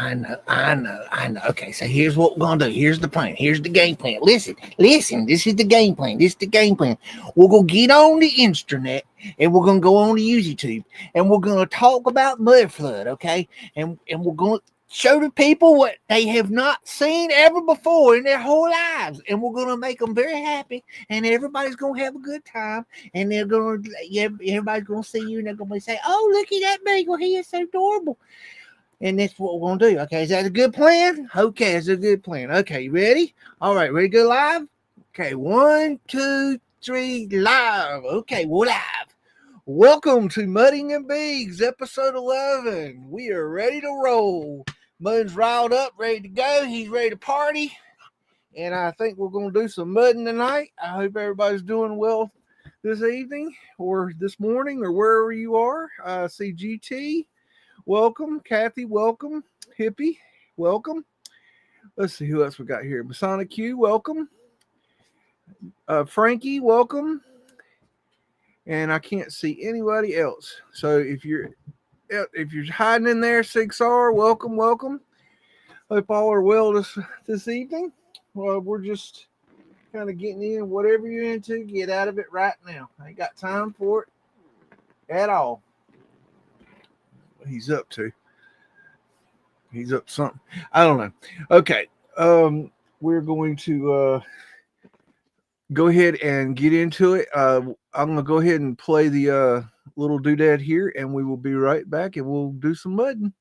I know. Okay, so here's what we're gonna do. Here's the plan. Here's the game plan. Listen. This is the game plan. We're gonna get on the internet and we're gonna go on to YouTube and we're gonna talk about Mudflood, okay? And we're gonna show the people what they have not seen ever before in their whole lives, and we're gonna make them very happy, and everybody's gonna have a good time, and everybody's gonna see you, and they're gonna say, "Oh, look at that beagle! He is so adorable." And that's what we're gonna do. Okay, is that a good plan? Okay, it's a good plan. Okay, you ready? All right, ready to go live? Okay, 1, 2, 3, live. Okay, we're live. Welcome to Mudding and BEAGS, episode 11. We are ready to roll. Muddin's riled up, ready to go. He's ready to party. And I think we're going to do some mudding tonight. I hope everybody's doing well this evening or this morning or wherever you are. I see GT. Welcome. Kathy, welcome. Hippie, welcome. Let's see who else we got here. Masonic Q, welcome. Frankie, welcome. And I can't see anybody else. So if you're hiding in there, Sigsar, welcome. Hope all are well this evening. Well, we're just kind of getting in. Whatever you're into, get out of it right now. I ain't got time for it at all. What he's up to. He's up something. I don't know. Okay. We're going to go ahead and get into it. I'm going to go ahead and play the little doodad here, and we will be right back, and we'll do some mudding.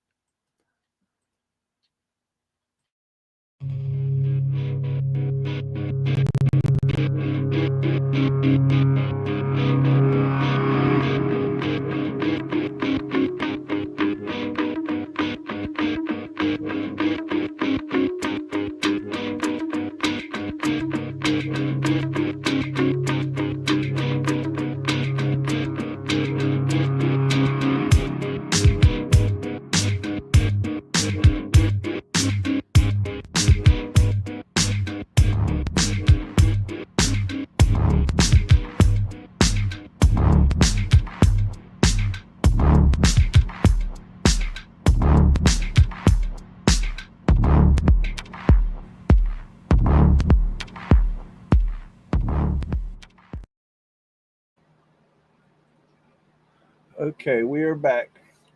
Okay, we are back.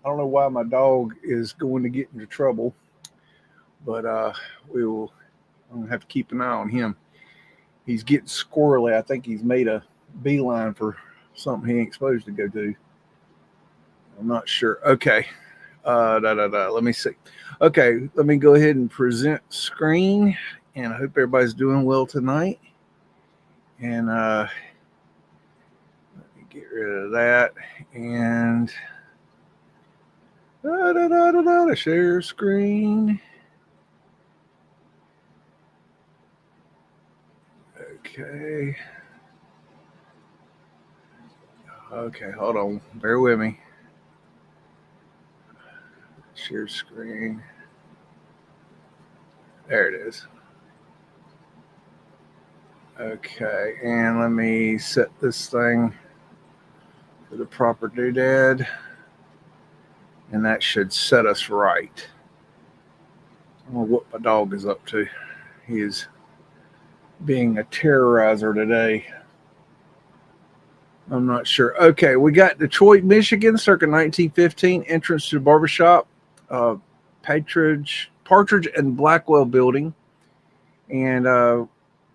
I don't know why my dog is going to get into trouble, but I'm gonna have to keep an eye on him. He's getting squirrely. I think he's made a beeline for something he ain't supposed to go do. I'm not sure. Okay. Let me see. Okay, let me go ahead and present screen, and I hope everybody's doing well tonight. And let me get rid of that and share screen. Okay. Okay, hold on. Bear with me. Share screen. There it is. Okay, and let me set this thing to the proper doodad. And that should set us right. I don't know what my dog is up to. He is being a terrorizer today. I'm not sure. Okay, we got Detroit, Michigan, circa 1915, entrance to the barbershop, Partridge and Blackwell building. And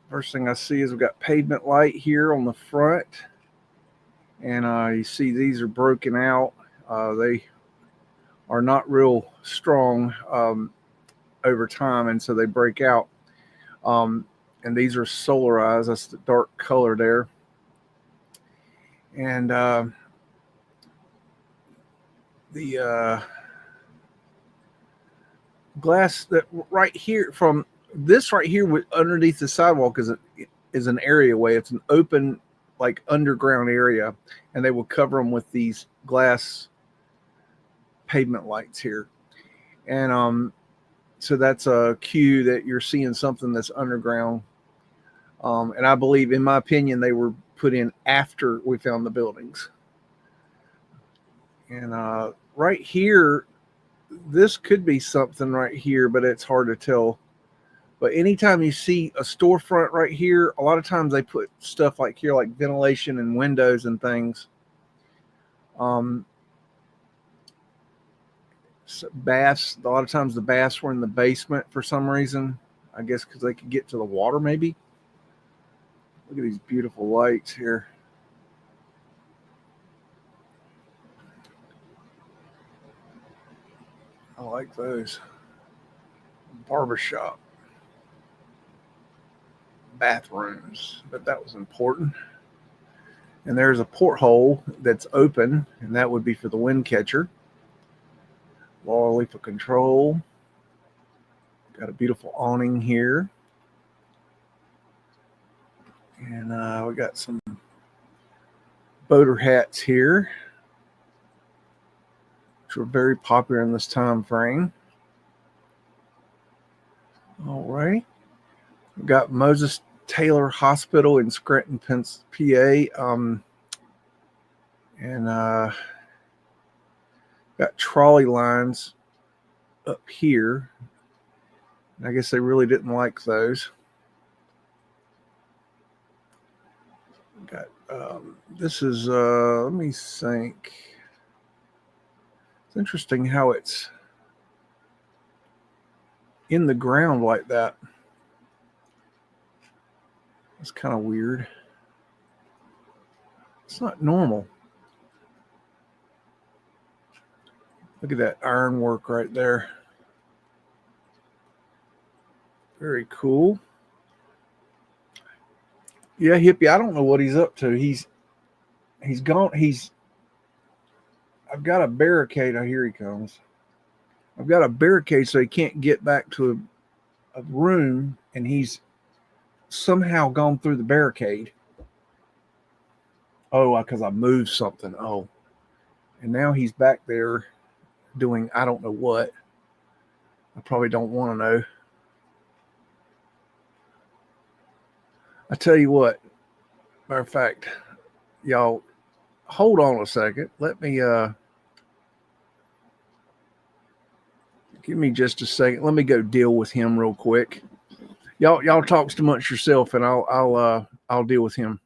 first thing I see is we've got pavement light here on the front. And you see these are broken out. They are not real strong over time, and so they break out. And these are solarized. That's the dark color there. And the glass that right here, from this right here underneath the sidewalk is an areaway. It's an open, like, underground area, and they will cover them with these glass pavement lights here. And so that's a cue that you're seeing something that's underground. And I believe, in my opinion, they were put in after we found the buildings. And right here this could be something right here, but it's hard to tell. But anytime you see a storefront right here, a lot of times they put stuff like here, like ventilation and windows and things. Baths, a lot of times the baths were in the basement for some reason. I guess because they could get to the water maybe. Look at these beautiful lights here. I like those. Barbershop. Bathrooms, but that was important. And there's a porthole that's open, and that would be for the wind catcher. Laurel leaf of control. Got a beautiful awning here. And we got some boater hats here, which were very popular in this time frame. All right. We got Moses Taylor Hospital in Scranton, PA. And got trolley lines up here. I guess they really didn't like those. Got this is let me think. It's interesting how it's in the ground like that. It's kind of weird. It's not normal. Look at that ironwork right there. Very cool. Yeah, Hippie, I don't know what he's up to. He's gone. I've got a barricade. Oh, here he comes. I've got a barricade so he can't get back to a room, and he's somehow gone through the barricade. Oh, because I moved something. Oh, and now he's back there doing I don't know what. I probably don't want to know. I tell you what, matter of fact, y'all hold on a second. Let me give me just a second. Let me go deal with him real quick. Y'all talk amongst yourself, and I'll deal with him.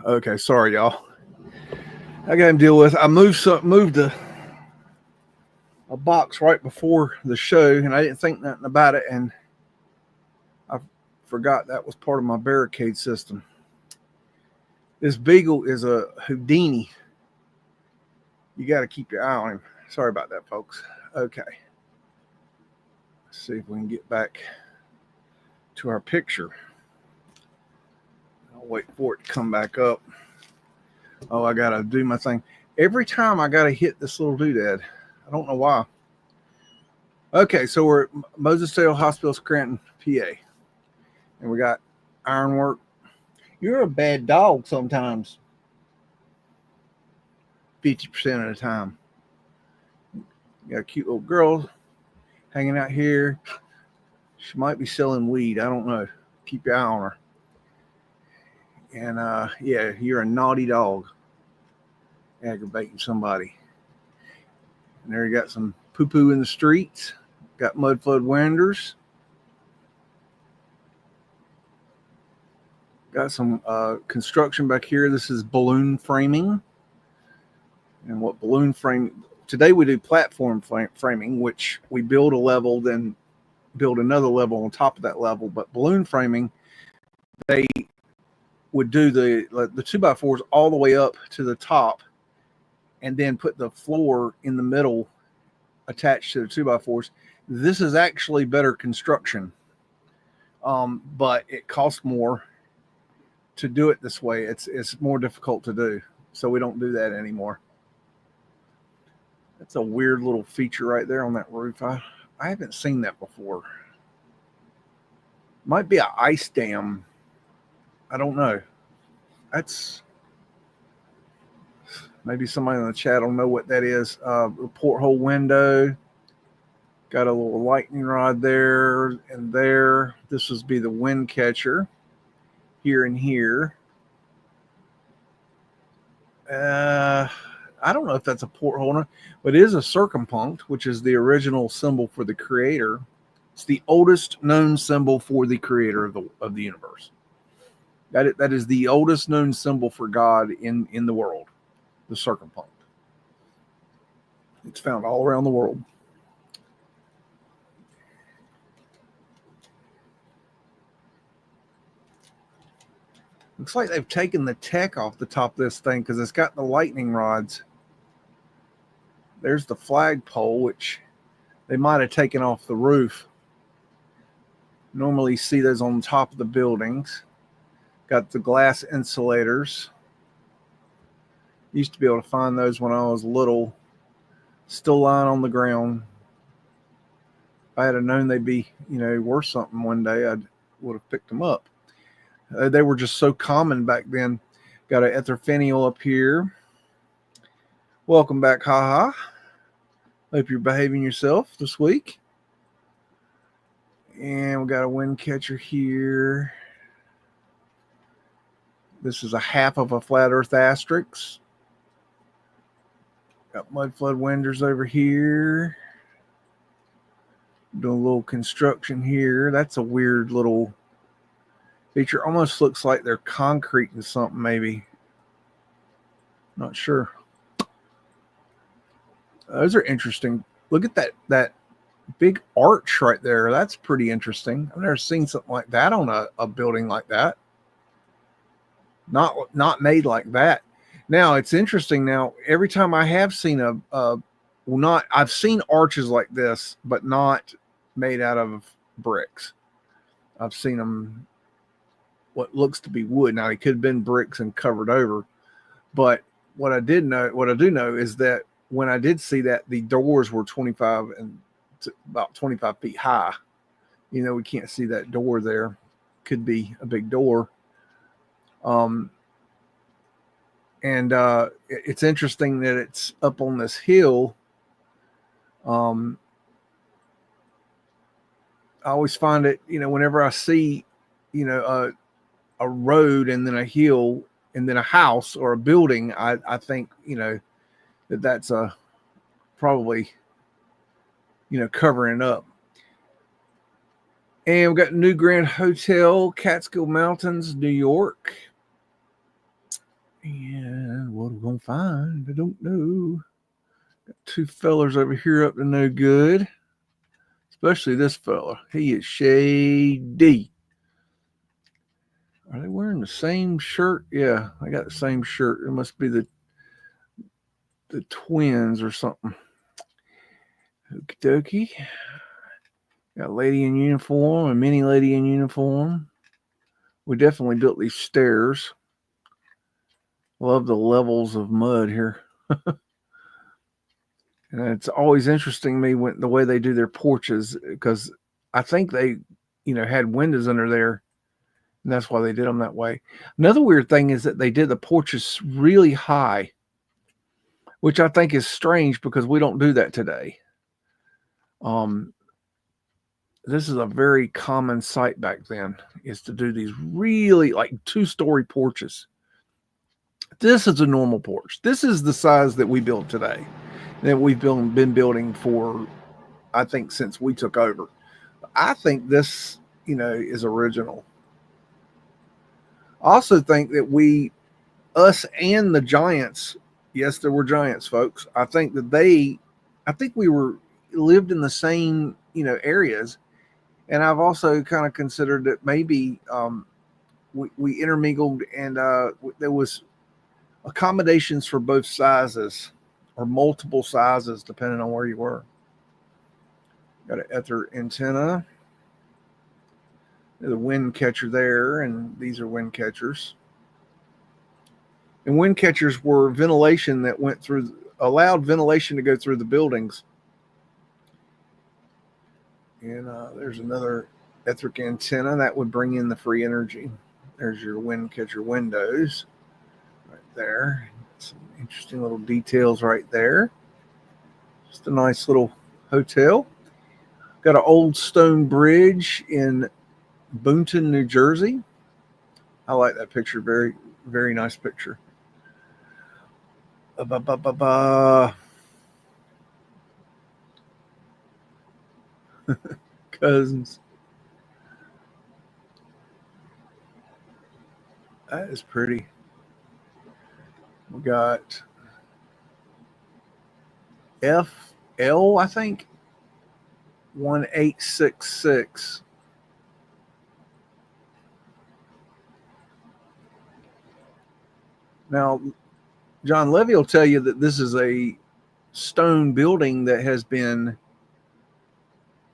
Okay, sorry, y'all. I got him deal with. I moved a box right before the show, and I didn't think nothing about it, and I forgot that was part of my barricade system. This beagle is a Houdini. You got to keep your eye on him. Sorry about that, folks. Okay. Let's see if we can get back to our picture. I'll wait for it to come back up. Oh, I got to do my thing. Every time I got to hit this little doodad. I don't know why. Okay, so we're at Moses Taylor Hospital, Scranton, PA. And we got ironwork. You're a bad dog sometimes. 50% of the time. You got a cute little girl hanging out here. She might be selling weed. I don't know. Keep your eye on her. And yeah, you're a naughty dog. Aggravating somebody. And there you got some poo-poo in the streets. Got Mudflood windows. Got some construction back here. This is balloon framing. And what balloon today we do platform framing, which we build a level, then build another level on top of that level. But balloon framing, they would do the 2x4s all the way up to the top, and then put the floor in the middle attached to the 2x4s. This is actually better construction, but it costs more to do it this way. It's more difficult to do, so we don't do that anymore. That's a weird little feature right there on that roof. I haven't seen that before. Might be an ice dam. I don't know. That's maybe somebody in the chat will know what that is. Porthole window. Got a little lightning rod there and there. This would be the wind catcher here and here. I don't know if that's a porthole, but it is a circumpunct, which is the original symbol for the creator. It's the oldest known symbol for the creator of the universe. That is the oldest known symbol for God in the world, the circumpunct. It's found all around the world. Looks like they've taken the tech off the top of this thing because it's got the lightning rods. There's the flagpole, which they might have taken off the roof. Normally you see those on top of the buildings. Got the glass insulators. Used to be able to find those when I was little. Still lying on the ground. If I had known they'd be, worth something one day, I would have picked them up. They were just so common back then. Got an ether finial up here. Welcome back, haha. Hope you're behaving yourself this week. And we got a wind catcher here. This is a half of a flat earth asterisk. Got Mudflood windows over here. Doing a little construction here. That's a weird little feature. Almost looks like they're concrete and something, maybe. Not sure. Those are interesting. Look at that big arch right there. That's pretty interesting. I've never seen something like that on a building like that. Not made like that. Now it's interesting. Now every time I have seen I've seen arches like this, but not made out of bricks. I've seen them what looks to be wood. Now it could have been bricks and covered over, but what I do know is that when I did see that, the doors were 25 and about 25 feet high. We can't see that door there. Could be a big door. It's interesting that it's up on this hill. I always find it, whenever I see, a road and then a hill and then a house or a building, I think, that's probably, covering it up. And we've got New Grand Hotel, Catskill Mountains, New York. And what are we going to find? I don't know. Got two fellers over here up to no good. Especially this fella. He is shady. Are they wearing the same shirt? Yeah, I got the same shirt. It must be the twins or something. Okie dokie. Got a lady in uniform, a mini lady in uniform. We definitely built these stairs. Love the levels of mud here. And it's always interesting to me the way they do their porches, because I think they, had windows under there, and that's why they did them that way. Another weird thing is that they did the porches really high, which I think is strange because we don't do that today. This is a very common sight back then, is to do these really like 2-story porches. This is a normal porch. This is the size that we build today, that we've been building for, I think, since we took over. I think this, is original. I also think that us and the giants Yes, there were giants, folks. I think we lived in the same, areas. And I've also kind of considered that maybe we intermingled, and there was accommodations for both sizes or multiple sizes, depending on where you were. Got an ether antenna. There's a wind catcher there, and these are wind catchers. And wind catchers were ventilation that allowed ventilation to go through the buildings. And there's another etheric antenna that would bring in the free energy. There's your wind catcher windows right there. Some interesting little details right there. Just a nice little hotel. Got an old stone bridge in Boonton, New Jersey. I like that picture. Very, very nice picture. Cousins. That is pretty. We got FL, I think, 1866. Now, John Levy will tell you that this is a stone building that has been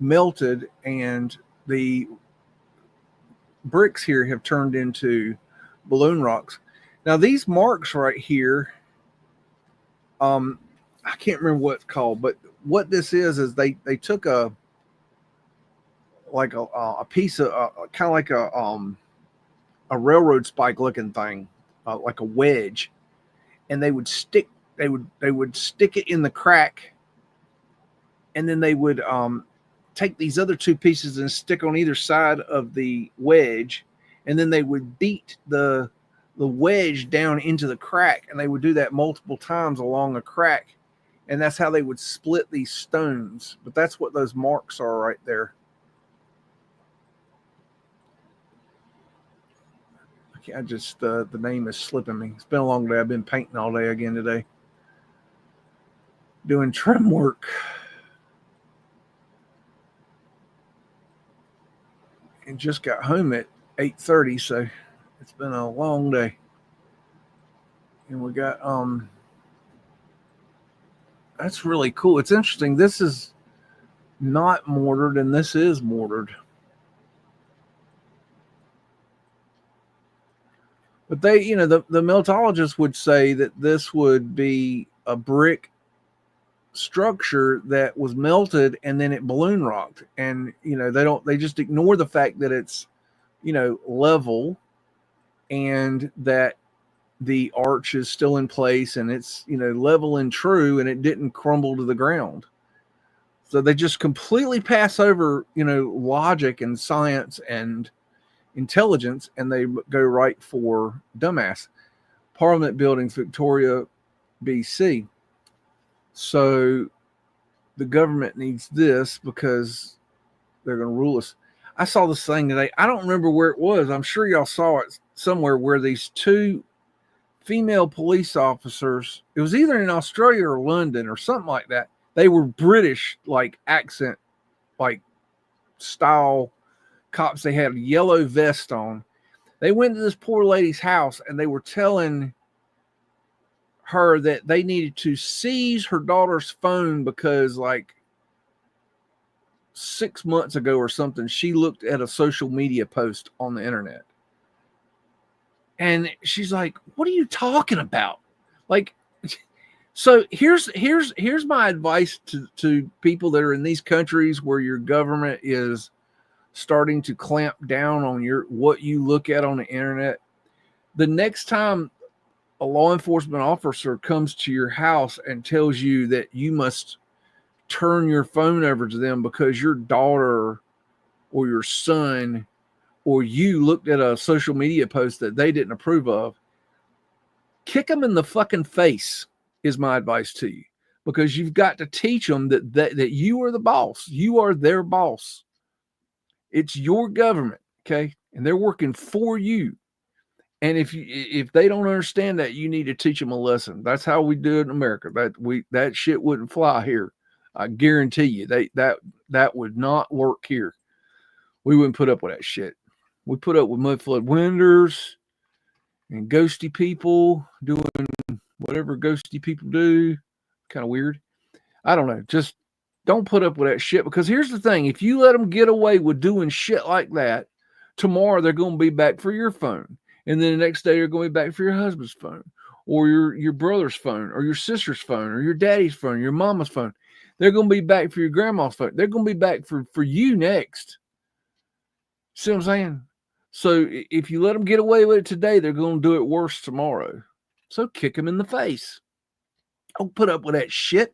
melted, and the bricks here have turned into balloon rocks. Now, these marks right here, I can't remember what it's called, but what this is they took a piece of kind of like a railroad spike looking thing, like a wedge, and they would stick it in the crack, and then they would take these other two pieces and stick on either side of the wedge, and then they would beat the wedge down into the crack, and they would do that multiple times along a crack, and that's how they would split these stones. But that's what those marks are right there. I just the name is slipping me. It's been a long day. I've been painting all day again today, doing trim work. And just got home at 8:30, so it's been a long day. And we got that's really cool. It's interesting. This is not mortared, and this is mortared. But they, the meltologists would say that this would be a brick structure that was melted and then it balloon rocked. And, they just ignore the fact that it's, level, and that the arch is still in place, and it's, level and true, and it didn't crumble to the ground. So they just completely pass over, logic and science and intelligence, and they go right for dumbass. Parliament Buildings, Victoria, BC. So the government needs this because they're going to rule us. I saw this thing today. I don't remember where it was. I'm sure y'all saw it somewhere, where these two female police officers, it was either in Australia or London or something like that. They were British, like accent, like style cops. They had a yellow vest on. They went to this poor lady's house, and they were telling her that they needed to seize her daughter's phone because, like, 6 months ago or something, she looked at a social media post on the internet. And she's like, "What are you talking about?" Like, so here's my advice to people that are in these countries where your government is starting to clamp down on what you look at on the internet. The next time a law enforcement officer comes to your house and tells you that you must turn your phone over to them because your daughter or your son or you looked at a social media post that they didn't approve of, kick them in the fucking face is my advice to you, because you've got to teach them that you are the boss. You are their boss. It's your government, okay? And they're working for you. And if they don't understand that, you need to teach them a lesson. That's how we do it in America. That shit wouldn't fly here. I guarantee you that would not work here. We wouldn't put up with that shit. We put up with Mudflood winders and ghosty people doing whatever ghosty people do. Kind of weird. I don't know. Just don't put up with that shit, because here's the thing. If you let them get away with doing shit like that, tomorrow they're going to be back for your phone. And then the next day they're going to be back for your husband's phone, or your brother's phone, or your sister's phone, or your daddy's phone, or your mama's phone. They're going to be back for your grandma's phone. They're going to be back for you next. See what I'm saying? So if you let them get away with it today, they're going to do it worse tomorrow. So kick them in the face. Don't put up with that shit.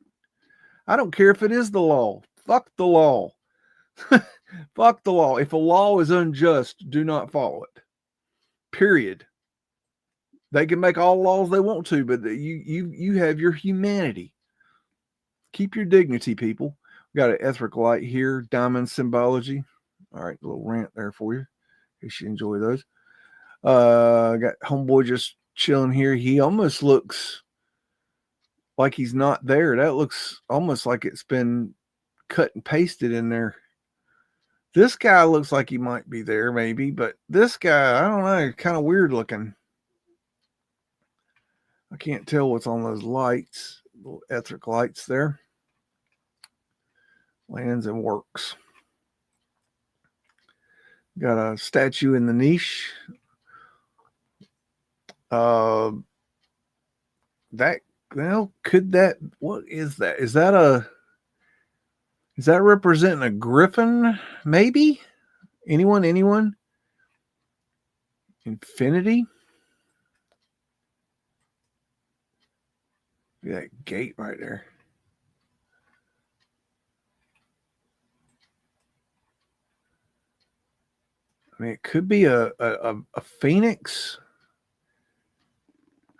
I don't care if it is the law. Fuck the law. Fuck the law. If a law is unjust, do not follow it. Period. They can make all laws they want to, but you have your humanity. Keep your dignity, people. We got an etheric light here, diamond symbology. All right, a little rant there for you. In case you enjoy those. Got homeboy just chilling here. He almost looks like he's not there. That looks almost like it's been cut and pasted in there. This guy looks like he might be there, maybe, but this guy, I don't know, kind of weird looking. I can't tell what's on those lights, little etheric lights there. Lands and works. Got a statue in the niche. What is that? Is that representing a griffin? Maybe? Anyone? Infinity? Look at that gate right there. I mean, it could be a phoenix.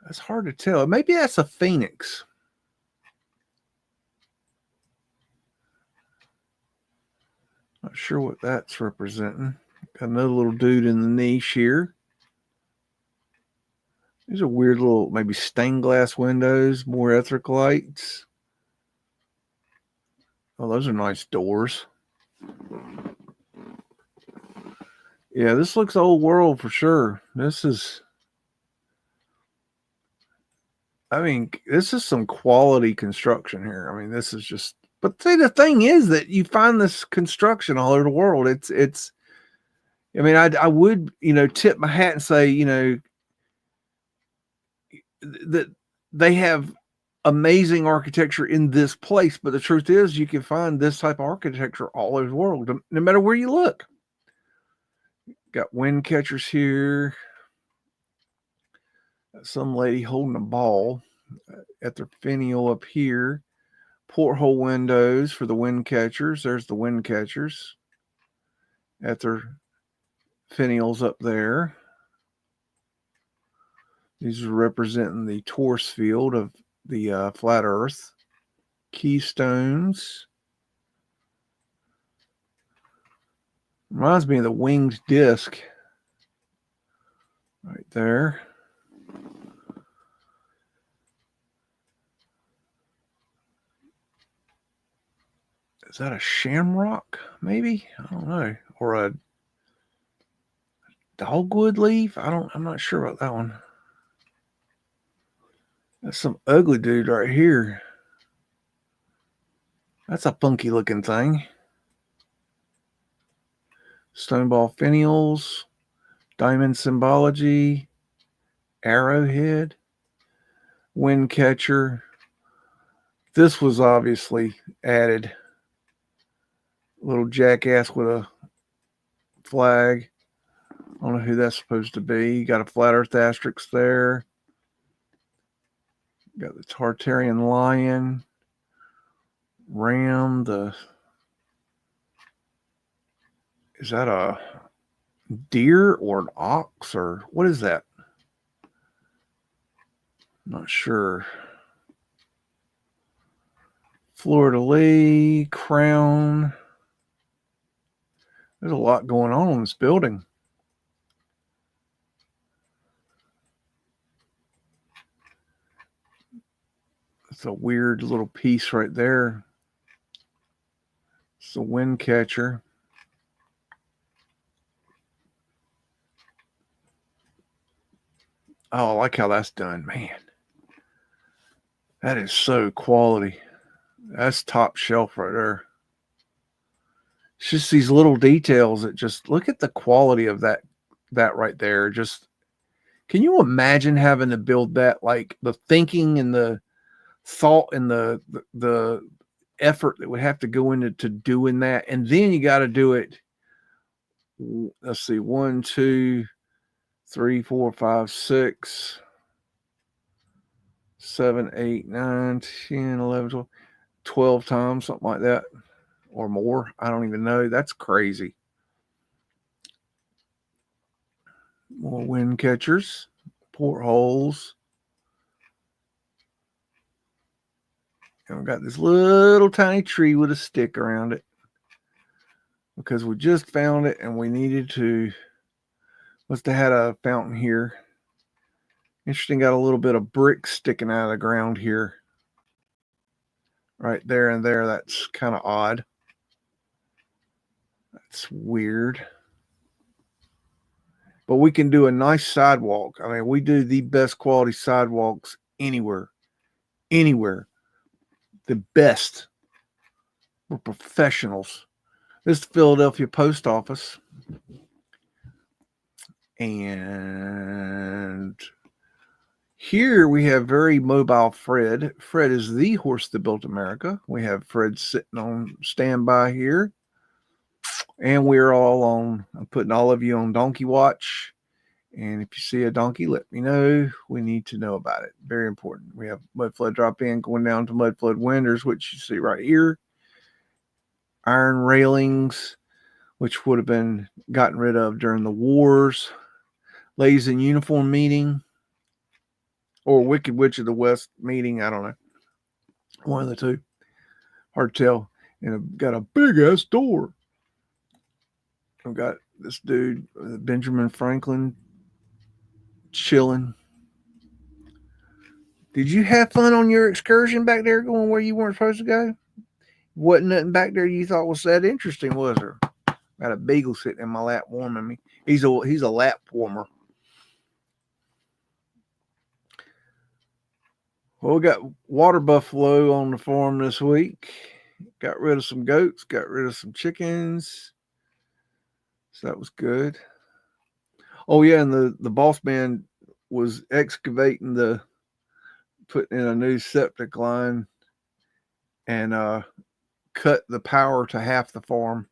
That's hard to tell. Maybe that's a phoenix. Not sure what that's representing. Got another little dude in the niche here. These are weird little, maybe stained glass windows, more etheric lights. Oh, those are nice doors. Yeah, this looks old world for sure. This is some quality construction here. I mean, this is just, but see, the thing is that you find this construction all over the world. I would, tip my hat and say, that they have amazing architecture in this place, but the truth is you can find this type of architecture all over the world, no matter where you look. Got wind catchers here. Got some lady holding a ball at their finial up here. Porthole windows for the wind catchers. There's the wind catchers at their finials up there. These are representing the torus field of the flat earth. Keystones. Reminds me of the winged disc. Right there. Is that a shamrock? Maybe? I don't know. Or a dogwood leaf? I'm not sure about that one. That's some ugly dude right here. That's a funky looking thing. Stoneball finials, diamond symbology, arrowhead, wind catcher. This was obviously added. Little jackass with a flag. I don't know who that's supposed to be. Got a flat earth asterisk there. Got the Tartarian lion. Ram. Is that a deer or an ox, or what is that? Not sure. Fleur-de-lis, crown. There's a lot going on in this building. It's a weird little piece right there. It's a wind catcher. Oh, I like how that's done, man. That is so quality. That's top shelf right there. It's just these little details that just look at the quality of that right there. Just can you imagine having to build that? Like the thinking and the thought and the effort that would have to go into doing that, and then you got to do it. Let's see, 1, 2, 3, 4, 5, 6, 7, 8, 9, 10, 11, 12, 12 times, something like that, or more. I don't even know. That's crazy. More wind catchers, portholes. And we've got this little tiny tree with a stick around it because we just found it and we needed to. Must have had a fountain here. Interesting, got a little bit of brick sticking out of the ground here. Right there and there. That's kind of odd. That's weird. But we can do a nice sidewalk. I mean, we do the best quality sidewalks anywhere. Anywhere. The best. We're professionals. This is the Philadelphia Post Office. And here we have very mobile Fred. Fred is the horse that built America. We have Fred sitting on standby here. And we're all on, I'm putting all of you on Donkey Watch. And if you see a donkey, let me know. We need to know about it. Very important. We have Mudflood drop-in going down to Mudflood windows, which you see right here. Iron railings, which would have been gotten rid of during the wars. Ladies in uniform meeting. Or Wicked Witch of the West meeting. I don't know. One of the two. Hard to tell. And I've got a big-ass door. I've got this dude, Benjamin Franklin, chilling. Did you have fun on your excursion back there going where you weren't supposed to go? Wasn't nothing back there you thought was that interesting, was there? Got a beagle sitting in my lap warming me. He's a lap warmer. Well, we got water buffalo on the farm this week. Got rid of some goats, got rid of some chickens. So that was good. Oh, yeah, and the boss man was excavating putting in a new septic line and cut the power to half the farm.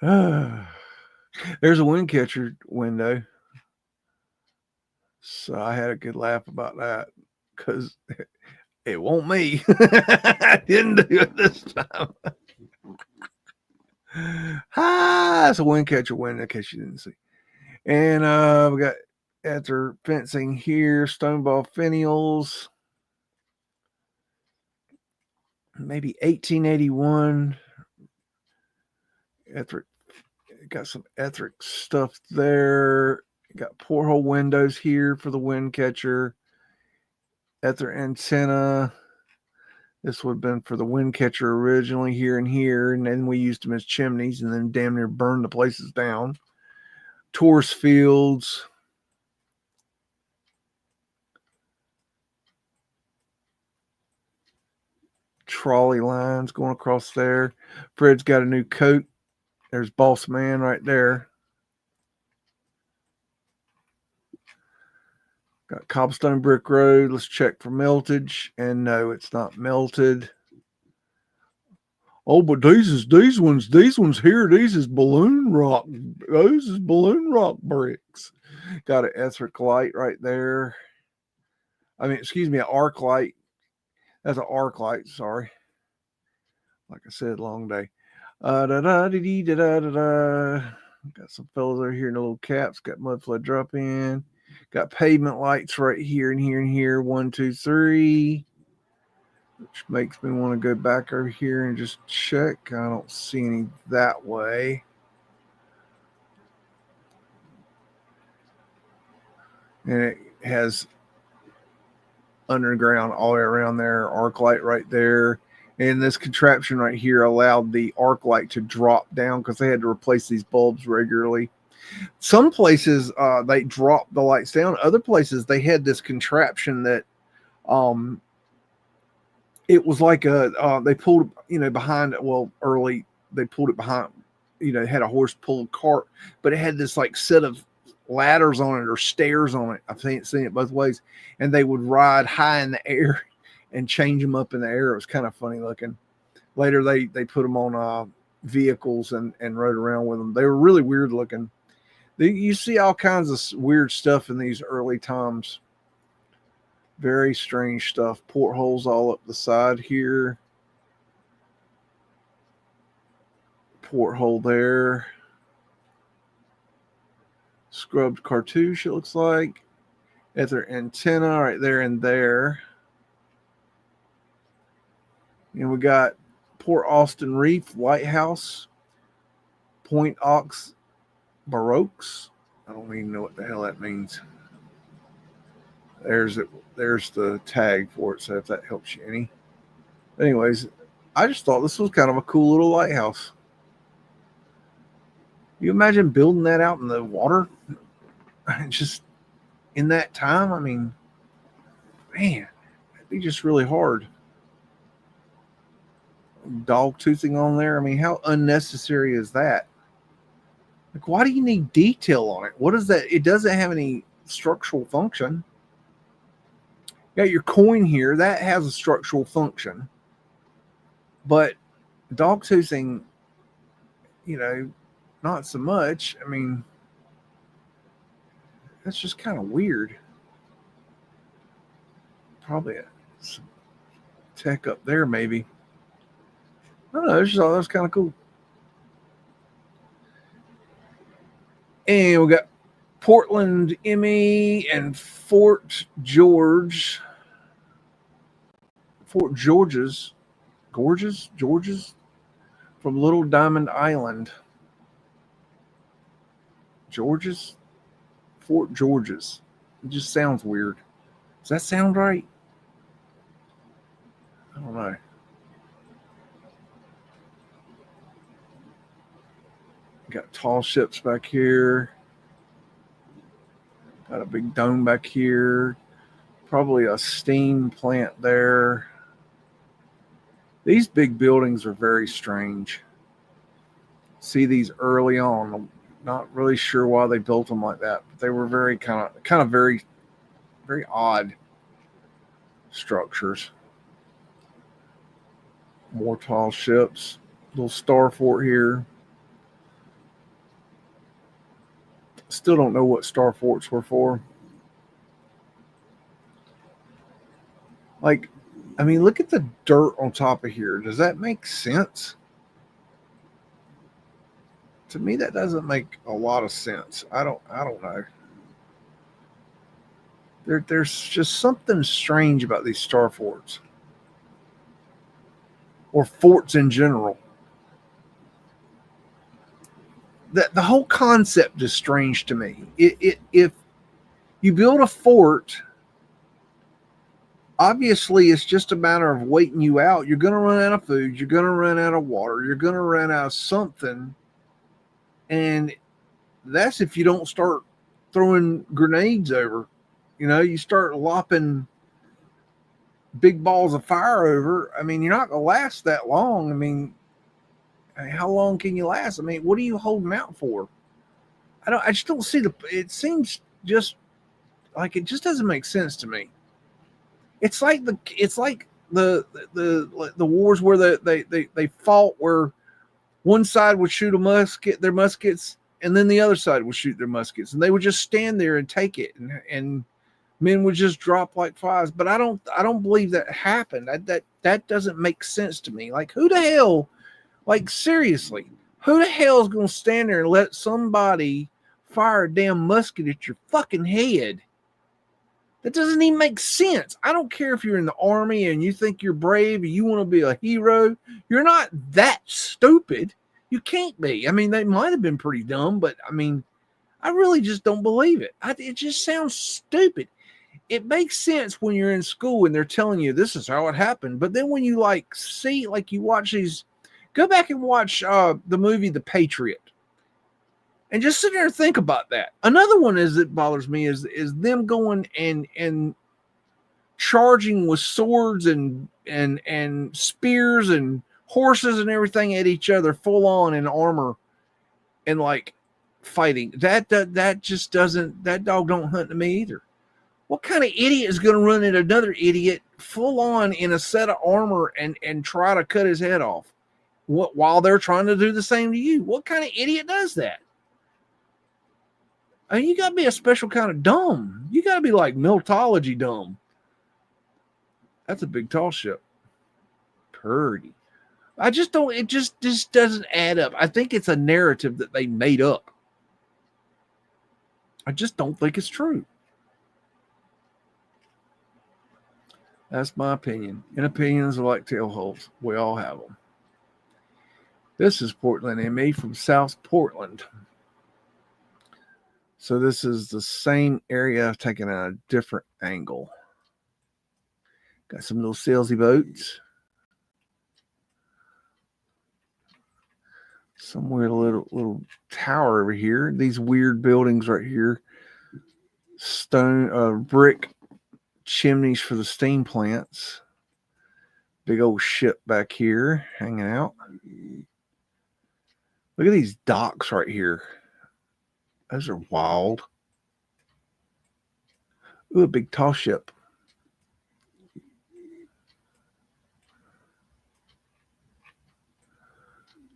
There's a wind catcher window. So I had a good laugh about that because it won't me. I didn't do it this time. It's a wind catcher window in case you didn't see. And we got after fencing here, stoneball finials. Maybe 1881. Etheric, got some Etheric stuff there. Got porthole windows here for the wind catcher. Ether antenna. This would have been for the wind catcher originally here and here. And then we used them as chimneys and then damn near burned the places down. Taurus fields. Trolley lines going across there. Fred's got a new coat. There's Boss Man right there. Got cobblestone brick road. Let's check for meltage. And no, it's not melted. Oh, but these ones here. These is balloon rock. Those is balloon rock bricks. Got an etheric light right there. I mean, excuse me, an arc light. That's an arc light. Sorry. Like I said, long day. Got some fellas over here in the little caps. Got Mudflood drop in. Got pavement lights right here and here and here. 1, 2, 3. Which makes me want to go back over here and just check. I don't see any that way. And it has underground all the way around there, arc light right there. And this contraption right here allowed the arc light to drop down because they had to replace these bulbs regularly. Some places they dropped the lights down. Other places they had this contraption that it was like they pulled, behind, well, early they pulled it behind, it had a horse pulled cart, but it had this like set of ladders on it or stairs on it. I've seen it both ways, and they would ride high in the air and change them up in the air. It was kind of funny looking. Later they put them on vehicles and rode around with them. They were really weird looking. You see all kinds of weird stuff in these early times. Very strange stuff. Portholes all up the side here. Porthole there. Scrubbed cartouche, it looks like. At their antenna right there and there. And we got Port Austin Reef Lighthouse. Point Aux Baroques. I don't even know what the hell that means. There's it. There's the tag for it, so if that helps you any. Anyways, I just thought this was kind of a cool little lighthouse. You imagine building that out in the water? Just in that time? I mean, man, it'd be just really hard. Dog toothing on there. I mean, how unnecessary is that? Like, why do you need detail on it? What is that? It doesn't have any structural function. You got your coin here. That has a structural function. But dog toothing, not so much. I mean, that's just kind of weird. Probably some tech up there, maybe. I don't know. I just thought that was kind of cool. And we got Portland, Emmy, and Fort George's, George's from Little Diamond Island. Fort George's. It just sounds weird. Does that sound right? I don't know. Got tall ships back here. Got a big dome back here. Probably a steam plant there. These big buildings are very strange. See these early on. I'm not really sure why they built them like that, but they were very kind of very, very odd structures. More tall ships. Little star fort here. Still don't know what star forts were for. Like, I mean, look at the dirt on top of here. Does that make sense? To me, that doesn't make a lot of sense. I don't know. There's just something strange about these star forts. Or forts in general. The whole concept is strange to me. If you build a fort, obviously it's just a matter of waiting you out. You're going to run out of food. You're going to run out of water. You're going to run out of something. And that's if you don't start throwing grenades over. You start lopping big balls of fire over. I mean, you're not going to last that long. I mean, how long can you last? I mean, what are you holding out for? I just don't see it seems just like it just doesn't make sense to me. It's like the wars where they fought where one side would shoot their muskets, and then the other side would shoot their muskets, and they would just stand there and take it, and men would just drop like flies. But I don't believe that happened. That doesn't make sense to me. Like, who the hell? Like, seriously, who the hell is going to stand there and let somebody fire a damn musket at your fucking head? That doesn't even make sense. I don't care if you're in the army and you think you're brave and you want to be a hero. You're not that stupid. You can't be. I mean, they might have been pretty dumb, but I mean, I really just don't believe it. It just sounds stupid. it makes sense when you're in school and they're telling you this is how it happened. But then when you like see, like you watch these, go back and watch the movie The Patriot, and just sit there and think about that. Another one is that bothers me is them going and charging with swords and spears and horses and everything at each other, full on in armor, and like fighting. That just doesn't, that dog don't hunt to me either. What kind of idiot is going to run at another idiot full on in a set of armor and try to cut his head off while they're trying to do the same to you? What kind of idiot does that? I mean, you got to be a special kind of dumb. You got to be like Meltology dumb. That's a big tall ship. Purdy. I just don't, it just doesn't add up. I think it's a narrative that they made up. I just don't think it's true. That's my opinion. And opinions are like tail holes. We all have them. This is Portland ME from South Portland. So this is the same area taken at a different angle. Got some little salesy boats. Somewhere a little tower over here. These weird buildings right here. Stone, brick chimneys for the steam plants. Big old ship back here hanging out. Look at these docks right here. Those are wild. Ooh, a big tall ship.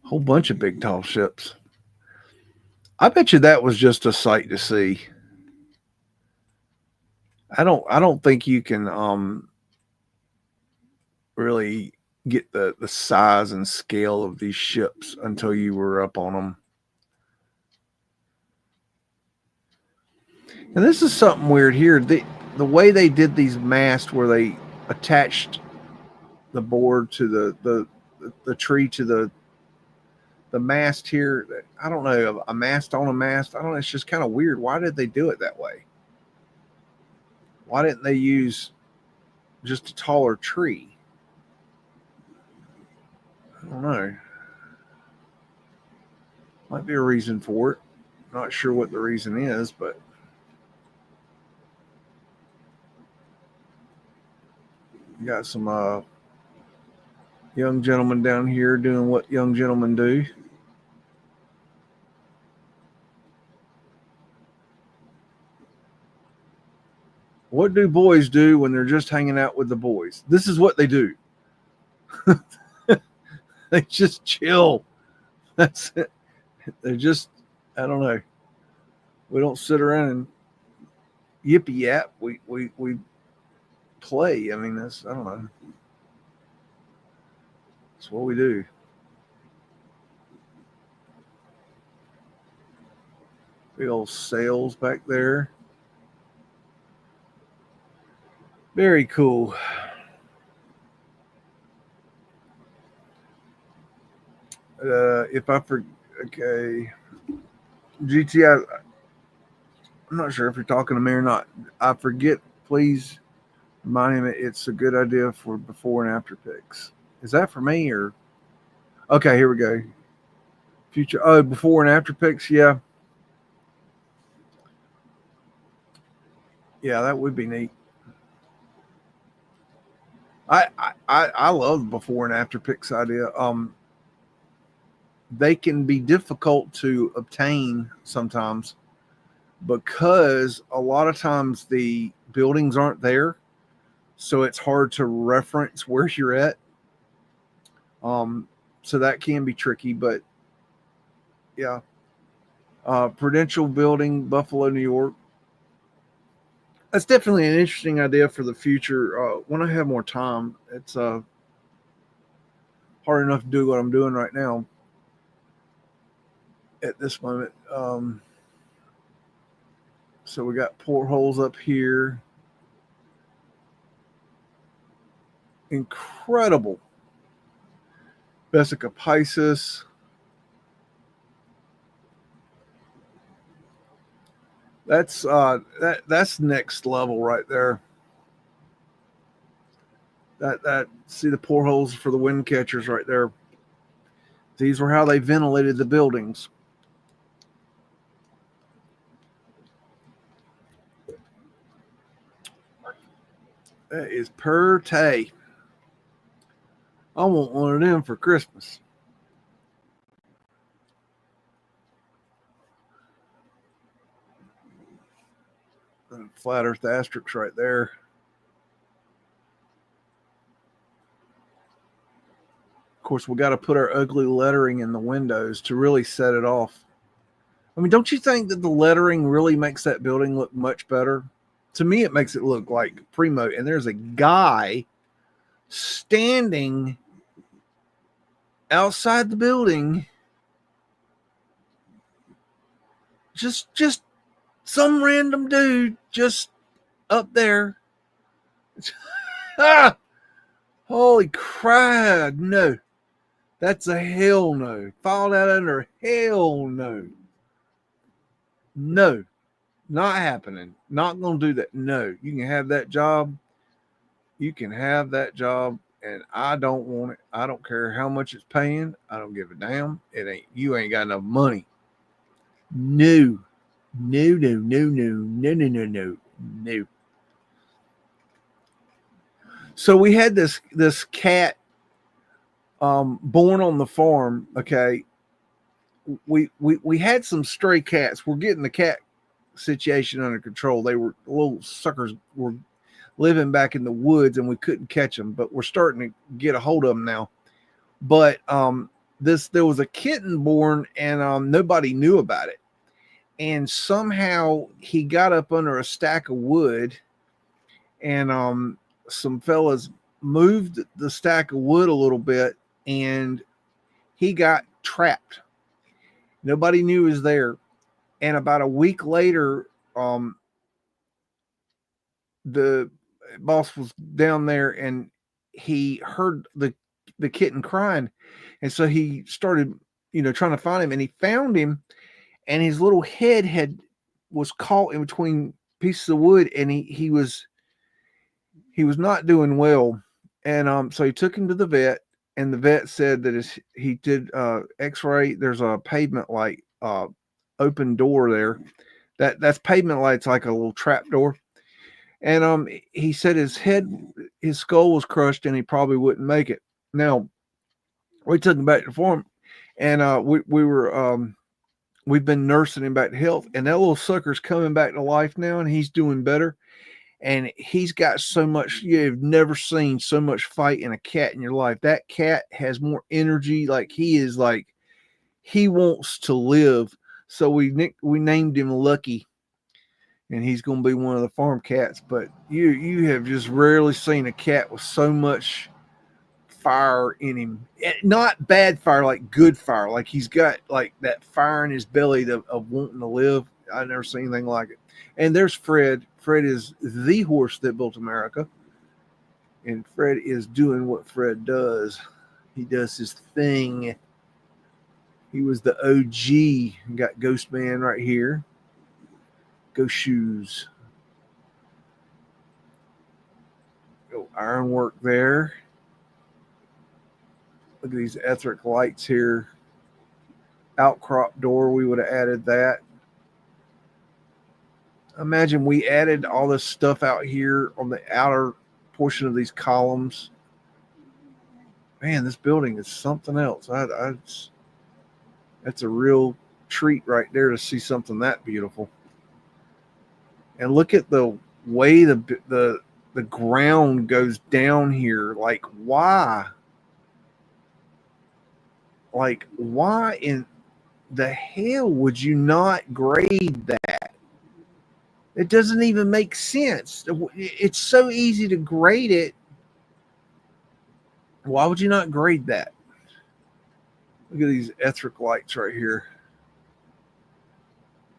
Whole bunch of big tall ships. I bet you that was just a sight to see. I don't think you can really get the size and scale of these ships until you were up on them. And this is something weird here. The way they did these masts, where they attached the board to the tree to the mast here. I don't know, a mast on a mast. I don't know. It's just kind of weird. Why did they do it that way? Why didn't they use just a taller tree? I don't know. Might be a reason for it. Not sure what the reason is, but you got some young gentlemen down here doing what young gentlemen do. What do boys do when they're just hanging out with the boys? This is what they do. They just chill. That's it. They're just, I don't know. We don't sit around and yippee yap. We play. I mean, that's, I don't know. That's what we do. Big old sails back there. Very cool. If I forget, okay, GTI, I'm not sure if you're talking to me or not. I forget, please remind him it's a good idea for before and after pics. Is that for me or? Okay, here we go. Future, oh, before and after pics, yeah. Yeah, that would be neat. I love before and after pics idea. They can be difficult to obtain sometimes because a lot of times the buildings aren't there, so it's hard to reference where you're at. So that can be tricky, but yeah. Prudential Building, Buffalo, New York. That's definitely an interesting idea for the future. When I have more time, it's hard enough to do what I'm doing right now at this moment. So we got portholes up here. Incredible. Vesica Pisces. That's next level right there. That see the portholes for the wind catchers right there. These were how they ventilated the buildings. That is per tay. I want one of them for Christmas. Flat Earth asterisks right there. Of course, we got to put our ugly lettering in the windows to really set it off. I mean, don't you think that the lettering really makes that building look much better? To me, it makes it look like primo. And there's a guy standing outside the building. Just some random dude just up there. Ah! Holy crap. No. That's a hell no. File that under hell no. No. Not happening. Not going to do that. No. You can have that job. You can have that job, and I don't want it. I don't care how much it's paying. I don't give a damn. You ain't got enough money. No. No, no, no, no, no, no, no, no, no. So we had this cat born on the farm. Okay, we had some stray cats. We're getting the cat situation under control. They were little suckers were living back in the woods, and we couldn't catch them. But we're starting to get a hold of them now. But there was a kitten born, and nobody knew about it. And somehow he got up under a stack of wood, and some fellas moved the stack of wood a little bit, and he got trapped. Nobody knew he was there. And about a week later, the boss was down there, and he heard the kitten crying, and so he started, trying to find him, and he found him, and his little head was caught in between pieces of wood, and he was not doing well. And so he took him to the vet, and the vet said that he did x-ray. There's a pavement light open door there. That's pavement light's like a little trap door. And he said his skull was crushed, and he probably wouldn't make it. Now, we took him back to the farm, and we've been nursing him back to health, and that little sucker's coming back to life now, and he's doing better. And he's got so much, you've never seen so much fight in a cat in your life. That cat has more energy. He wants to live. So we named him Lucky, and he's going to be one of the farm cats. But you have just rarely seen a cat with so much fire in him. Not bad fire, like good fire. Like he's got like that fire in his belly of wanting to live. I've never seen anything like it. And there's Fred. Fred is the horse that built America. And Fred is doing what Fred does. He does his thing. He was the OG. Got Ghost Man right here. Ghost Shoes. Go ironwork there. Look at these etheric lights here. Outcrop door, we would have added that. Imagine we added all this stuff out here on the outer portion of these columns. Man, this building is something else. That's a real treat right there to see something that beautiful. And look at the way the ground goes down here. Like, why? Like, why in the hell would you not grade that? It doesn't even make sense. It's so easy to grade it. Why would you not grade that? Look at these etheric lights right here.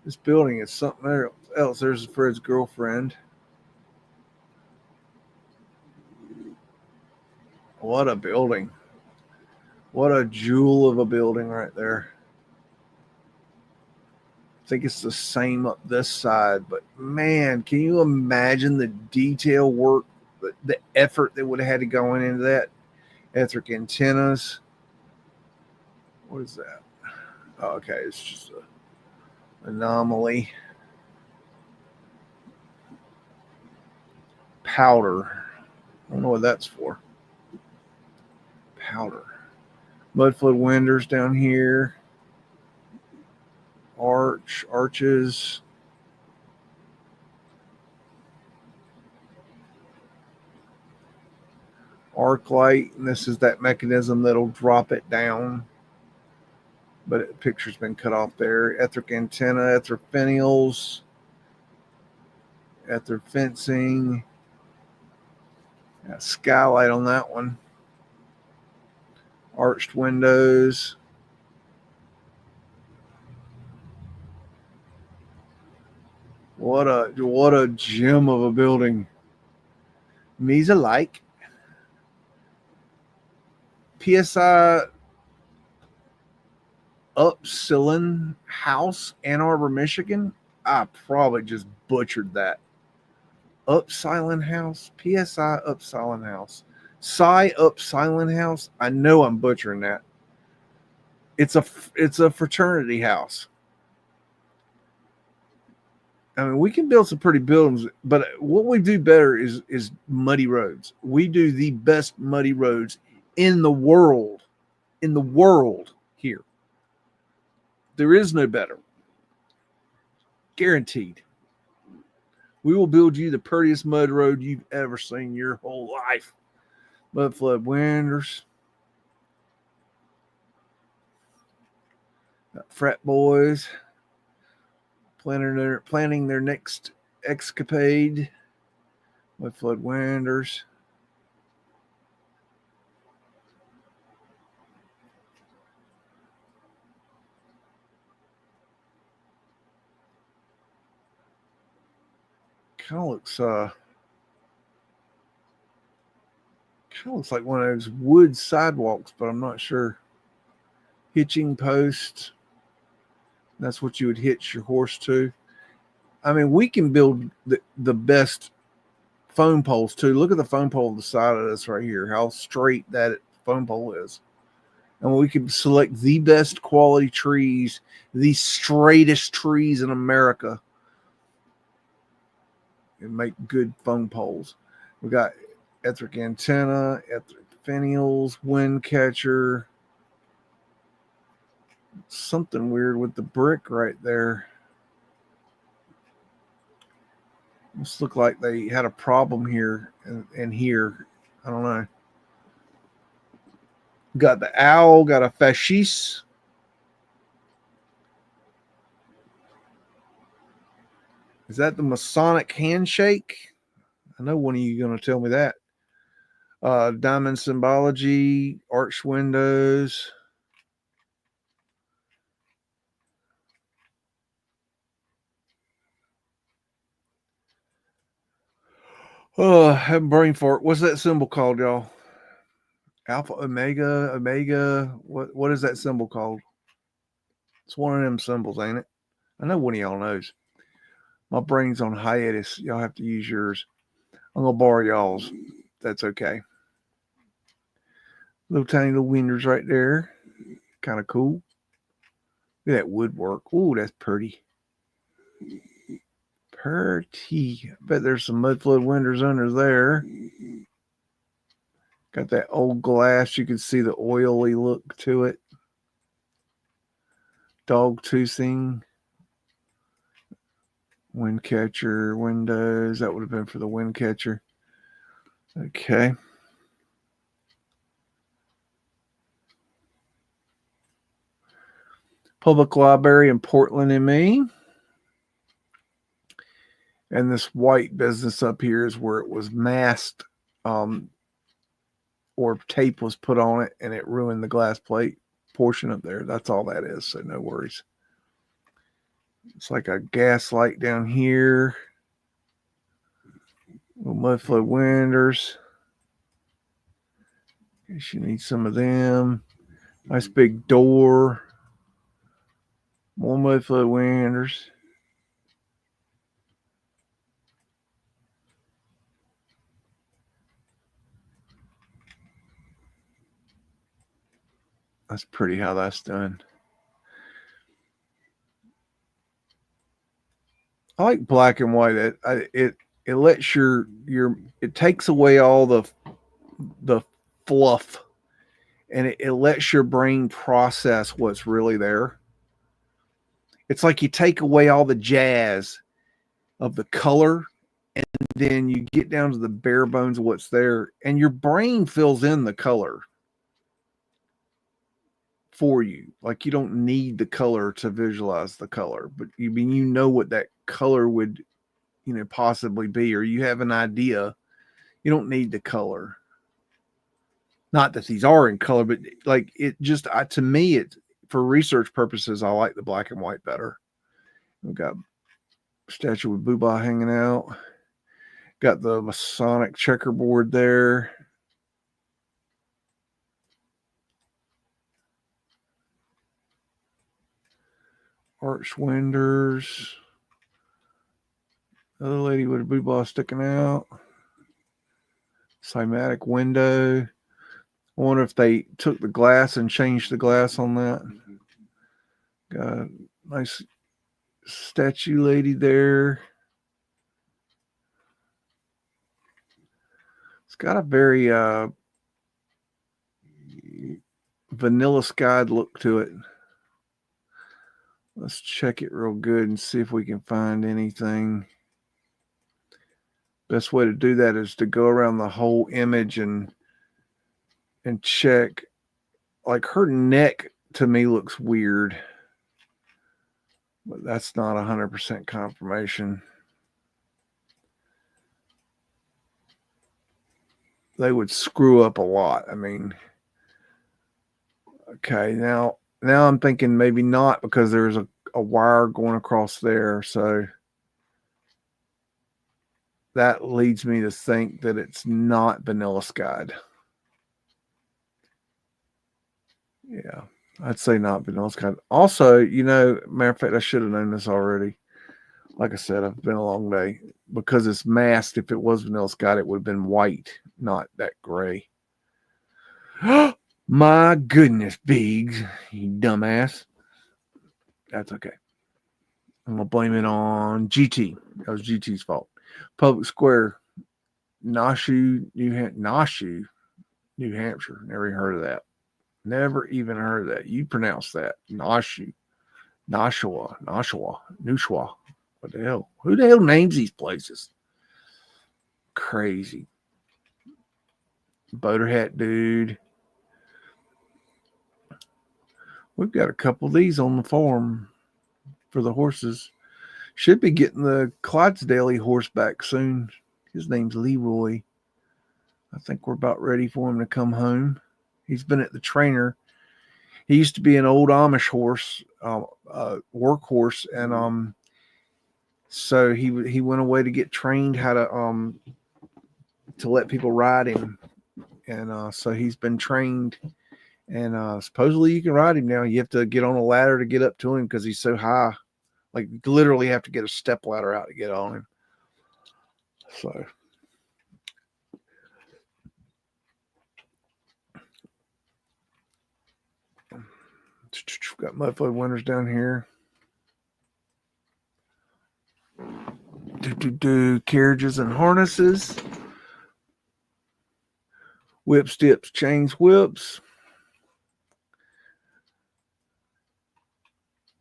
This building is something else. There's Fred's girlfriend. What a building. What a jewel of a building right there. I think it's the same up this side, but man, can you imagine the detail work, the effort that would have had to go into that? Etheric antennas. What is that? Oh, okay, it's just an anomaly. Powder. I don't know what that's for. Powder. Mudflood windows down here. Arches. Arc light, and this is that mechanism that'll drop it down. But the picture's been cut off there. Etheric antenna, ether finials, ether fencing. Got skylight on that one. Arched windows. What a gem of a building. Mesa like. PSI Upsilon House, Ann Arbor, Michigan. I probably just butchered that. Upsilon House, PSI Upsilon House, Psi Upsilon House. I know I'm butchering that. It's a fraternity house. I mean, we can build some pretty buildings, but what we do better is muddy roads. We do the best muddy roads in the world. In the world here. There is no better. Guaranteed. We will build you the prettiest mud road you've ever seen your whole life. Mudflood windows. Frat boys planning their next escapade. Mudflood windows. Kind of looks like one of those wood sidewalks, but I'm not sure. Hitching posts. That's what you would hitch your horse to. I mean, we can build the best phone poles too. Look at the phone pole on the side of this right here, how straight that phone pole is. And we can select the best quality trees, the straightest trees in America, and make good phone poles. We got etheric antenna, etheric finials, wind catcher. Something weird with the brick right there. This looked like they had a problem here and here. I don't know. Got the owl, got a fasciste. Is that the Masonic handshake? I know one of you are going to tell me that. Diamond symbology, arched windows. Oh, I have a brain fart. What's that symbol called, y'all? Alpha, Omega. What is that symbol called? It's one of them symbols, ain't it? I know one of y'all knows. My brain's on hiatus. Y'all have to use yours. I'm gonna borrow y'all's. That's okay. Little tiny little windows right there. Kind of cool. Look at that woodwork. Ooh, that's pretty. Pretty. I bet there's some mudflood windows under there. Got that old glass. You can see the oily look to it. Dog toothing. Wind catcher windows. That would have been for the wind catcher. Okay. Public library in Portland, ME. And this white business up here is where it was masked, or tape was put on it and it ruined the glass plate portion up there. That's all that is. So no worries. It's like a gas light down here. Little mudflood windows. Guess you need some of them. Nice big door. More Mudflood winders. That's pretty how that's done. I like black and white. It lets it takes away all the fluff, and it lets your brain process what's really there. It's like you take away all the jazz of the color, and then you get down to the bare bones of what's there, and your brain fills in the color for you. Like, you don't need the color to visualize the color, but you know what that color would possibly be, or you have an idea. You don't need the color. Not that these are in color, but like it just to me, it for research purposes, I like the black and white better. We've got statue with Booba hanging out. Got the Masonic checkerboard there. Arch winders. Other lady with a Booba sticking out. Cymatic window. I wonder if they took the glass and changed the glass on that. Got a nice statue lady there. It's got a very vanilla skied look to it. Let's check it real good and see if we can find anything. Best way to do that is to go around the whole image and check. Like, her neck to me looks weird, but that's not 100% confirmation. They would screw up a lot. I mean, okay, now I'm thinking maybe not, because there's a wire going across there. So that leads me to think that it's not vanilla skied. Yeah, I'd say not vanilla skied. Also, matter of fact, I should have known this already. Like I said, I've been a long day. Because it's masked, if it was vanilla skied, it would have been white, not that gray. My goodness, Biggs, you dumbass. That's okay. I'm going to blame it on GT. That was GT's fault. Public Square, Nashu, New Hampshire. Never even heard of that. Never even heard of that. You pronounce that. Nashu. Nashua. Nushwa. What the hell? Who the hell names these places? Crazy. Boater hat dude. We've got a couple of these on the farm for the horses. Should be getting the Clydesdale horse back soon. His name's Leroy. I think we're about ready for him to come home. He's been at the trainer. He used to be an old Amish horse, workhorse, and so he went away to get trained how to let people ride him, and so he's been trained, and supposedly you can ride him now. You have to get on a ladder to get up to him because he's so high. Like, you literally have to get a step ladder out to get on him. So got Mudflood winters down here. Carriages and harnesses. Whips, dips, chains, whips.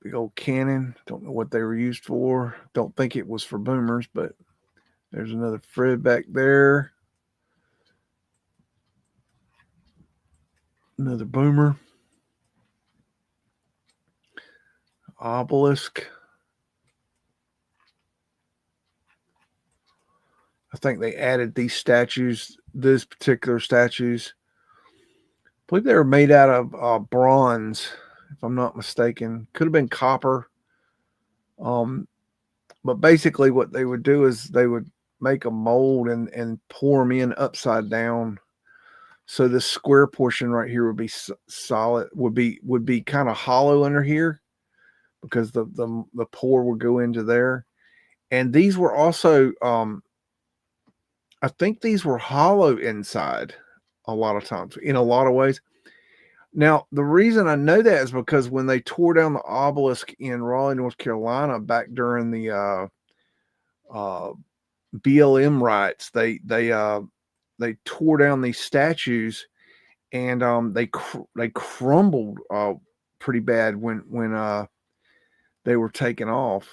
Big old cannon. Don't know what they were used for. Don't think it was for boomers, but there's another Fred back there. Another boomer. Obelisk. I think they added these statues, these particular statues. I believe they were made out of bronze, if I'm not mistaken. Could have been copper. But basically what they would do is they would make a mold and pour them in upside down. So this square portion right here would be solid, would be kind of hollow under here. because the pour would go into there. And these were also, I think these were hollow inside a lot of times, in a lot of ways. Now, the reason I know that is because when they tore down the obelisk in Raleigh, North Carolina, back during the BLM riots, they tore down these statues, and they crumbled pretty bad when they were taken off.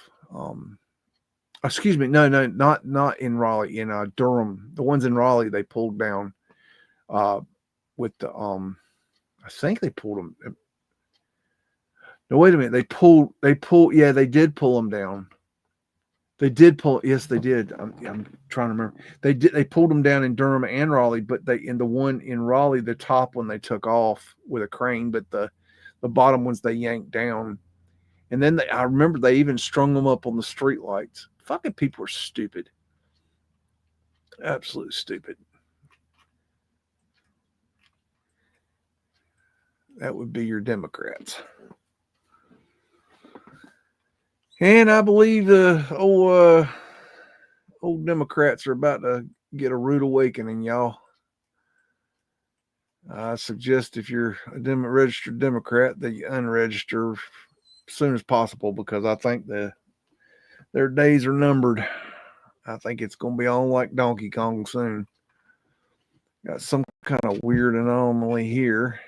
Excuse me, no, not in Raleigh, in Durham. The ones in Raleigh they pulled down with the I think they pulled them. No, wait a minute. They pulled. Yeah, they did pull them down. They did pull. Yes, they did. I'm trying to remember. They did. They pulled them down in Durham and Raleigh, but in the one in Raleigh, the top one they took off with a crane, but the bottom ones they yanked down. And then I remember they even strung them up on the street lights. Fucking people are stupid. Absolutely stupid. That would be your Democrats. And I believe the old Democrats are about to get a rude awakening, y'all. I suggest if you're a registered Democrat that you unregister as soon as possible, because I think their days are numbered. I think it's going to be on like Donkey Kong soon. Got some kind of weird anomaly here.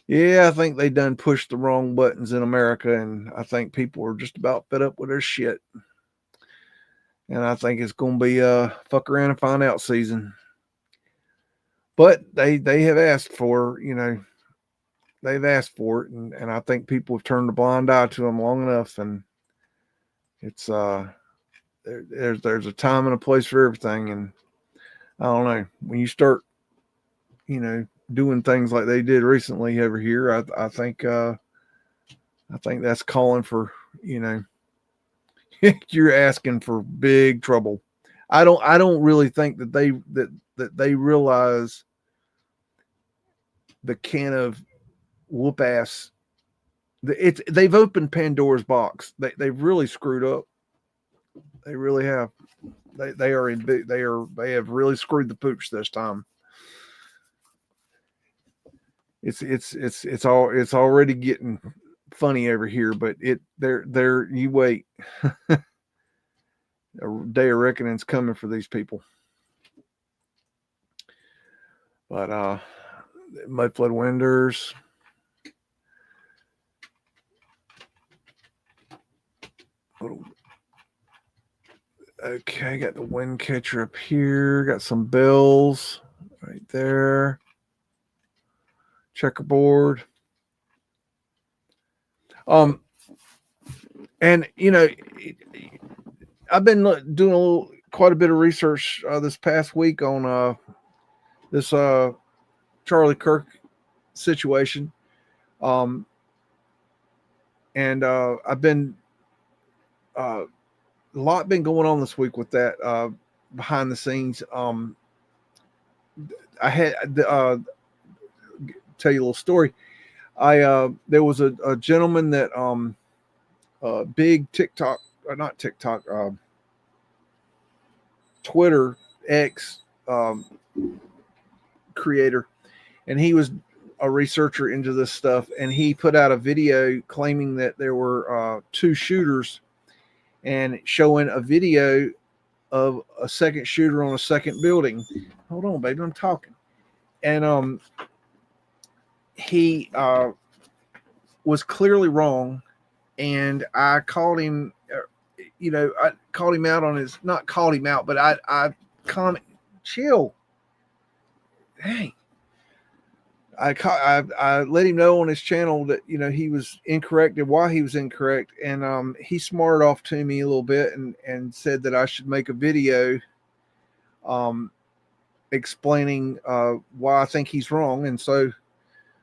Yeah, I think they done pushed the wrong buttons in America, and I think people are just about fed up with their shit. And I think it's going to be fuck around and find out season. But they have asked for, they've asked for it, and I think people have turned a blind eye to them long enough, and it's there's a time and a place for everything. And I don't know, when you start, doing things like they did recently over here, I think that's calling for, you're asking for big trouble. I don't really think that they realize the can of whoop ass. They've opened Pandora's box. They've really screwed up. They really have. They have really screwed the pooch this time. It's already getting funny over here, but you wait. A day of reckoning's coming for these people. But Mudflood windows. Okay, got the wind catcher up here. Got some bells right there. Checkerboard. And I've been doing quite a bit of research this past week on this Charlie Kirk situation. And I've been a lot been going on this week with that behind the scenes. I had tell you a little story. There was a gentleman that big TikTok, or not TikTok, Twitter X creator, and he was a researcher into this stuff, and he put out a video claiming that there were two shooters, and showing a video of a second shooter on a second building. Hold on, baby, I'm talking. And he was clearly wrong, and I called him. I called him out on his, not called him out, but I comment, chill. Hey, I let him know on his channel that, he was incorrect and why he was incorrect. And he smarted off to me a little bit and said that I should make a video explaining why I think he's wrong. And so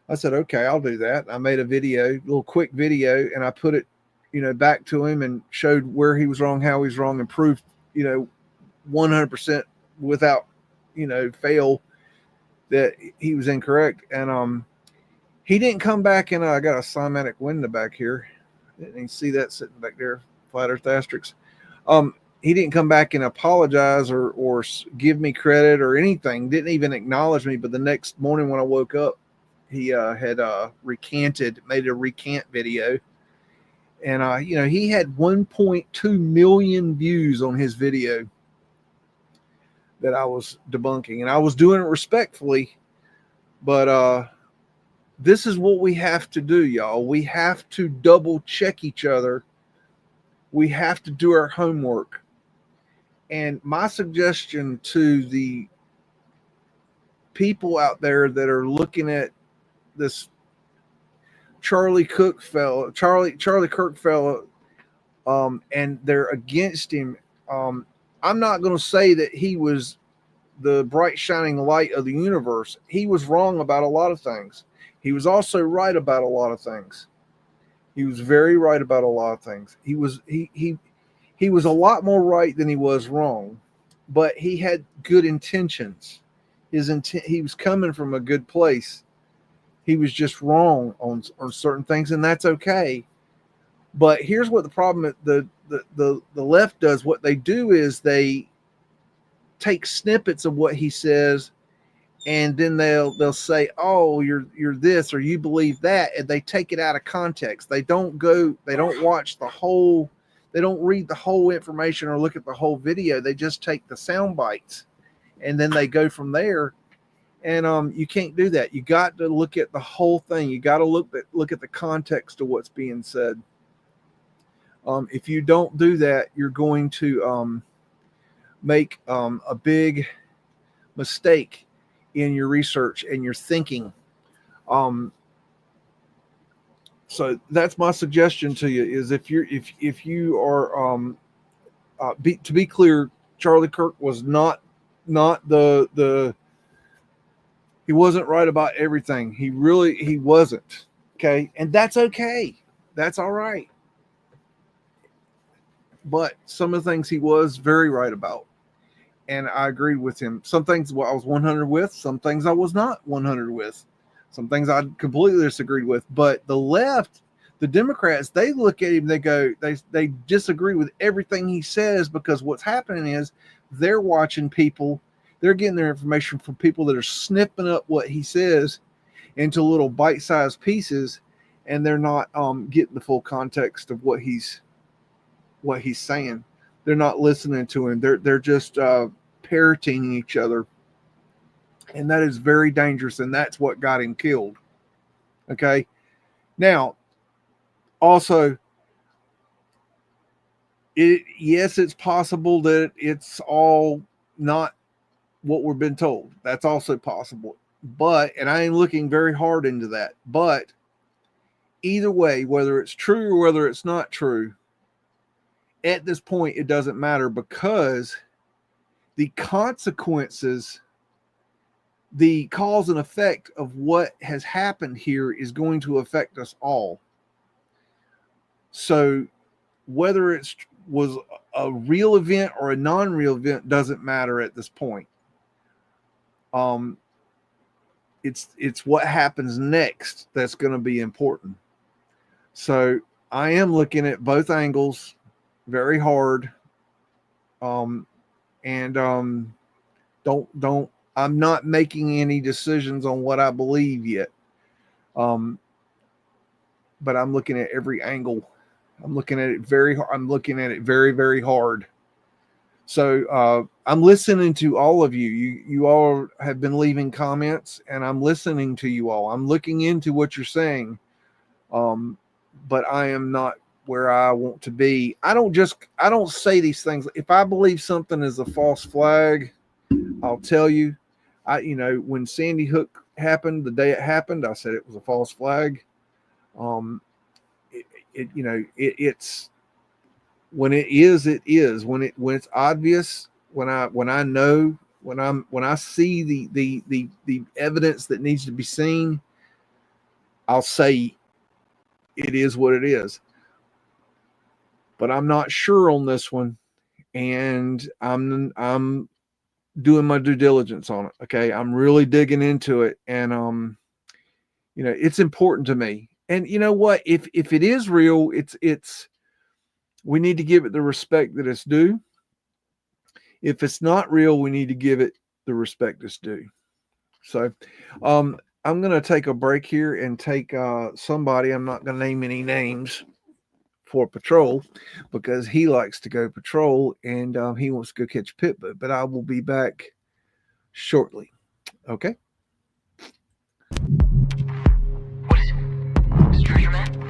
I said, okay, I'll do that. I made a little quick video, and I put it, back to him and showed where he was wrong, how he's wrong, and proved, 100% without, fail that he was incorrect. And he didn't come back, and I got a cymatic window back here. Didn't you see that sitting back there? Flat Earth Asterix. He didn't come back and apologize or give me credit or anything. Didn't even acknowledge me. But the next morning when I woke up, he had made a recant video. And, he had 1.2 million views on his video that I was debunking. And I was doing it respectfully. But this is what we have to do, y'all. We have to double check each other. We have to do our homework. And my suggestion to the people out there that are looking at this Charlie Kirk fellow, and they're against him. I'm not going to say that he was the bright shining light of the universe. He was wrong about a lot of things. He was also right about a lot of things. He was very right about a lot of things. He was a lot more right than he was wrong, but he had good intentions. He was coming from a good place. He was just wrong on certain things, and that's okay. But here's what the problem: the left does. What they do is they take snippets of what he says, and then they'll say, "Oh, you're this, or you believe that," and they take it out of context. They don't watch the whole. They don't read the whole information or look at the whole video. They just take the sound bites, and then they go from there. And you can't do that. You got to look at the whole thing. You got to look at the context of what's being said. If you don't do that, you're going to make a big mistake in your research and your thinking. So that's my suggestion to you: is if you are to be clear, Charlie Kirk was not the he wasn't right about everything. He wasn't. Okay, and that's okay. That's all right. But some of the things he was very right about, and I agreed with him. Some things I was 100 with, some things I was not 100 with, some things I completely disagreed with. But the left, the Democrats, they look at him, they disagree with everything he says, because what's happening is they're watching people, they're getting their information from people that are snipping up what he says into little bite-sized pieces, and they're not getting the full context of what he's saying. They're not listening to him. They're just parroting each other, and that is very dangerous. And that's what got him killed. Okay. Now, also, yes, it's possible that it's all not what we've been told. That's also possible. But, and I ain't looking very hard into that. But either way, whether it's true or whether it's not true, at this point, it doesn't matter, because the consequences, the cause and effect of what has happened here is going to affect us all. So whether it was a real event or a non-real event doesn't matter at this point. It's what happens next that's going to be important. So I am looking at both angles very hard. I'm not making any decisions on what I believe yet. But I'm looking at every angle. I'm looking at it very hard. I'm looking at it very, very hard. So I'm listening to all of you. You all have been leaving comments, and I'm listening to you all. I'm looking into what you're saying. But I am not where I want to be. I don't say these things. If I believe something is a false flag, I'll tell you. When Sandy Hook happened, the day it happened, I said it was a false flag. It's when it is, it is. When it's obvious, when I know, when I see the evidence that needs to be seen, I'll say it is what it is. But I'm not sure on this one, and I'm doing my due diligence on it. Okay, I'm really digging into it, and it's important to me. And you know what? If it is real, it's we need to give it the respect that it's due. If it's not real, we need to give it the respect it's due. So I'm going to take a break here and take somebody, I'm not going to name any names, for patrol, because he likes to go patrol and he wants to go catch pit. But I will be back shortly. Okay. What is it? Is it Treasure Man?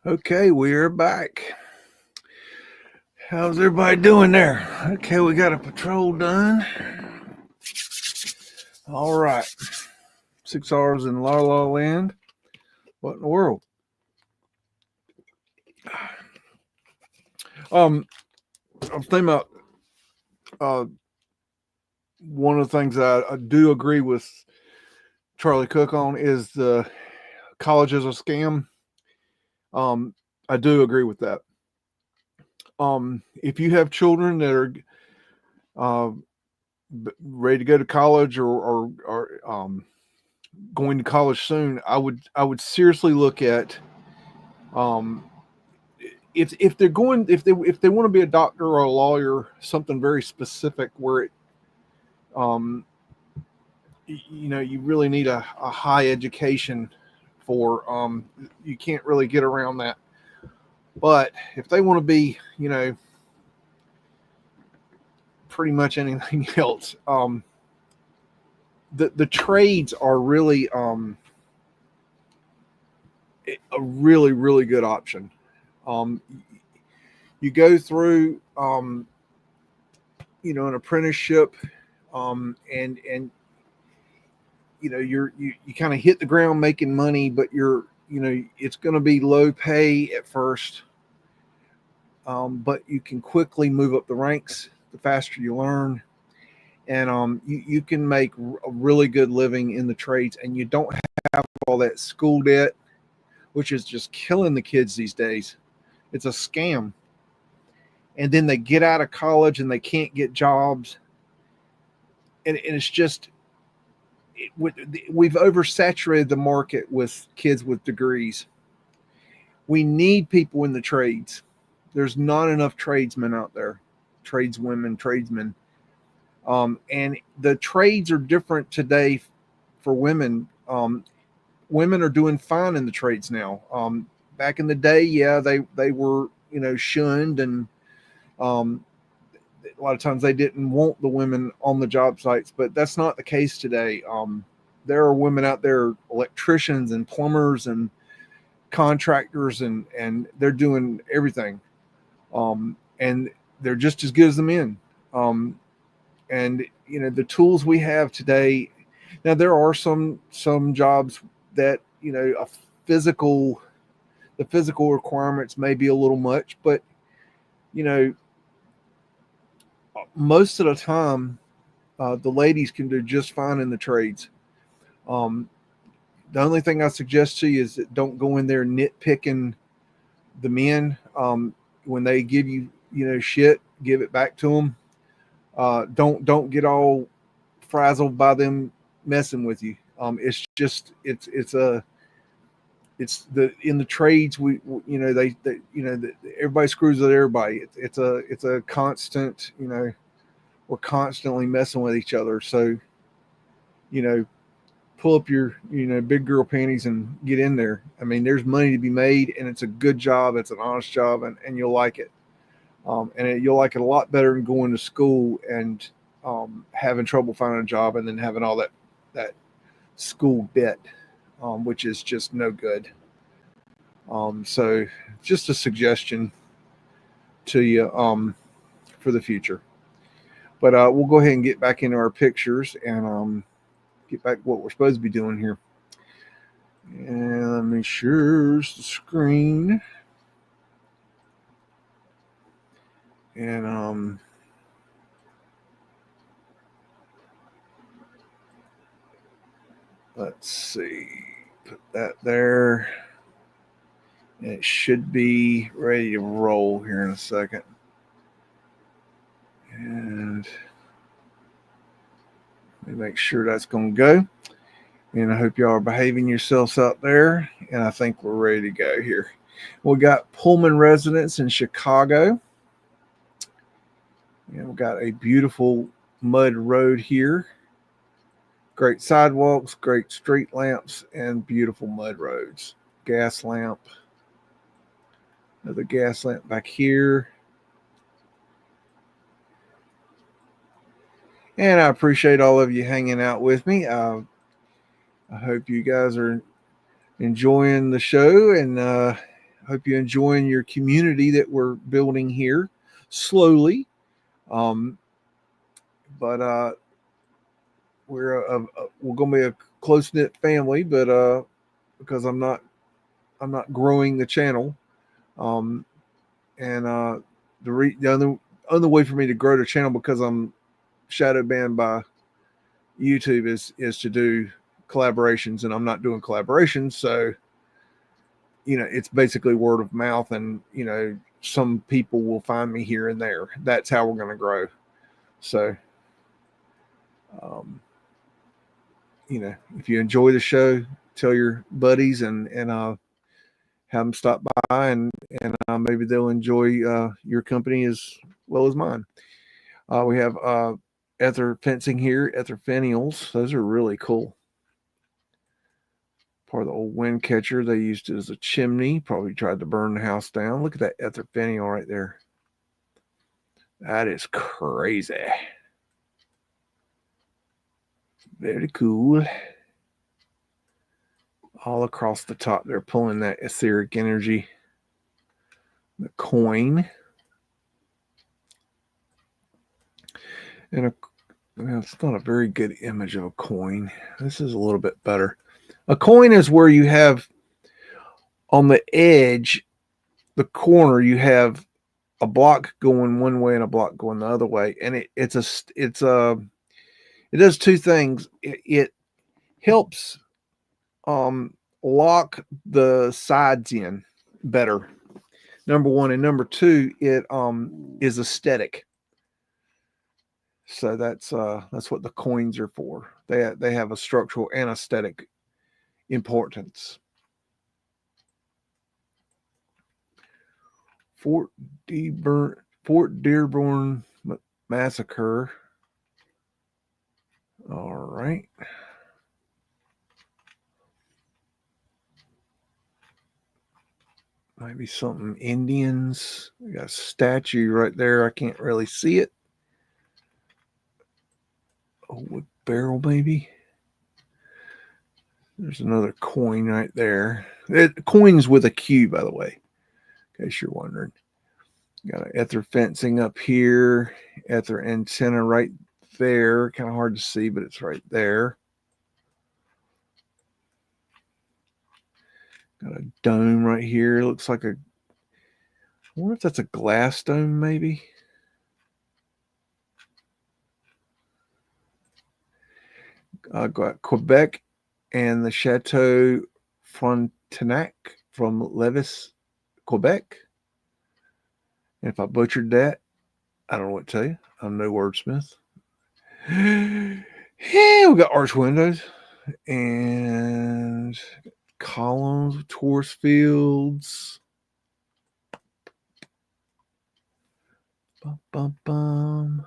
Okay, we're back. How's everybody doing there? Okay, we got a patrol done. All right. 6 hours in La La Land. What in the world? I'm thinking about one of the things that I do agree with Charlie Cook on is the college is a scam. I do agree with that. If you have children that are ready to go to college or going to college soon, I would seriously look at if they're going if they want to be a doctor or a lawyer, something very specific where it you really need a high education for you can't really get around that. But if they want to be pretty much anything else, the trades are really a really good option. You go through an apprenticeship, and you kind of hit the ground making money, but it's going to be low pay at first, but you can quickly move up the ranks the faster you learn, and you can make a really good living in the trades, and you don't have all that school debt, which is just killing the kids these days. It's a scam. And then they get out of college and they can't get jobs, and it's just we've oversaturated the market with kids with degrees. We need people in the trades. There's not enough tradesmen out there, tradeswomen, tradesmen. And the trades are different today for women. Women are doing fine in the trades now. Back in the day, yeah, they were shunned, and a lot of times they didn't want the women on the job sites, but that's not the case today. There are women out there, electricians and plumbers and contractors, and they're doing everything. And they're just as good as the men. And the tools we have today. Now there are some jobs that the physical requirements may be a little much, but most of the time, the ladies can do just fine in the trades. The only thing I suggest to you is that don't go in there nitpicking the men. When they give you shit, give it back to them. Don't get all frazzled by them messing with you. It's just it's in the trades they everybody screws with everybody. It's a constant. We're constantly messing with each other. So pull up your big girl panties and get in there. I mean, there's money to be made, and it's a good job. It's an honest job, and you'll like it. You'll like it a lot better than going to school and having trouble finding a job and then having all that school debt, which is just no good. So just a suggestion to you for the future. But we'll go ahead and get back into our pictures and get back to what we're supposed to be doing here. And let me share the screen. And let's see, put that there. And it should be ready to roll here in a second. And let me make sure that's going to go. And I hope y'all are behaving yourselves out there. And I think we're ready to go here. We got Pullman residents in Chicago. And we got a beautiful mud road here. Great sidewalks, great street lamps, and beautiful mud roads. Gas lamp. Another gas lamp back here. And I appreciate all of you hanging out with me. I hope you guys are enjoying the show, and Hope you're enjoying your community that we're building here slowly. But we're going to be a close knit family, but because I'm not growing the channel, and the other way for me to grow the channel, because I'm shadow banned by YouTube, is to do collaborations, and I'm not doing collaborations, so it's basically word of mouth, and some people will find me here and there. That's how we're going to grow. So if you enjoy the show, tell your buddies and have them stop by, and maybe they'll enjoy your company as well as mine. We have ether fencing here, ether fennials. Those are really cool. Part of the old wind catcher. They used it as a chimney. Probably tried to burn the house down. Look at that ether fennial right there. That is crazy. Very cool. All across the top, they're pulling that etheric energy. The coin. And it's not a very good image of a coin. This is a little bit better. A coin is where you have on the edge, the corner, you have a block going one way and a block going the other way, and it does two things. It helps lock the sides in better. Number one, and number two, it is aesthetic. So that's what the coins are for. They have a structural and aesthetic importance. Fort Dearborn Massacre. All right. Maybe something Indians. We got a statue right there. I can't really see it. Oh, wood barrel, maybe. There's another coin right there. Coins with a Q, by the way, in case you're wondering. Got an ether fencing up here. Ether antenna right there. Kind of hard to see, but it's right there. Got a dome right here. It looks like I wonder if that's a glass dome, maybe. Got Quebec and the Chateau Frontenac from Levis, Quebec. And if I butchered that, I don't know what to tell you. I'm no wordsmith. Yeah, we got arch windows and columns, Taurus fields. Bum, bum, bum.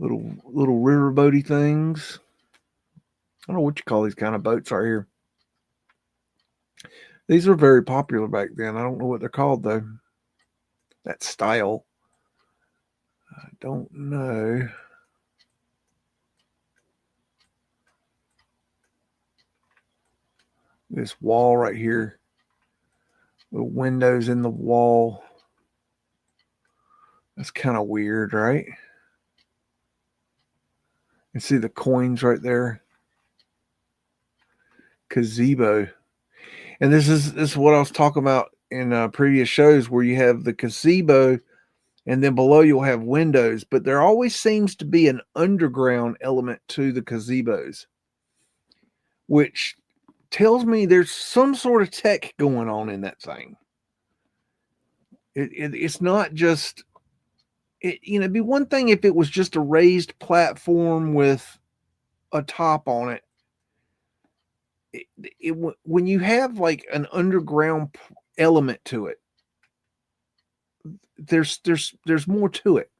Little riverboaty things. I don't know what you call these kind of boats right here. These were very popular back then. I don't know what they're called though. That style. I don't know. This wall right here. The windows in the wall. That's kind of weird, right? You see the coins right there. Gazebo. And this is what I was talking about in previous shows, where you have the gazebo and then below you'll have windows, but there always seems to be an underground element to the gazebos, which tells me there's some sort of tech going on in that thing. It's not just it'd be one thing if it was just a raised platform with a top on it. When you have like an underground element to it, there's more to it.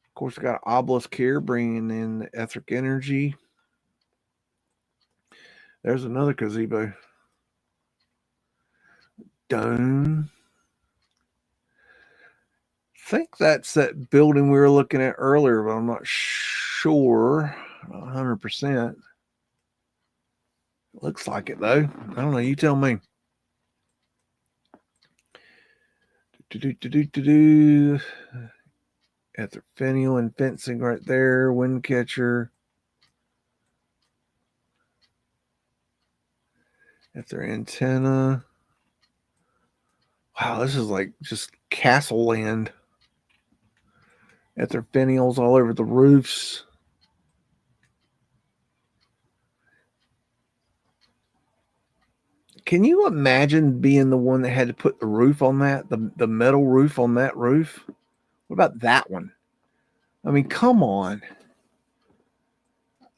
Of course, I got an obelisk here bringing in the etheric energy. There's another gazebo. Dome. I think that's that building we were looking at earlier, but I'm not sure 100%. Looks like it though. I don't know. You tell me. Ether finial and fencing right there. Wind catcher. Ether antenna. Wow, this is like just castle land. Ether finials all over the roofs. Can you imagine being the one that had to put the roof on that, the metal roof on that roof? What about that one? I mean, come on.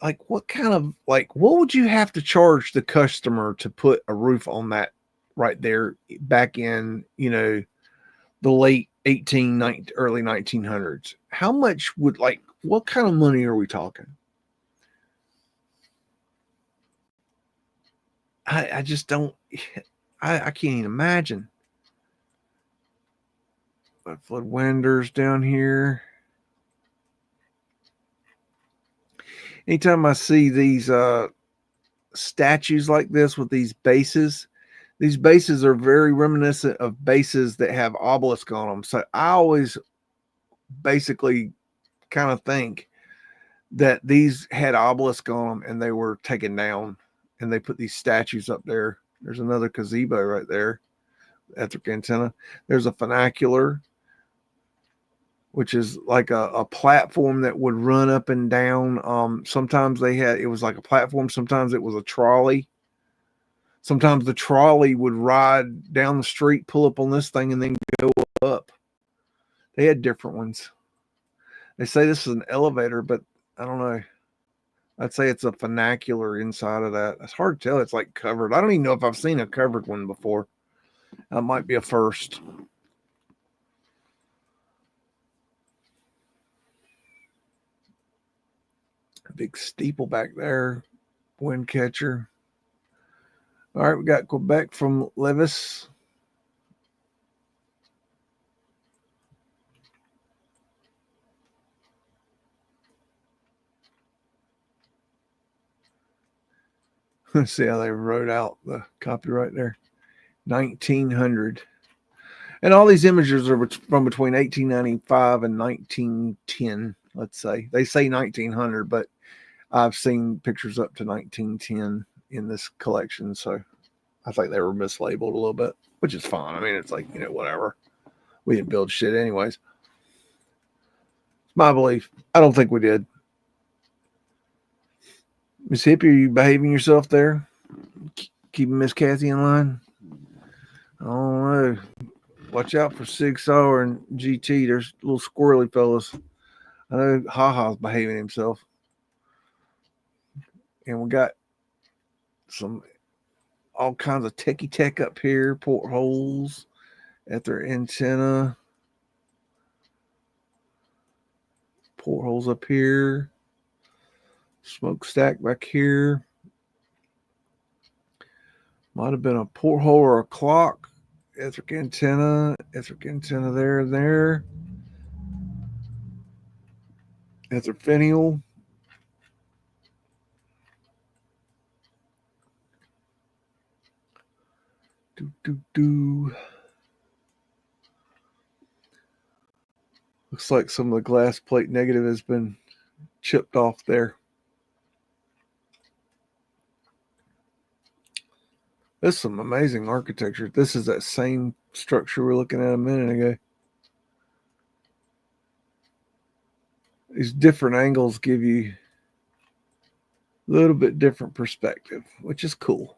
Like, what kind of, like, what would you have to charge the customer to put a roof on that right there back in, the late early 1900s? How much would, like, what kind of money are we talking? I just don't, I can't even imagine. Mudflood windows down here. Anytime I see these statues like this with these bases are very reminiscent of bases that have obelisk on them. So I always basically kind of think that these had obelisk on them and they were taken down and they put these statues up there. There's another gazebo right there. Ether antenna. There's a funicular, which is like a platform that would run up and down. Sometimes it was like a platform. Sometimes it was a trolley. Sometimes the trolley would ride down the street, pull up on this thing, and then go up. They had different ones. They say this is an elevator, but I don't know. I'd say it's a funicular inside of that. It's hard to tell. It's like covered. I don't even know if I've seen a covered one before. That might be a first. A big steeple back there. Wind catcher. All right, we got Quebec from Levis. Let's see how they wrote out the copyright there. 1900. And all these images are from between 1895 and 1910, let's say. They say 1900, but I've seen pictures up to 1910 in this collection. So I think they were mislabeled a little bit, which is fine. I mean, it's like, whatever. We didn't build shit anyways. It's my belief. I don't think we did. Miss Hippie, are you behaving yourself there? Keeping Miss Kathy in line? I don't know. Watch out for Sig Sauer and GT. There's little squirrely fellas. I know Ha-Ha's behaving himself. And we got all kinds of techie tech up here. Portholes at their antenna. Portholes up here. Smokestack back here. Might have been a porthole or a clock. Etheric antenna there and there. Ether finial. Looks like some of the glass plate negative has been chipped off there. This is some amazing architecture. This is that same structure we were looking at a minute ago. These different angles give you a little bit different perspective, which is cool.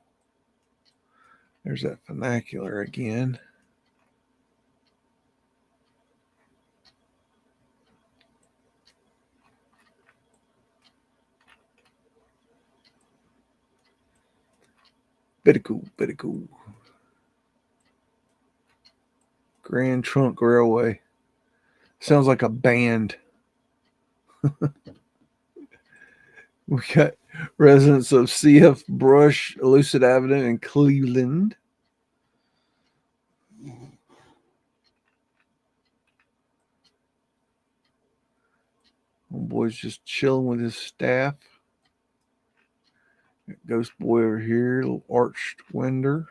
There's that funicular again. Very cool, very cool. Grand Trunk Railway. Sounds like a band. We got residents of CF Brush, Lucid Avenue in Cleveland. Homeboy's just chilling with his staff. Ghost boy over here, little arched window.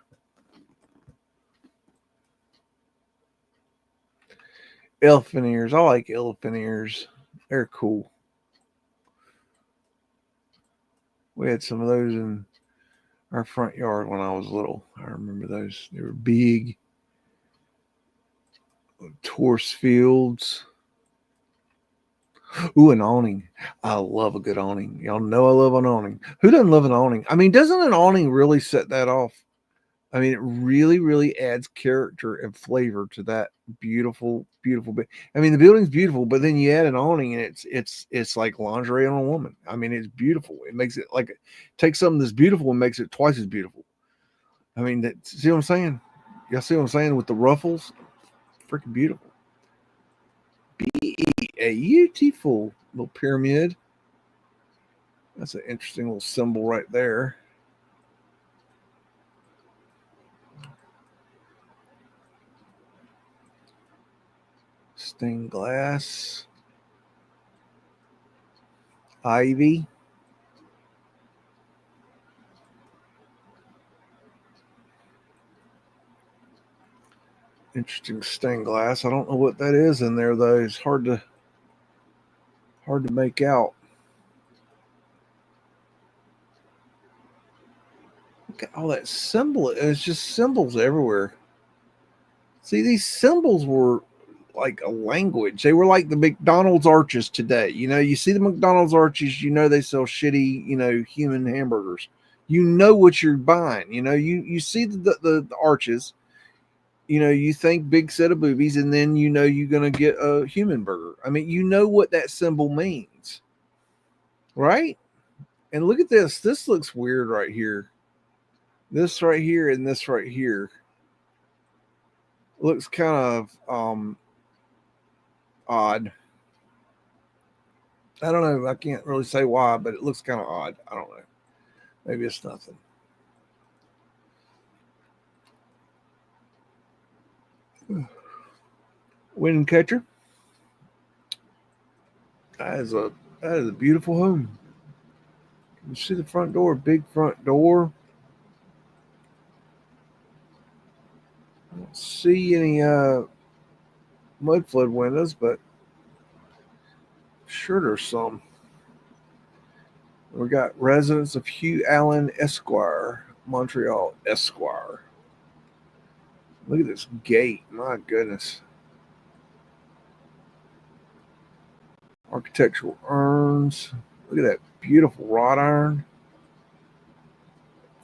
Elephant ears. I like elephant ears. They're cool. We had some of those in our front yard when I was little. I remember those. They were big. Torse fields. Ooh, an awning. I love a good awning. Y'all know I love an awning. Who doesn't love an awning? I mean, doesn't an awning really set that off? I mean, it really, really adds character and flavor to that beautiful, beautiful bit. I mean, the building's beautiful, but then you add an awning, and it's like lingerie on a woman. I mean, it's beautiful. It makes it like takes something that's beautiful and makes it twice as beautiful. I mean, see what I'm saying? Y'all see what I'm saying with the ruffles? Freaking beautiful. A beautiful little pyramid. That's an interesting little symbol right there. Stained glass. Ivy. Interesting stained glass. I don't know what that is in there though. It's hard to make out. Look at all that symbol. It's just symbols everywhere. See, these symbols were like a language. They were like the McDonald's arches today. You know, you see the McDonald's arches, you know they sell shitty, you know, human hamburgers. You know what you're buying. You know, you see the arches. You know, you think big set of boobies, and then you know you're gonna get a human burger. I mean, you know what that symbol means, right? And look at this. This looks weird right here. This right here and this right here looks kind of odd. I don't know. I can't really say why, but it looks kind of odd. I don't know. Maybe it's nothing. Wind catcher. That is a beautiful home. You see the front door, big front door. I don't see any Mudflood windows, but sure there's some. We got residence of Hugh Allen Esquire, Montreal Esquire. Look at this gate. My goodness. Architectural urns. Look at that beautiful wrought iron.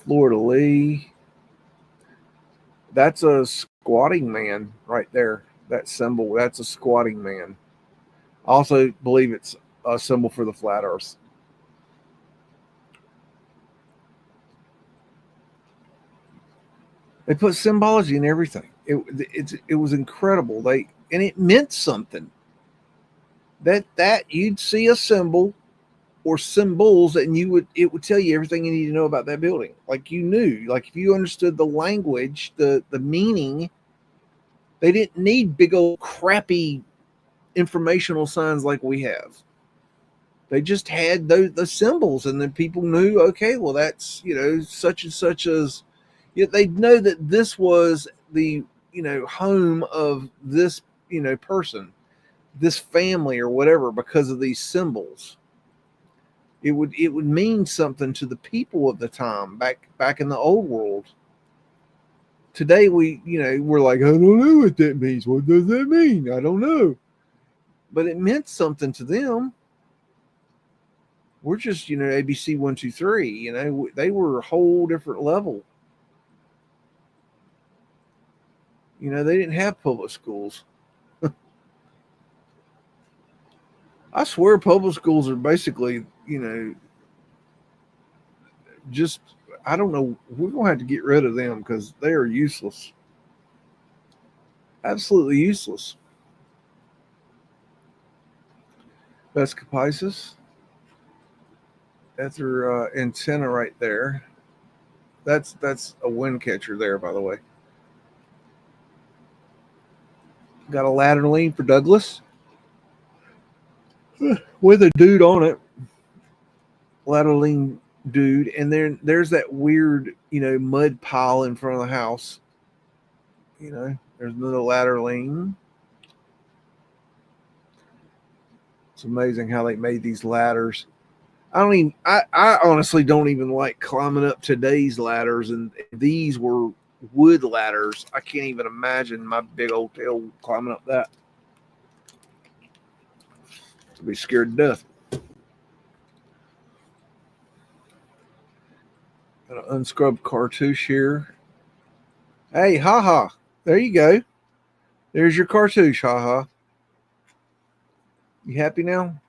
Fleur de lis. That's a squatting man right there. That symbol, that's a squatting man. I also believe it's a symbol for the flat earth. They put symbology in everything. It was incredible. And it meant something. That you'd see a symbol or symbols, and it would tell you everything you need to know about that building. Like you knew, like if you understood the language, the meaning, they didn't need big old crappy informational signs like we have. They just had the symbols, and then people knew, okay, well that's, you know, such and such as, yet they'd know that this was the, you know, home of this, you know, person, this family or whatever, because of these symbols. It would mean something to the people of the time back in the old world. Today we're like, I don't know what that means. What does that mean? I don't know. But it meant something to them. We're just, you know, ABC 1, 2, 3. You know, they were a whole different level. You know, they didn't have public schools. I swear public schools are basically, you know, just, I don't know. We're going to have to get rid of them because they are useless. Absolutely useless. Vescapisis. That's their antenna right there. That's a wind catcher there, by the way. Got a ladder lean for Douglas with a dude on it. Ladder lean dude, and then there's that weird, mud pile in front of the house. There's another ladder lean. It's amazing how they made these ladders. I honestly don't even like climbing up today's ladders, and these were wood ladders. I can't even imagine my big old tail climbing up that. I'd be scared to death. Got an unscrubbed cartouche here. Hey, haha. There you go. There's your cartouche, haha. You happy now?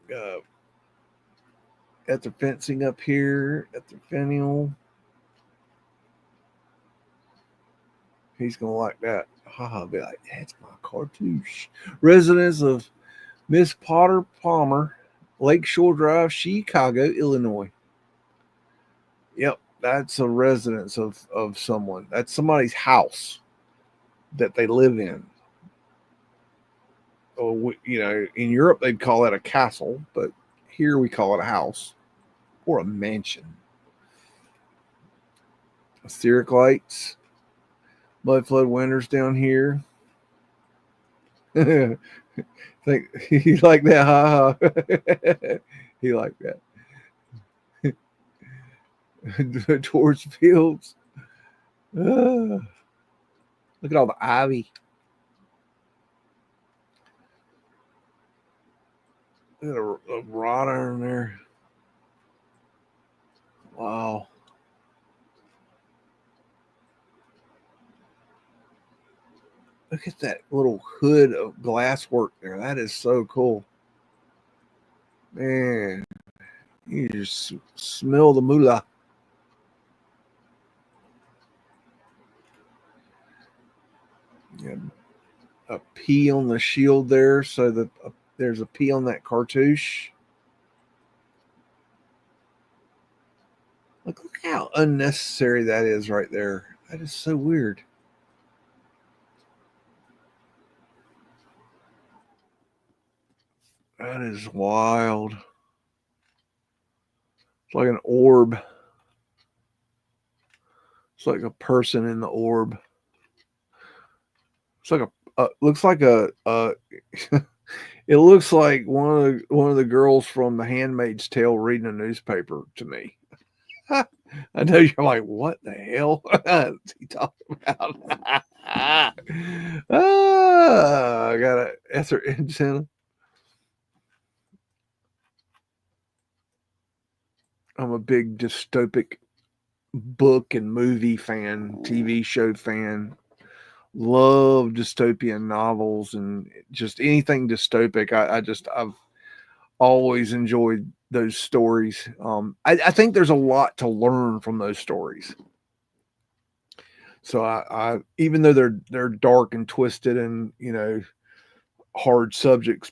Got the fencing up here at the finial. He's going to like that. Haha, be like, that's my cartouche. Residence of Miss Potter Palmer, Lakeshore Drive, Chicago, Illinois. Yep, that's a residence of someone. That's somebody's house that they live in. Oh, in Europe they'd call it a castle, but here we call it a house or a mansion. Asteric lights, Mudflood windows down here. Think he like that, haha. He like that. Towards fields. Look at all the ivy. Look at a rod iron there. Wow. Look at that little hood of glass work there. That is so cool. Man, you just smell the moolah. Yeah, a P on the shield there, so that there's a P on that cartouche. Look how unnecessary that is right there. That is so weird. That is wild. It's like an orb. It's like a person in the orb. It's like looks like a it looks like one of the girls from The Handmaid's Tale reading a newspaper to me. I know you're like, what the hell is he talking about? I got a Ether antenna. I'm a big dystopic book and movie fan, TV show fan. Love dystopian novels and just anything dystopic. I've always enjoyed those stories. I think there's a lot to learn from those stories. So I even though they're dark and twisted and hard subjects,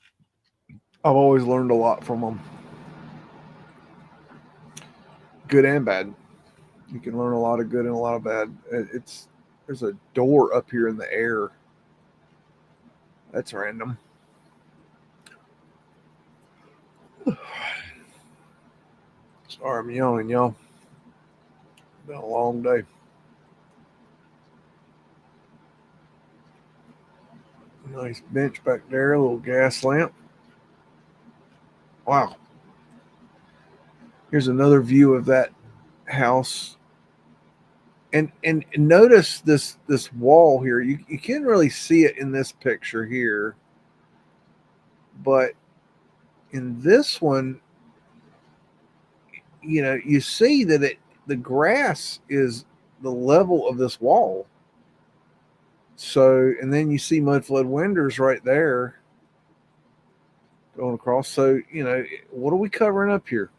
I've always learned a lot from them. Good and bad. You can learn a lot of good and a lot of bad. There's a door up here in the air. That's random. Sorry, I'm yawning, y'all. Been a long day. Nice bench back there, a little gas lamp. Wow. Here's another view of that house. And notice this wall here. You can't really see it in this picture here. But in this one, you see that the grass is the level of this wall. So, and then you see Mudflood windows right there going across. So, what are we covering up here?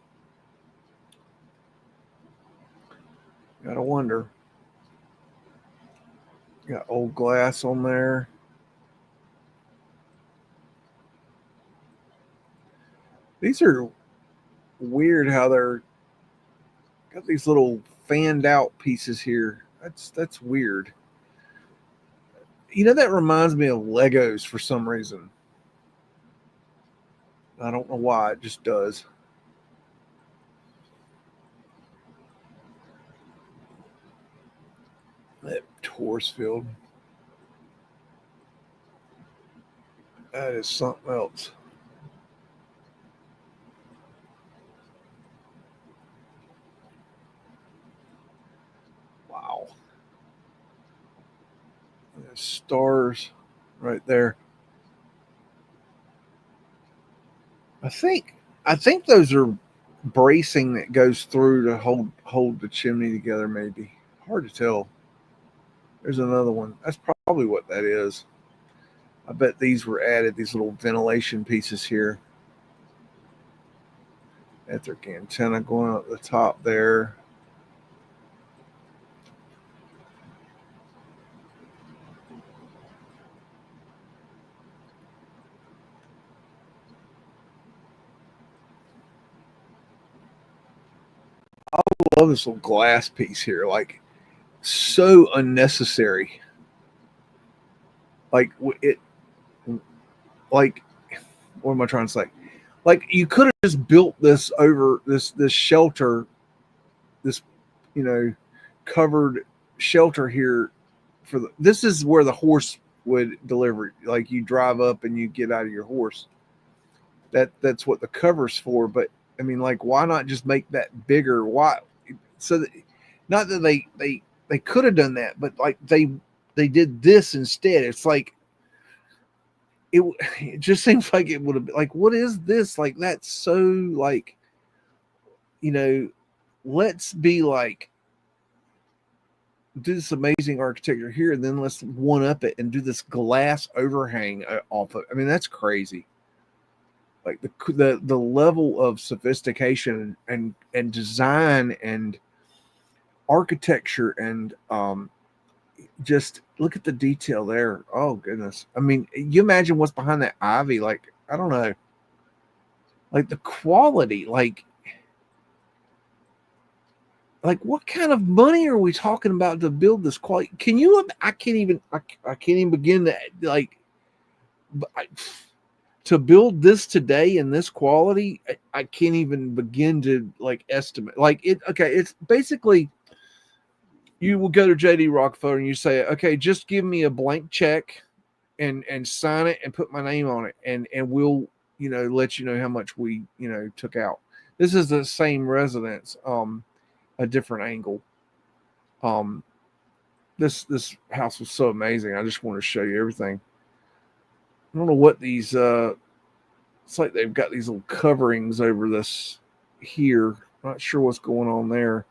Gotta wonder. Got old glass on there. These are weird how they're got these little fanned out pieces here. That's weird. That reminds me of Legos for some reason. I don't know why, it just does. horse field. That is something else. Wow. There's stars right there. I think those are bracing that goes through to hold the chimney together. Maybe hard to tell. There's another one. That's probably what that is. I bet these were added. These little ventilation pieces here. At their antenna going up the top there. I love this little glass piece here. Like, so unnecessary. Like it. Like, what am I trying to say? Like, you could have just built this over this shelter, this covered shelter here for the. This is where the horse would deliver. Like, you drive up and you get out of your horse. That's what the cover's for. But I mean, like, why not just make that bigger? Why? So that, not that they could have done that, but like they did this instead. It's like it just seems like it would have been like, what is this? Like, that's so like, let's be like, do this amazing architecture here, and then let's one up it and do this glass overhang off of. I mean, that's crazy. Like the level of sophistication and design and architecture and just look at the detail there. Oh goodness. I mean, you imagine what's behind that ivy. Like, I don't know. Like, the quality, like what kind of money are we talking about to build this quality? Can you? I can't even begin to like. To build this today in this quality, I can't even begin to like estimate. Like, it. Okay, it's basically, you will go to JD Rockefeller and you say, okay, just give me a blank check and sign it and put my name on it, and we'll let you know how much we took out. This is the same residence, a different angle. This house was so amazing. I just want to show you everything. I don't know what these it's like they've got these little coverings over this here. Not sure what's going on there.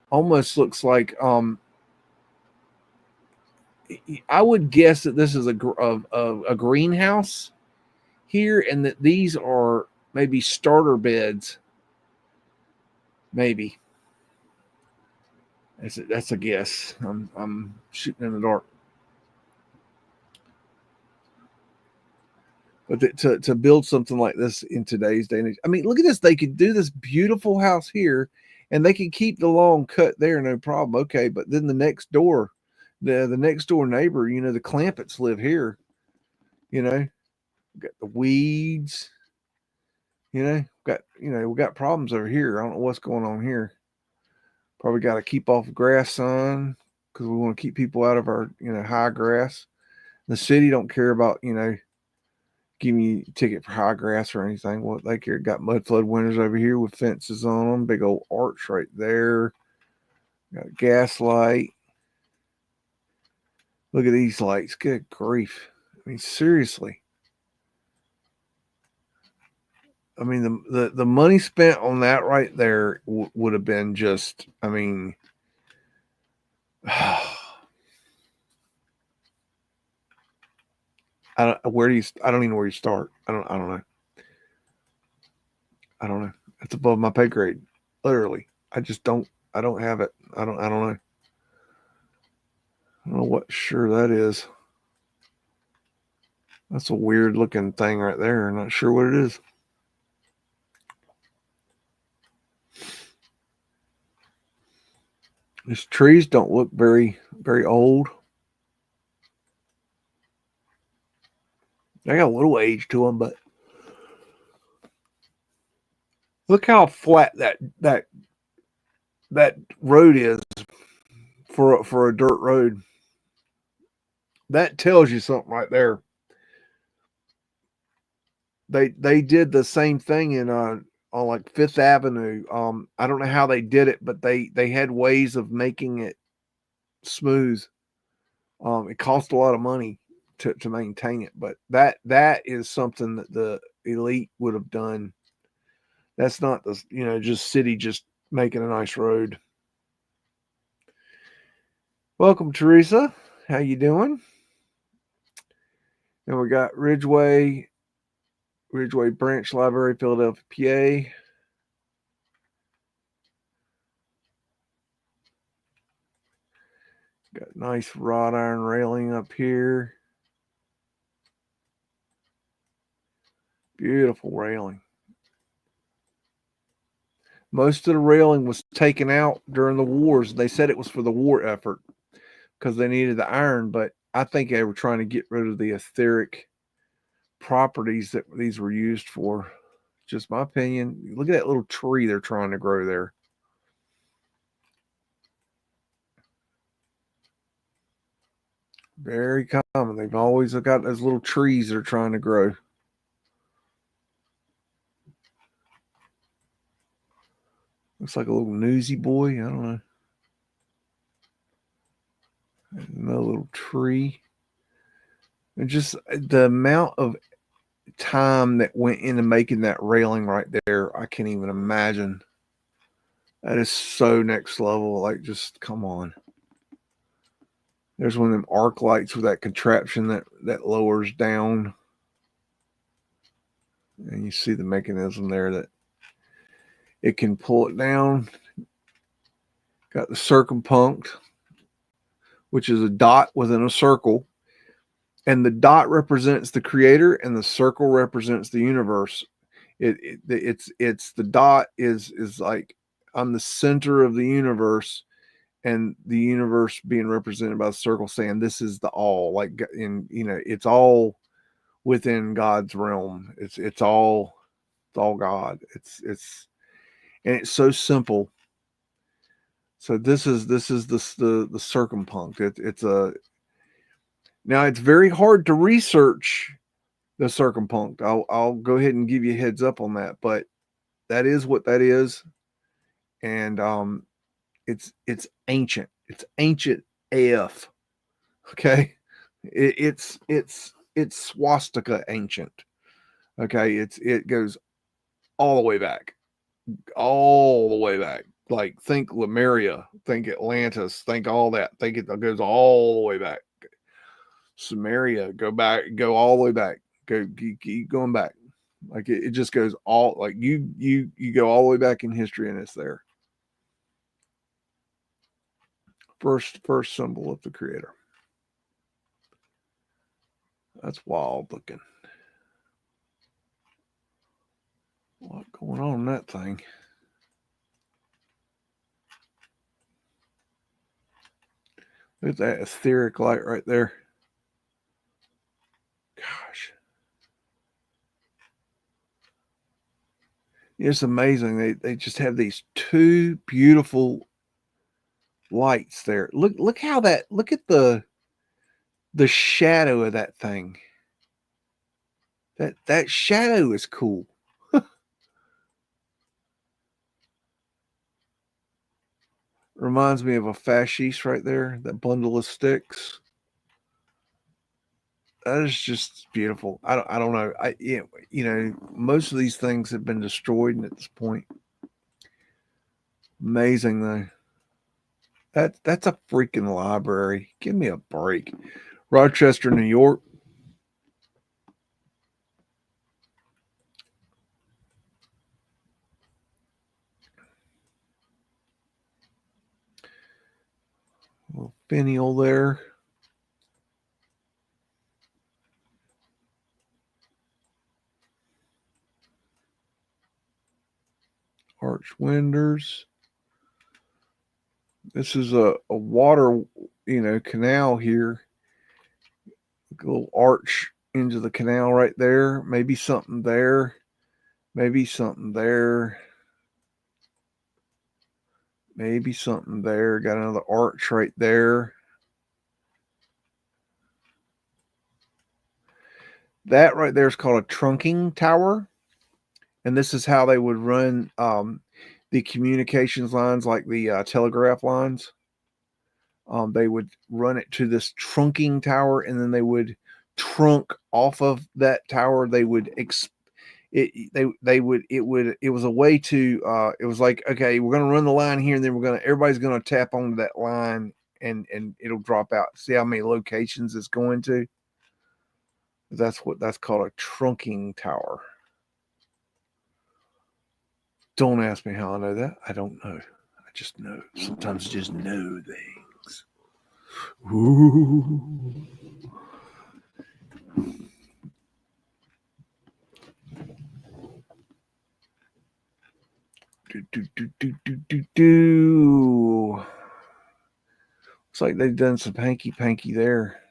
Almost looks like I would guess that this is a greenhouse here, and that these are maybe starter beds. Maybe that's a guess. I'm shooting in the dark. But to build something like this in today's day and age, I mean, look at this. They could do this beautiful house here, and they could keep the lawn cut there, no problem. Okay, but then the next door, the next door neighbor, the Clampetts live here. We got the weeds. We got problems over here. I don't know what's going on here. Probably got to keep off grass, son, because we want to keep people out of our high grass. The city don't care about give me a ticket for high grass or anything. What they care, got Mudflood windows over here with fences on them, big old arch right there. Got a gas light. Look at these lights. Good grief. I mean, seriously. I mean, the money spent on that right there would have been just, I mean, I don't even know where you start. I don't know. I don't know. It's above my pay grade. Literally. I don't have it. I don't know. I don't know what sure that is. That's a weird looking thing right there. I'm not sure what it is. These trees don't look very, very old. They got a little age to them, but look how flat that road is for a dirt road. That tells you something right there. They did the same thing in on like Fifth Avenue. I don't know how they did it, but they had ways of making it smooth. It cost a lot of money to maintain it, but that is something that the elite would have done. That's not the just city just making a nice road. Welcome, Teresa. How you doing? And we got Ridgeway Branch Library, Philadelphia, PA. Got nice wrought iron railing up here. Beautiful railing. Most of the railing was taken out during the wars. They said it was for the war effort because they needed the iron, but I think they were trying to get rid of the etheric properties that these were used for. Just my opinion. Look at that little tree they're trying to grow there. Very common. They've always got those little trees they're trying to grow. Looks like a little newsy boy. I don't know. Another little tree. And just the amount of time that went into making that railing right there, I can't even imagine. That is so next level. Like, just come on. There's one of them arc lights with that contraption that lowers down. And you see the mechanism there that it can pull it down. Got the circumpunct, which is a dot within a circle. And the dot represents the creator and the circle represents the universe. It's the dot is like I'm the center of the universe, and the universe being represented by the circle saying this is the all, like it's all within God's realm. It's all God. It's and it's so simple. So this is the circumpunct. Now it's very hard to research the circumpunct. I'll go ahead and give you a heads up on that, but that is what that is, and it's ancient. It's ancient AF. Okay, it's swastika ancient. Okay, it goes all the way back, Like think Lemuria, think Atlantis, think all that. Think it goes all the way back. Sumeria, go all the way back. Keep going back. Like it just goes all like you go all the way back in history and it's there. First symbol of the creator. That's wild looking. A lot going on in that thing. Look at that etheric light right there. Gosh. It's amazing. They just have these two beautiful lights there. Look at the shadow of that thing. That shadow is cool. Reminds me of a fasciste right there, that bundle of sticks. That is just beautiful. I don't know. Most of these things have been destroyed at this point. Amazing though. That's a freaking library. Give me a break. Rochester, New York. A little finial there. Arch windows. This is a water, canal here. A little arch into the canal right there. Maybe something there. Maybe something there. Maybe something there. Got another arch right there. That right there is called a trunking tower. And this is how they would run the communications lines, like the telegraph lines. They would run it to this trunking tower, and then they would trunk off of that tower. They would it was a way to it was like, okay, we're going to run the line here, and then everybody's going to tap onto that line, and it'll drop out. See how many locations it's going to. That's called a trunking tower. Don't ask me how I know that. I don't know. I just know. Sometimes I just know things. Ooh. Do. Looks like they've done some hanky panky there.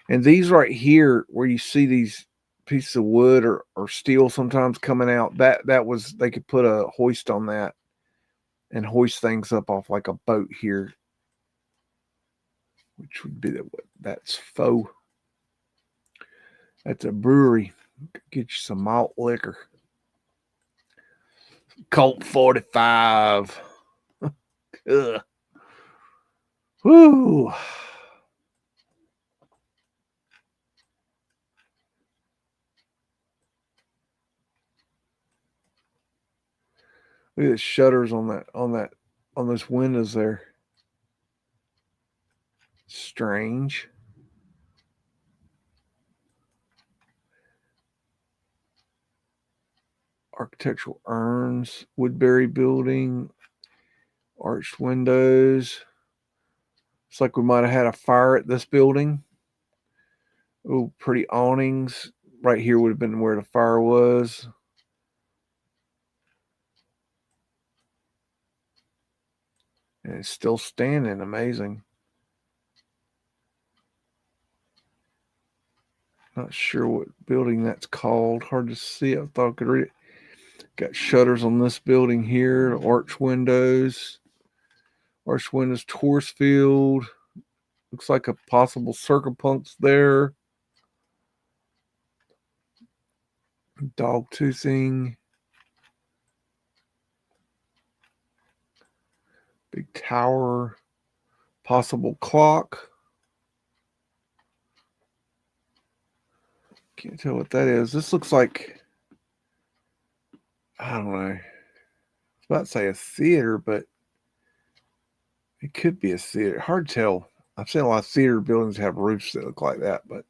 And these right here, where you see these pieces of wood or steel sometimes coming out, that was, they could put a hoist on that and hoist things up off like a boat here, which would be that's faux. That's a brewery. Get you some malt liquor. Colt 45. Ugh. Woo. Look at the shutters on those windows there. Strange. Architectural urns, Woodbury building, arched windows. It's like we might have had a fire at this building. Oh, pretty awnings. Right here would have been where the fire was. And it's still standing. Amazing. Not sure what building that's called. Hard to see. I thought I could read it. Got shutters on this building here. Arch windows. Arch windows, tourist field. Looks like a possible circumpunks there. Dog toothing. Big tower. Possible clock. Can't tell what that is. This looks like, I don't know. I was about to say a theater, but it could be a theater. Hard to tell. I've seen a lot of theater buildings have roofs that look like that, but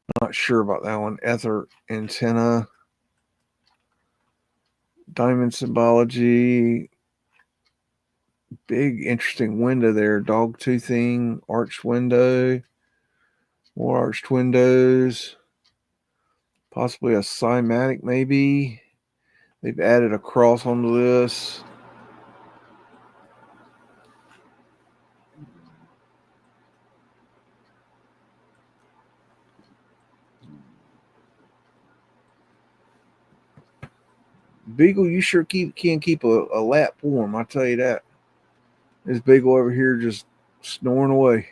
I'm not sure about that one. Ether antenna. Diamond symbology. Big, interesting window there. Dog toothing. Arched window. More arched windows. Possibly a cymatic, maybe. They've added a cross onto this. Beagle, you sure can't keep a lap warm. I tell you that. This Beagle over here just snoring away.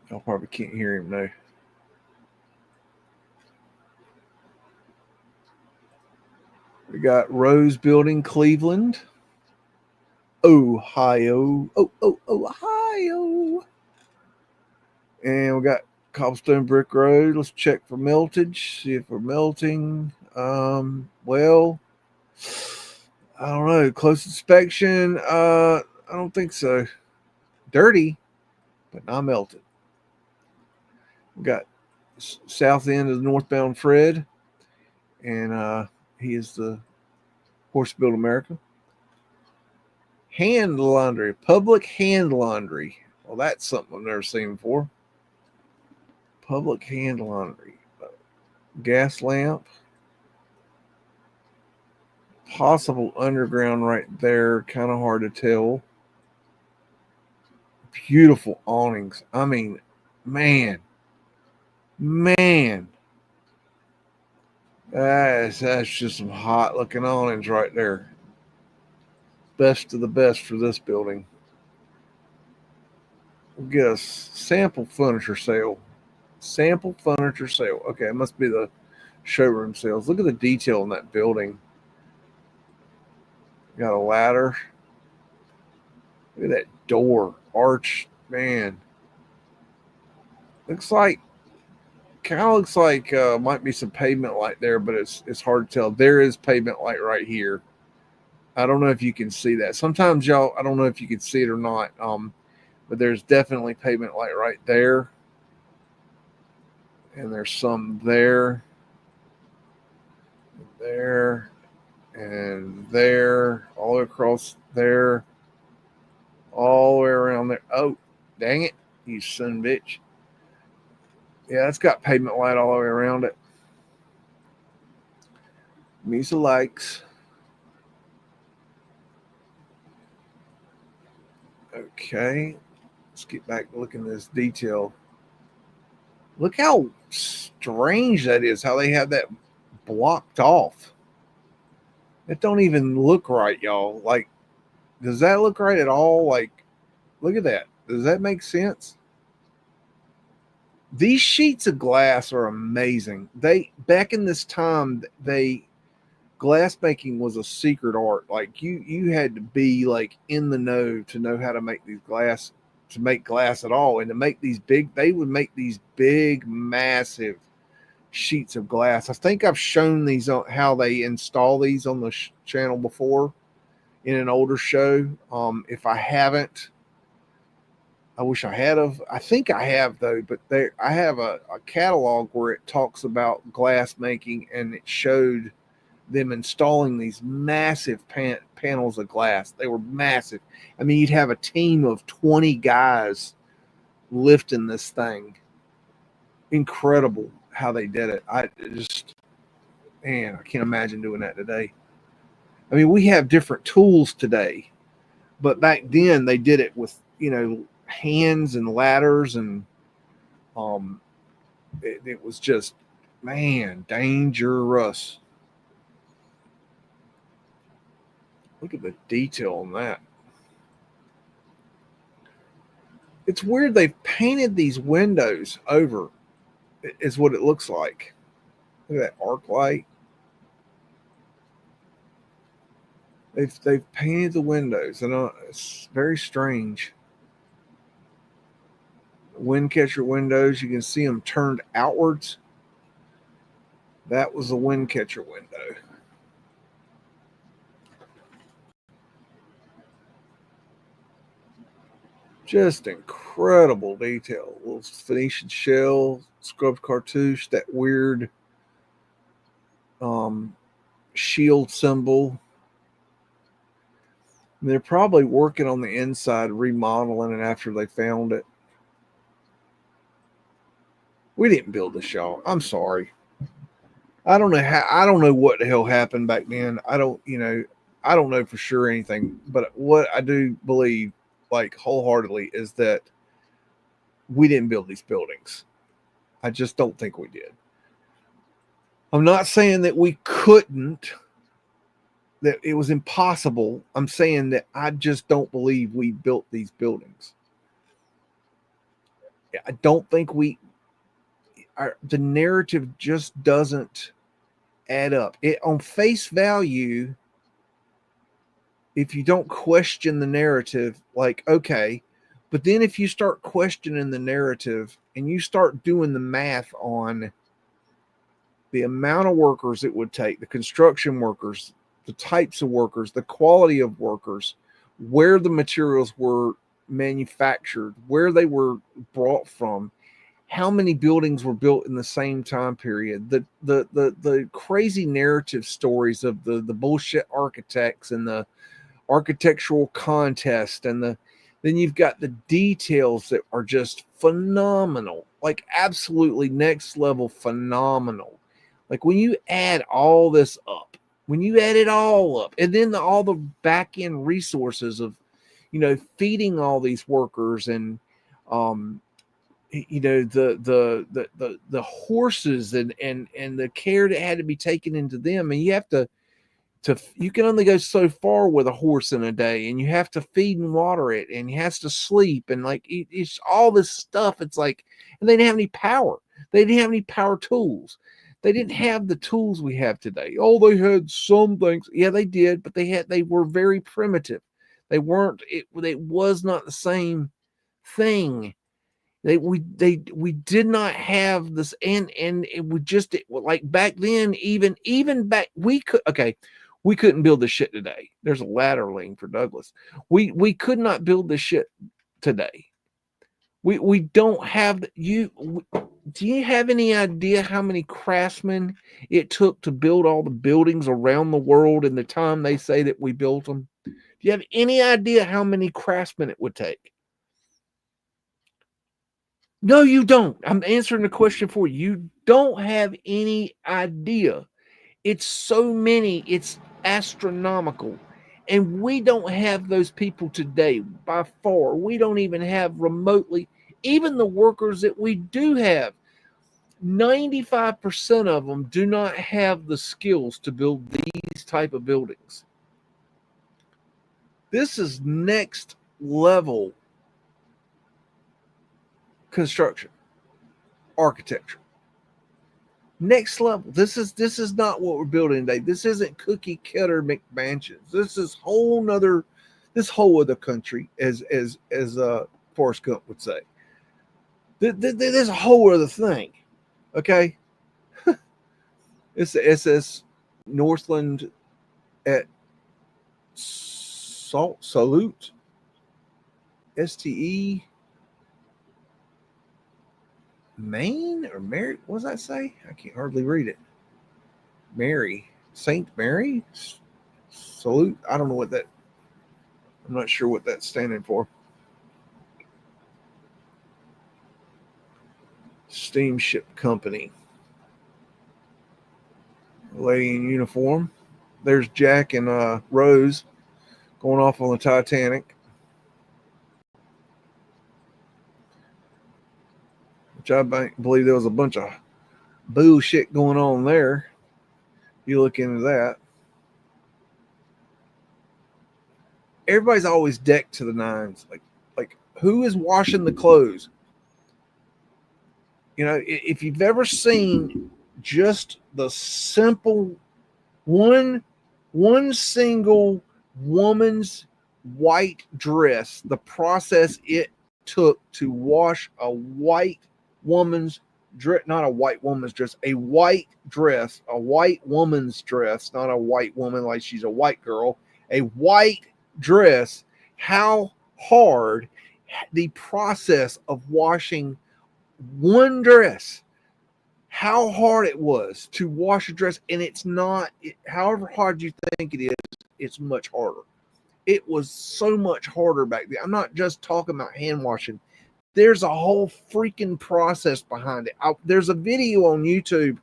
Y'all probably can't hear him now. We got Rose Building, Cleveland, Ohio. Ohio. And we got Cobblestone Brick Road. Let's check for meltage. See if we're melting. Well, I don't know. Close inspection. I don't think so. Dirty, but not melted. We got south end of the northbound Fred, and he is the Horse Build America. Hand laundry, public hand laundry. Well, that's something I've never seen before. Public hand laundry. Gas lamp. Possible underground right there. Kind of hard to tell. Beautiful awnings. I mean, man. That's just some hot looking awnings right there. best of the best for this building. We'll get a sample furniture sale. Sample furniture sale. Okay, it must be the showroom sales. Look at the detail in that building. Got a ladder. Look at that door. Arch, man. Kind of looks like might be some pavement light there, but it's hard to tell. There is pavement light right here. I don't know if you can see that. Sometimes y'all, I don't know if you can see it or not. But there's definitely pavement light right there. And there's some there, and there, all the way across there, all the way around there. Oh, dang it, you son of a bitch. Yeah, it's got pavement light all the way around it. Misa likes. Okay, let's get back to looking at this detail. Look how strange that is, how they have that blocked off. It don't even look right, y'all. Like, does that look right at all? Like, look at that. Does that make sense? These sheets of glass are amazing. Back in this time, glass making was a secret art. Like you had to be like in the know to know how to make these glass, to make glass at all, and to make these big. They would make these big, massive sheets of glass. I think I've shown these on how they install these on the channel before in an older show. If I haven't, I wish I had of. I think I have though, but I have a catalog where it talks about glass making, and it showed them installing these massive panels of glass. They were massive. I mean, you'd have a team of 20 guys lifting this thing. Incredible how they did it. I can't imagine doing that today. I mean, we have different tools today, but back then they did it with, hands and ladders, and it was just, man, dangerous. Look at the detail on that. It's weird. They've painted these windows over, is what it looks like. Look at that arc light. They've painted the windows, and it's very strange. Wind catcher windows, you can see them turned outwards. That was the wind catcher window. Just incredible detail. Little Phoenician shell, scrubbed cartouche, that weird shield symbol. And they're probably working on the inside, remodeling it after they found it. We didn't build this, y'all. I'm sorry. I don't know what the hell happened back then. I don't know for sure anything, but what I do believe, like wholeheartedly, is that we didn't build these buildings. I just don't think we did. I'm not saying that we couldn't, that it was impossible. I'm saying that I just don't believe we built these buildings. I don't think the narrative just doesn't add up. It on face value, if you don't question the narrative, like, okay, but then if you start questioning the narrative and you start doing the math on the amount of workers it would take, the construction workers, the types of workers, the quality of workers, where the materials were manufactured, where they were brought from, how many buildings were built in the same time period, the crazy narrative stories of the bullshit architects and the architectural contest, and then you've got the details that are just phenomenal, like absolutely next level phenomenal. Like when you add all this up, when you add it all up, and then all the back end resources of, feeding all these workers, and the horses and the care that had to be taken into them, and you have to You can only go so far with a horse in a day, and you have to feed and water it, and he has to sleep, and like it's all this stuff. It's like, and they didn't have any power. They didn't have any power tools. They didn't have the tools we have today. Oh, they had some things. Yeah, they did, but they were very primitive. They weren't. It was not the same thing. We did not have this, and it would just like back then, even back we couldn't build this shit today. There's a ladder lane for Douglas. We could not build this shit today. We don't have do you have any idea how many craftsmen it took to build all the buildings around the world in the time they say that we built them? Do you have any idea how many craftsmen it would take? No, you don't. I'm answering the question for you. You don't have any idea. It's so many, it's astronomical. And we don't have those people today by far. We don't even have remotely, even the workers that we do have, 95% of them do not have the skills to build these type of buildings. This is next level construction, architecture. Next level. This is not what we're building today. This isn't cookie cutter McMansions. This is this whole other country, as Forrest Gump would say. There's a whole other thing. Okay. It's the SS Northland at Salute STE Maine or Mary. What does that say? I can't hardly read it. Mary, Saint Mary, Salute. I don't know what that. I'm not sure what that's standing for. Steamship Company. A lady in uniform. There's Jack and Rose going off on the Titanic. Which I believe there was a bunch of bullshit going on there. You look into that. Everybody's always decked to the nines. Like who is washing the clothes? You know, if you've ever seen just the simple one single woman's white dress, the process it took to wash a white woman's dress, not a white woman's dress, a white dress, a white woman's dress, not a white woman like she's a white girl, a white dress, how hard the process of washing one dress, how hard it was to wash a dress. And it's not, however hard you think it is, it's much harder. It was so much harder back then. I'm not just talking about hand washing. There's a whole freaking process behind it. There's a video on YouTube.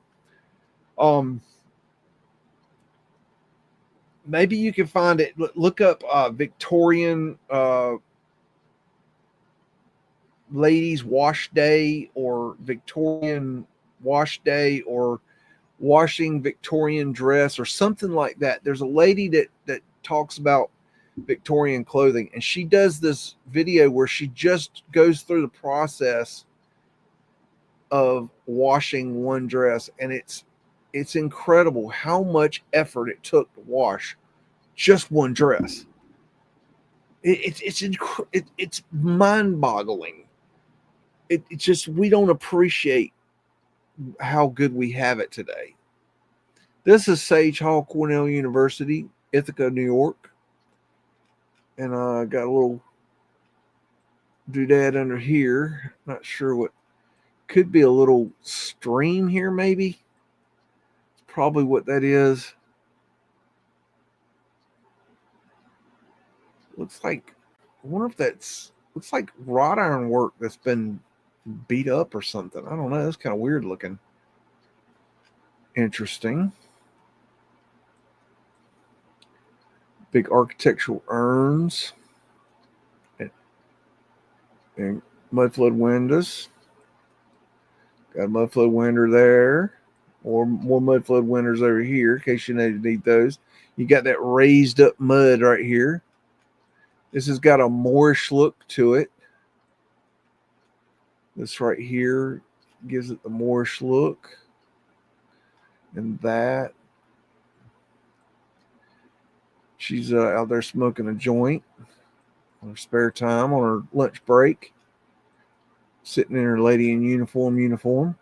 Maybe you can find it. Look up Victorian ladies wash day, or Victorian wash day, or washing Victorian dress, or something like that. There's a lady that talks about Victorian clothing, and she does this video where she just goes through the process of washing one dress, and it's incredible how much effort it took to wash just one dress. It's mind-boggling. It's just, we don't appreciate how good we have it today. This is Sage Hall, Cornell University, Ithaca, New York. And I got a little doodad under here. Not sure what, could be a little stream here, maybe. It's probably what that is. Looks like, I wonder if that's, looks like wrought iron work that's been beat up or something. I don't know. That's kind of weird looking. Interesting. Big architectural urns and Mudflood windows. Got a Mudflood window there. or more mud flood winters over here in case you need those. You got that raised up mud right here. This has got a Moorish look to it. This right here gives it the Moorish look. And that. She's out there smoking a joint on her spare time, on her lunch break. Sitting in her lady in uniform.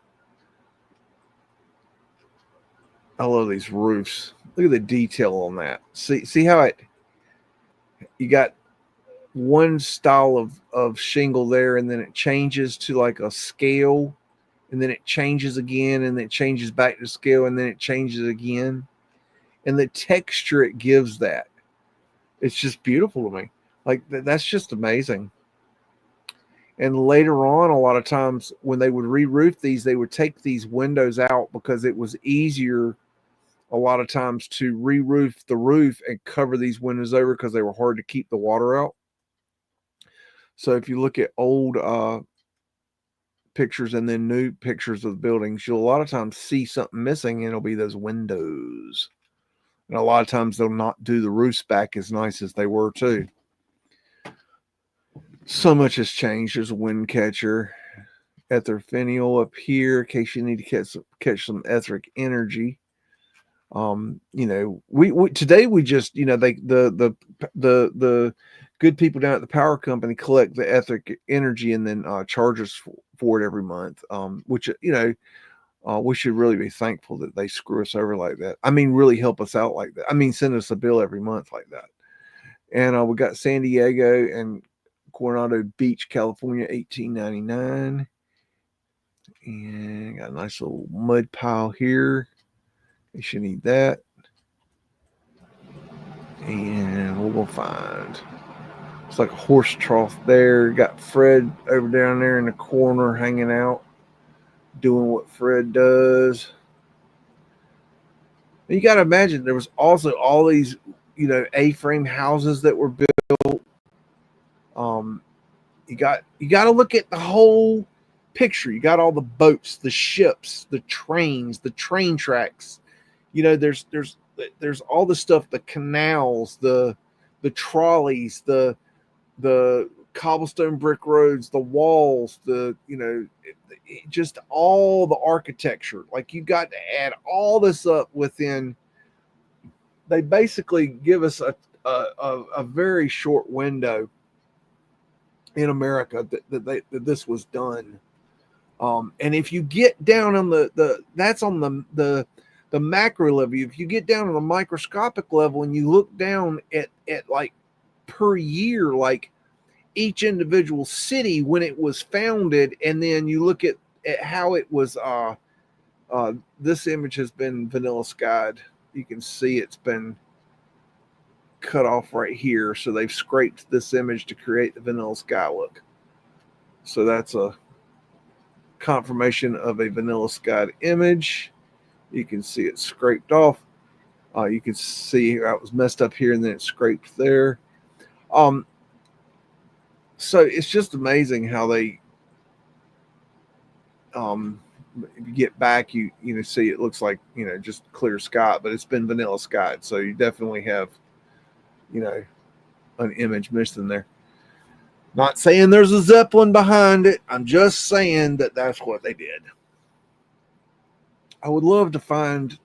I love these roofs. Look at the detail on that. See how you got one style of shingle there, and then it changes to like a scale, and then it changes again, and then it changes back to scale, and then it changes again. And the texture it gives that, it's just beautiful to me. Like that's just amazing. And later on, a lot of times when they would re-roof these, they would take these windows out because it was easier a lot of times to re-roof the roof and cover these windows over because they were hard to keep the water out. So if you look at old pictures and then new pictures of the buildings, you'll a lot of times see something missing, and it'll be those windows. And a lot of times they'll not do the roofs back as nice as they were too. So much has changed. There's a wind catcher, ether finial up here in case you need to catch some etheric energy. You know, we today we just, you know, the good people down at the power company collect the etheric energy and then charge us for it every month. Which, you know, we should really be thankful that they screw us over like that. I mean, really help us out like that. I mean, send us a bill every month like that. And we got San Diego and Coronado Beach, California, $18.99. And got a nice little mud pile here. You should need that. And we're going to find, it's like a horse trough there. Got Fred over down there in the corner hanging out, doing what Fred does. And you got to imagine there was also all these, you know, A-frame houses that were built. You got to look at the whole picture. You got all the boats, the ships, the trains, the train tracks. You know, there's all the stuff, the canals, the trolleys, the cobblestone brick roads, the walls, just all the architecture. Like, you got to add all this up within. They basically give us a very short window in America that this was done. And if you get down on that's on the macro level. If you get down on the microscopic level and you look down at like per year, like each individual city when it was founded, and then you look at how it was, this image has been vanilla skied. You can see it's been cut off right here. So they've scraped this image to create the vanilla sky look. So that's a confirmation of a vanilla skied image. You can see it scraped off. You can see how it was messed up here and then it scraped there. So it's just amazing how they, if you get back, you see it looks like, just clear sky, but it's been vanilla skied. So you definitely have, an image missing there. Not saying there's a Zeppelin behind it. I'm just saying that that's what they did. I would love to find,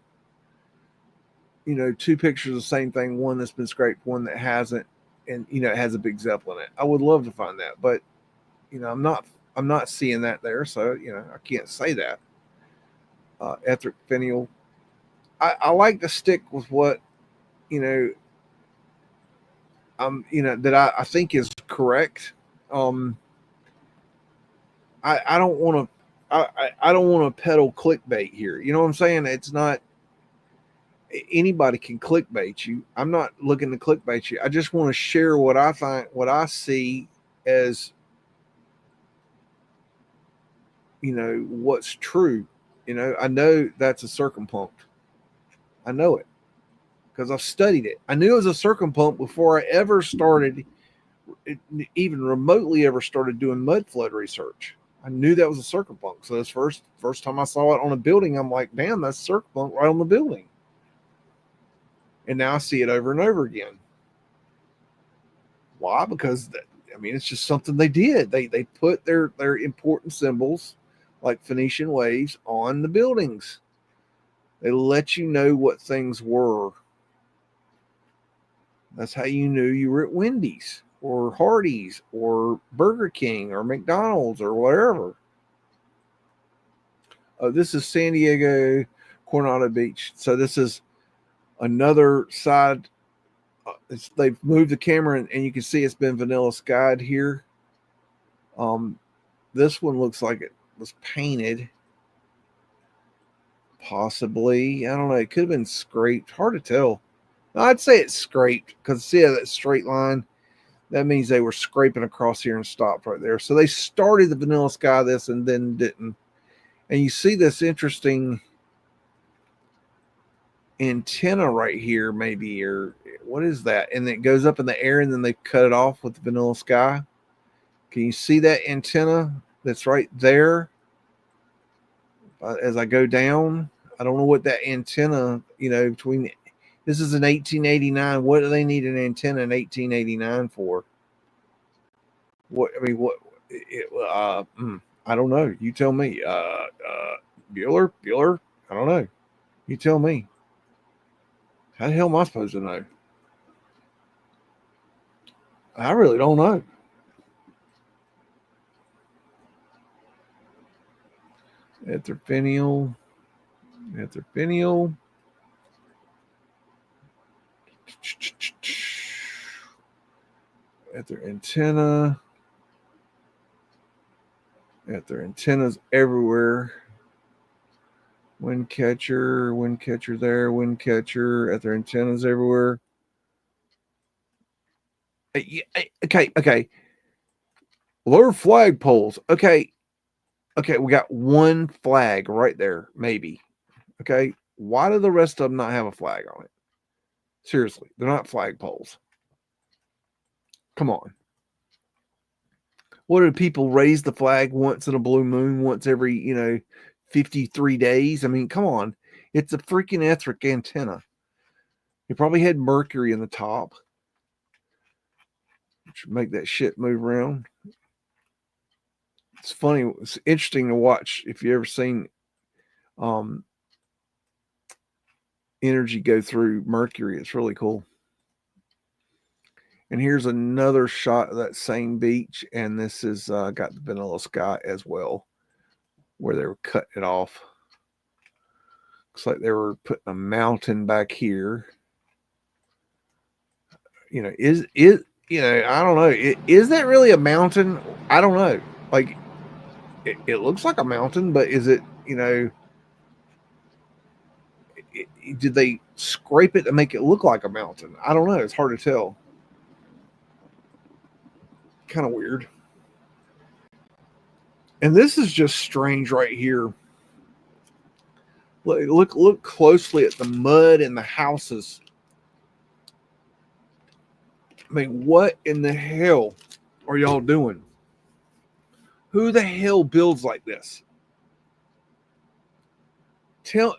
two pictures of the same thing. One that's been scraped, one that hasn't, and it has a big Zeppelin in it. I would love to find that, but I'm not seeing that there, so I can't say that. Etheric finial. I like to stick with what that I think is correct. I don't want to. I don't want to peddle clickbait here. You know what I'm saying? It's not. Anybody can clickbait you. I'm not looking to clickbait you. I just want to share what I find, what I see as, what's true. I know that's a circumpump. I know it because I've studied it. I knew it was a circumpump before I ever started, even remotely ever started doing mud flood research. I knew that was a circuit bunk. So this first time I saw it on a building, I'm like, damn, that's a circuit bunk right on the building. And now I see it over and over again. Why? Because it's just something they did. They put their important symbols like Phoenician waves on the buildings. They let you know what things were. That's how you knew you were at Wendy's or Hardee's or Burger King or McDonald's or whatever. This is San Diego, Coronado Beach. So this is another side. They've moved the camera and you can see it's been vanilla skied here. This one looks like it was painted. Possibly. I don't know. It could have been scraped. Hard to tell. I'd say it's scraped because see that straight line? That means they were scraping across here and stopped right there. So they started the vanilla sky this and then didn't. And you see this interesting antenna right here, maybe, or what is that? And it goes up in the air and then they cut it off with the vanilla sky. Can you see that antenna that's right there? As I go down, I don't know what that antenna, between this is in 1889. What do they need an antenna in 1889 for? What I don't know. You tell me. Bueller. I don't know. You tell me. How the hell am I supposed to know? I really don't know. Ether antenna. Antennas everywhere. Wind catcher there, wind catcher. Antennas everywhere. Okay. Lower flag poles. Okay, we got one flag right there, maybe. Okay, why do the rest of them not have a flag on it? Seriously, they're not flag poles. Come on. What do people raise the flag once in a blue moon, once every, 53 days? I mean, come on. It's a freaking etheric antenna. It probably had mercury in the top. Should make that shit move around. It's funny. It's interesting to watch if you ever seen energy go through mercury. It's really cool. And here's another shot of that same beach, and this is got the vanilla sky as well, where they were cutting it off. Looks like they were putting a mountain back here. I don't know. Is that really a mountain? I don't know. Like, it looks like a mountain, but is it, did they scrape it to make it look like a mountain? I don't know. It's hard to tell. Kind of weird. And this is just strange right here. Look closely at the mud and the houses. I mean, what in the hell are y'all doing? Who the hell builds like this?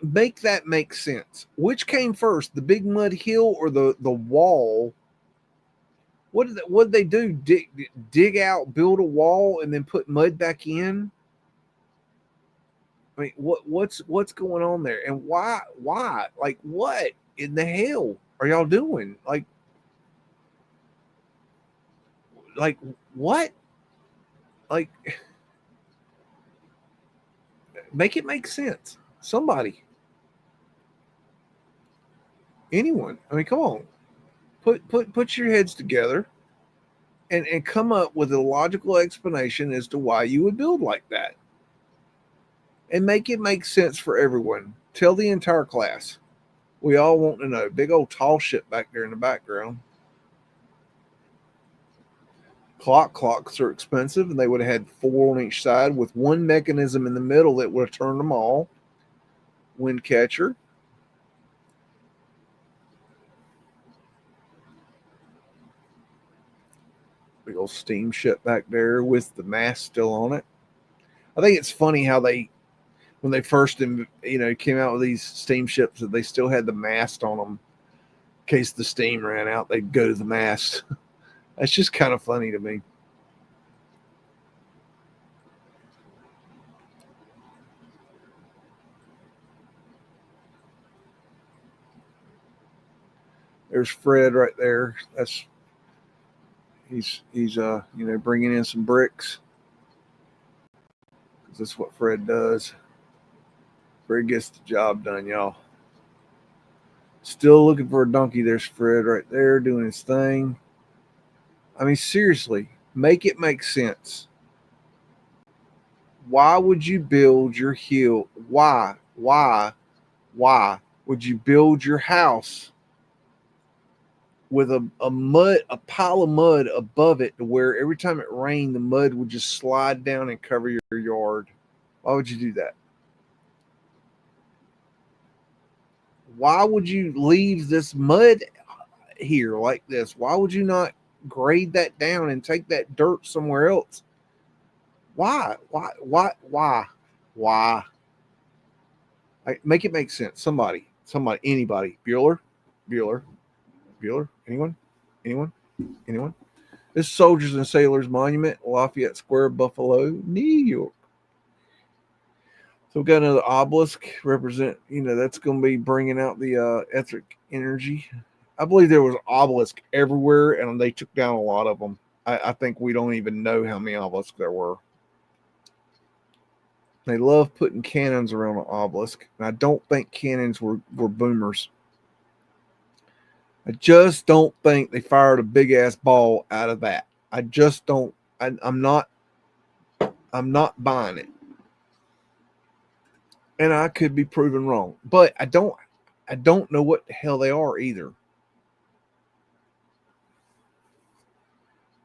Make that make sense. Which came first, the big mud hill or the wall? What did they do? Dig out, build a wall, and then put mud back in? I mean, what's going on there? And why? Like, what in the hell are y'all doing? Like what? Like, make it make sense. Somebody. Anyone. I mean, come on. Put your heads together and come up with a logical explanation as to why you would build like that. And make it make sense for everyone. Tell the entire class. We all want to know. Big old tall shit back there in the background. Clocks are expensive, and they would have had 4 on each side with one mechanism in the middle that would have turned them all. Wind catcher. Big old steamship back there with the mast still on it. I think it's funny how when they first, came out with these steamships, that they still had the mast on them. In case the steam ran out, they'd go to the mast. That's just kind of funny to me. There's Fred right there. He's bringing in some bricks. That's what Fred does. Fred gets the job done, y'all. Still looking for a donkey. There's Fred right there doing his thing. I mean, seriously, make it make sense. Why would you build your hill? Why would you build your house with a pile of mud above it, to where every time it rained, the mud would just slide down and cover your yard? Why would you do that? Why would you leave this mud here like this? Why would you not grade that down and take that dirt somewhere else? Why? Make it make sense. Somebody, anybody. Bueller? Anyone? This Soldiers and Sailors Monument, Lafayette Square, Buffalo, New York. So we've got another obelisk represent, that's going to be bringing out the etheric energy. I believe there was obelisk everywhere, and they took down a lot of them. I think we don't even know how many obelisks there were. They love putting cannons around an obelisk, and I don't think cannons were boomers. I just don't think they fired a big ass ball out of that. I just don't. I'm not buying it. And I could be proven wrong, but I don't know what the hell they are either.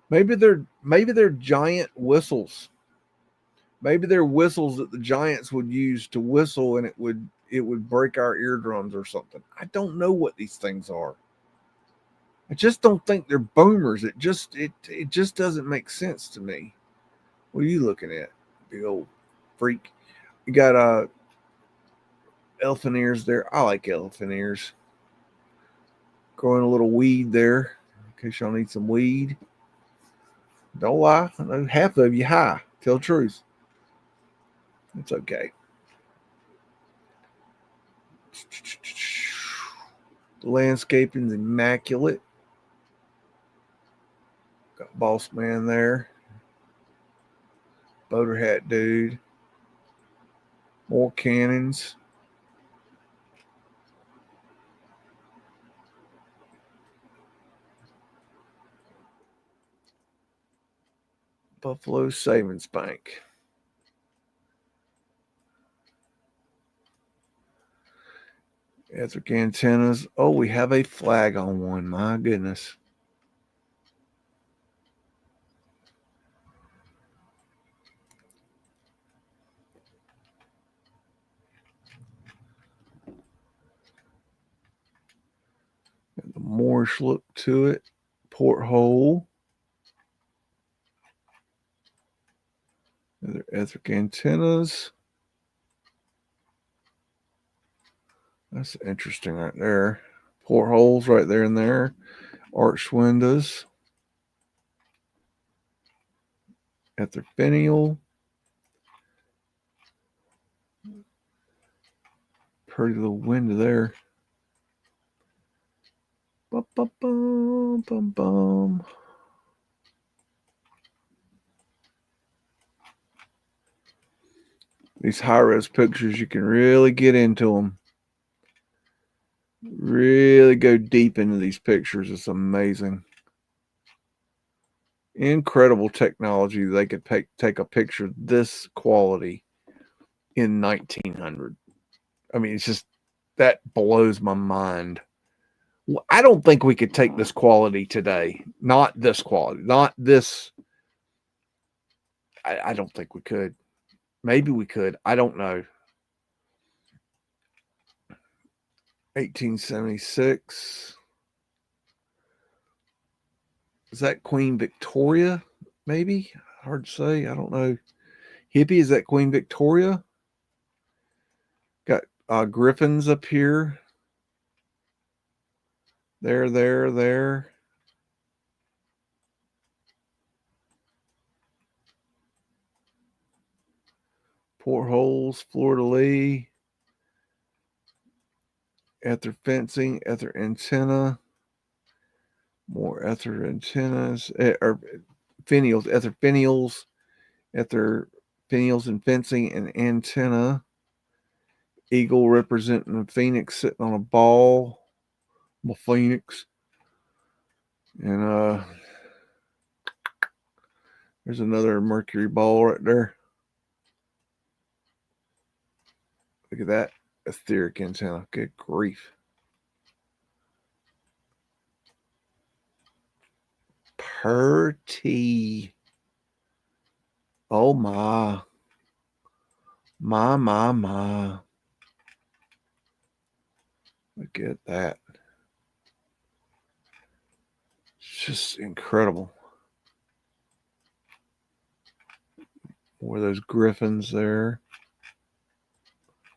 Maybe they're giant whistles. Maybe they're whistles that the giants would use to whistle, and it would break our eardrums or something. I don't know what these things are. I just don't think they're boomers. It just doesn't make sense to me. What are you looking at, big old freak? You got elephant ears there. I like elephant ears. Growing a little weed there, in case y'all need some weed. Don't lie. I know half of you high. Tell the truth. It's okay. The landscaping's immaculate. Got Boss Man there. Boater hat dude. More cannons. Buffalo Savings Bank. Etheric antennas. Oh, we have a flag on one. My goodness. Got the Moorish look to it. Porthole. Other etheric antennas. That's interesting right there. Portholes right there and there. Arched windows. Etheric finial. Pretty little window there. Bum, bum, bum, bum, bum. These high-res pictures, you can really get into them. Really go deep into these pictures. It's amazing. Incredible technology. They could take a picture this quality in 1900. I mean, it's just, that blows my mind. I don't think we could take this quality today. Not this quality. Not this. I don't think we could. Maybe we could. I don't know. 1876. Is that Queen Victoria? Maybe? Hard to say. I don't know. Hippie, is that Queen Victoria? Got griffins up here. There. Portholes, fleur-de-lis. Ether fencing, ether antenna. More ether antennas. Or finials, ether finials. Ether finials and fencing and antenna. Eagle representing a phoenix sitting on a ball. A phoenix. And there's another mercury ball right there. Look at that etheric antenna. Good grief. Pretty. Oh my. My. Look at that. It's just incredible. More of those griffins there.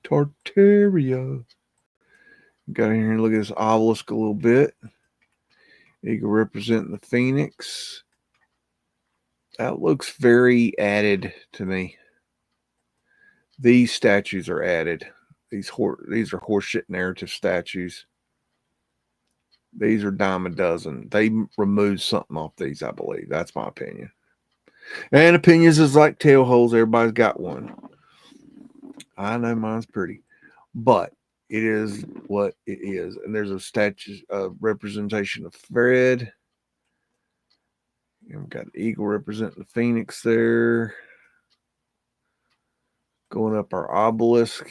Tartaria. Got in here and look at this obelisk a little bit. Eagle representing the phoenix. That looks very added to me. These statues are added. These are horseshit narrative statues. These are dime a dozen. They removed something off these, I believe. That's my opinion. And opinions is like tail holes. Everybody's got one. I know mine's pretty, but it is what it is. And there's a statue, representation of Fred. And we've got eagle representing the phoenix there. Going up our obelisk.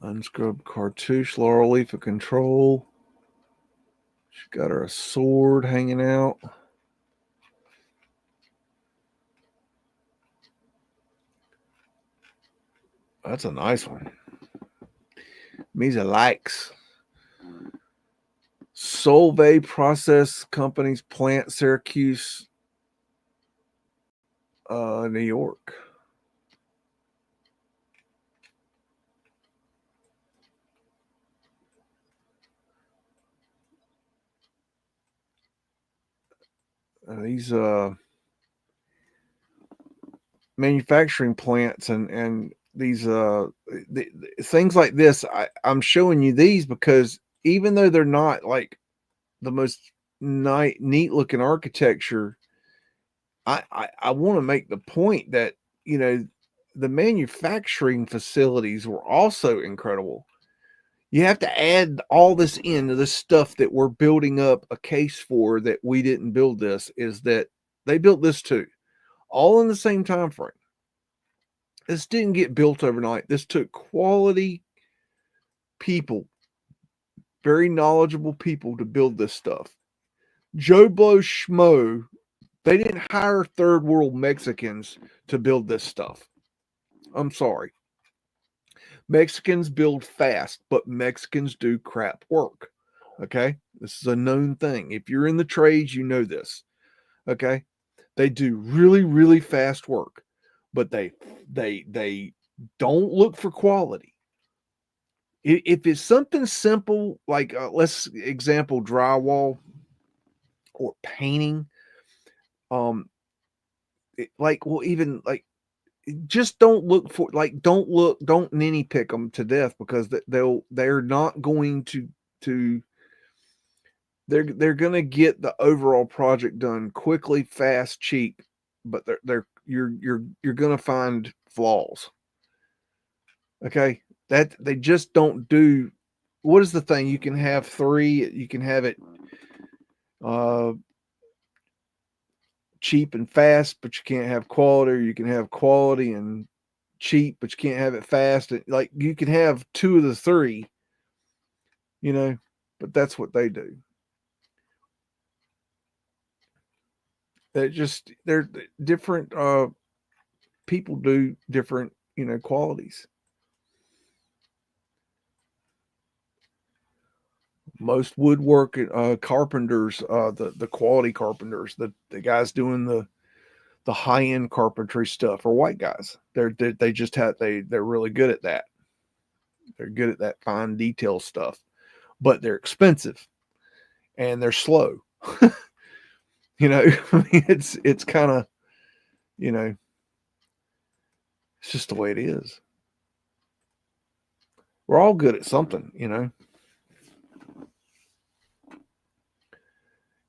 Unscrubbed cartouche, laurel leaf of control. She's got her a sword hanging out. That's a nice one. Misa likes. Solvay Process Companies plant, Syracuse, New York. These manufacturing plants and these things like this, I'm showing you these because even though they're not like the most neat looking architecture, I want to make the point that, you know, the manufacturing facilities were also incredible. You have to add all this into the stuff that we're building up a case for that we didn't build this, is that they built this too, all in the same time frame. This didn't get built overnight. This took quality people, very knowledgeable people to build this stuff. Joe Blow Schmo, they didn't hire third world Mexicans to build this stuff. I'm sorry. Mexicans build fast, but Mexicans do crap work. Okay? This is a known thing. If you're in the trades, you know this. Okay? They do really, really fast work, but they don't look for quality. If it's something simple, like let's example drywall or painting, even like, just don't look for, like, don't ninny pick them to death, because they're not going to they're going to get the overall project done quickly, fast, cheap, but you're going to find flaws. Okay, that they just don't do. What is the thing? You can have three. You can have it cheap and fast, but you can't have quality. Or you can have quality and cheap, but you can't have it fast. Like, you can have two of the three, you know, but that's what they do. They're different. People do different, qualities. Most woodwork carpenters, the quality carpenters, the guys doing the high end carpentry stuff are white guys. They just have they're really good at that. They're good at that fine detail stuff, but they're expensive and they're slow. You know, I mean, it's kind of, you know, it's just the way it is. We're all good at something, you know.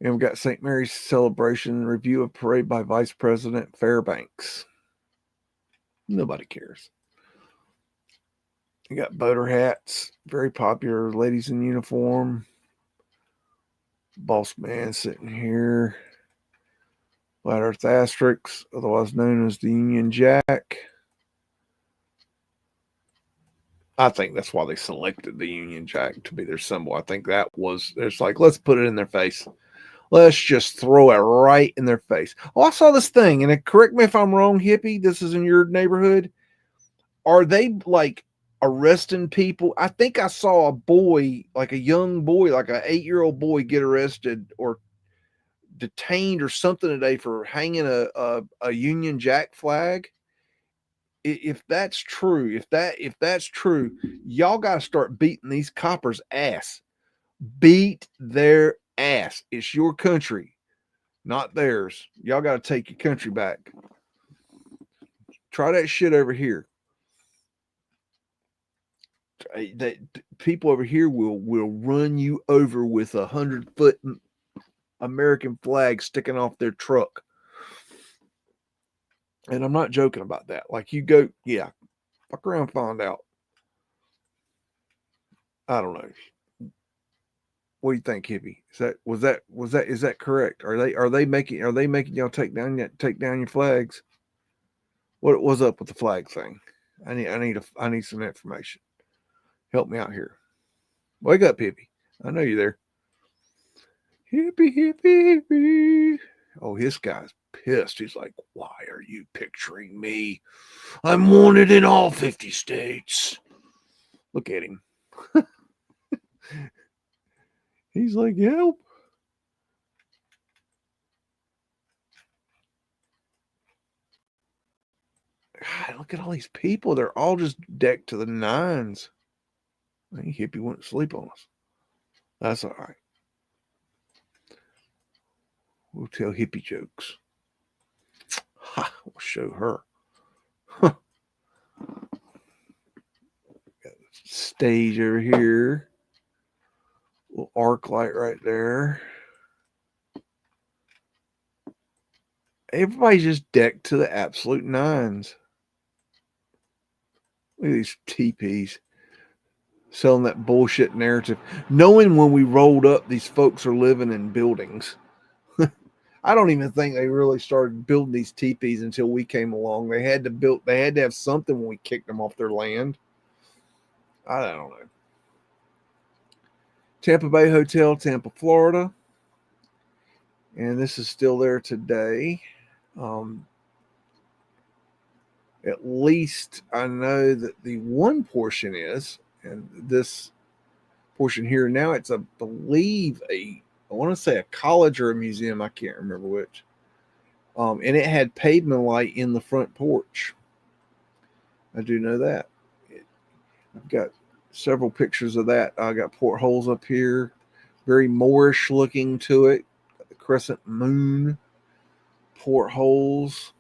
And we've got St. Mary's celebration review of parade by Vice President Fairbanks. Nobody cares. You got boater hats, very popular, ladies in uniform. Boss man sitting here. Flat Earth Asterix, otherwise known as the Union Jack. I think that's why they selected the Union Jack to be their symbol. I think that was, it's like, let's put it in their face. Let's just throw it right in their face. Oh, I saw this thing, and correct me if I'm wrong, hippie. This is in your neighborhood. Are they like arresting people? I think I saw a boy, like a young boy, like an 8-year-old boy, get arrested or detained or something today for hanging a Union Jack flag. If that's true, if that's true, y'all got to start beating these coppers' ass. Beat their ass. It's your country, not theirs. Y'all got to take your country back. Try that shit over here. That people over here will run you over with 100-foot American flag sticking off their truck. And I'm not joking about that. Like, you go, yeah, fuck around, find out. I don't know. What do you think, hippie? Is that correct? Are they making y'all take down your flags? What was up with the flag thing? I need some information. Help me out here. Wake up, hippie. I know you're there. Hippie, hippie, hippie. Oh, this guy's pissed. He's like, why are you picturing me? I'm wanted in all 50 states. Look at him. He's like, help. God, look at all these people. They're all just decked to the nines. I think hippie went to sleep on us. That's all right. We'll tell hippie jokes. Ha, we'll show her. Huh. Got a stage over here. Little arc light right there. Everybody's just decked to the absolute nines. Look at these teepees selling that bullshit narrative. Knowing when we rolled up, these folks are living in buildings. I don't even think they really started building these teepees until we came along. They had to have something when we kicked them off their land. I don't know. Tampa Bay Hotel, Tampa, Florida. And this is still there today. At least I know that the one portion is, and this portion here now, it's I believe I want to say a college or a museum. I can't remember which. And it had pavement light in the front porch. I do know that. I've got several pictures of that. I got portholes up here, very Moorish looking to it. Got the crescent moon portholes.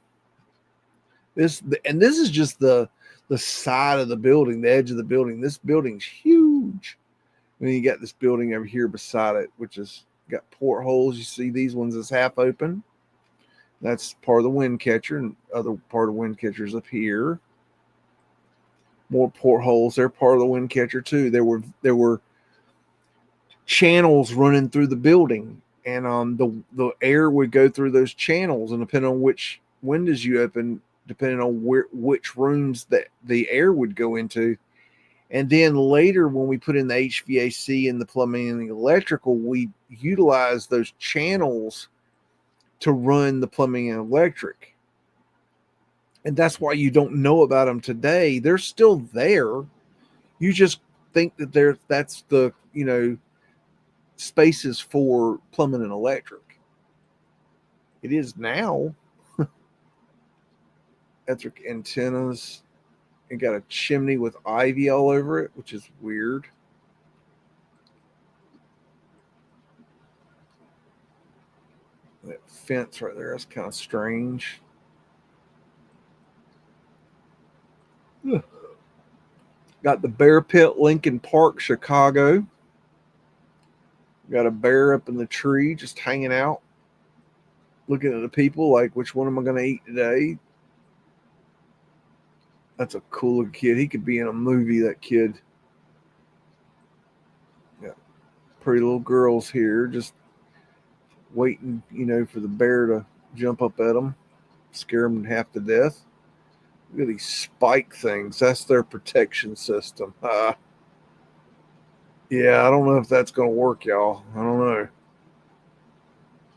This is just the side of the building, the edge of the building. This building's huge. And then you got this building over here beside it, which is got portholes. You see these ones is half open. That's part of the wind catcher, and other part of the wind catcher's up here. More portholes. They're part of the wind catcher too. There were channels running through the building, and the air would go through those channels, and depending on which windows you open, depending on which rooms that the air would go into. And then later, when we put in the HVAC and the plumbing and the electrical, we utilize those channels to run the plumbing and electric. And that's why you don't know about them today. They're still there. You just think that that's the, spaces for plumbing and electric. It is now. Electric antennas. It got a chimney with ivy all over it, which is weird. That fence right there, that's kind of strange. Ugh. Got the bear pit, Lincoln Park, Chicago. Got a bear up in the tree just hanging out, looking at the people like, which one am I going to eat today? That's a cool little kid. He could be in a movie, that kid. Yeah. Pretty little girls here just waiting, for the bear to jump up at them, scare them half to death. Look at these spike things. That's their protection system. Yeah, I don't know if that's going to work, y'all. I don't know.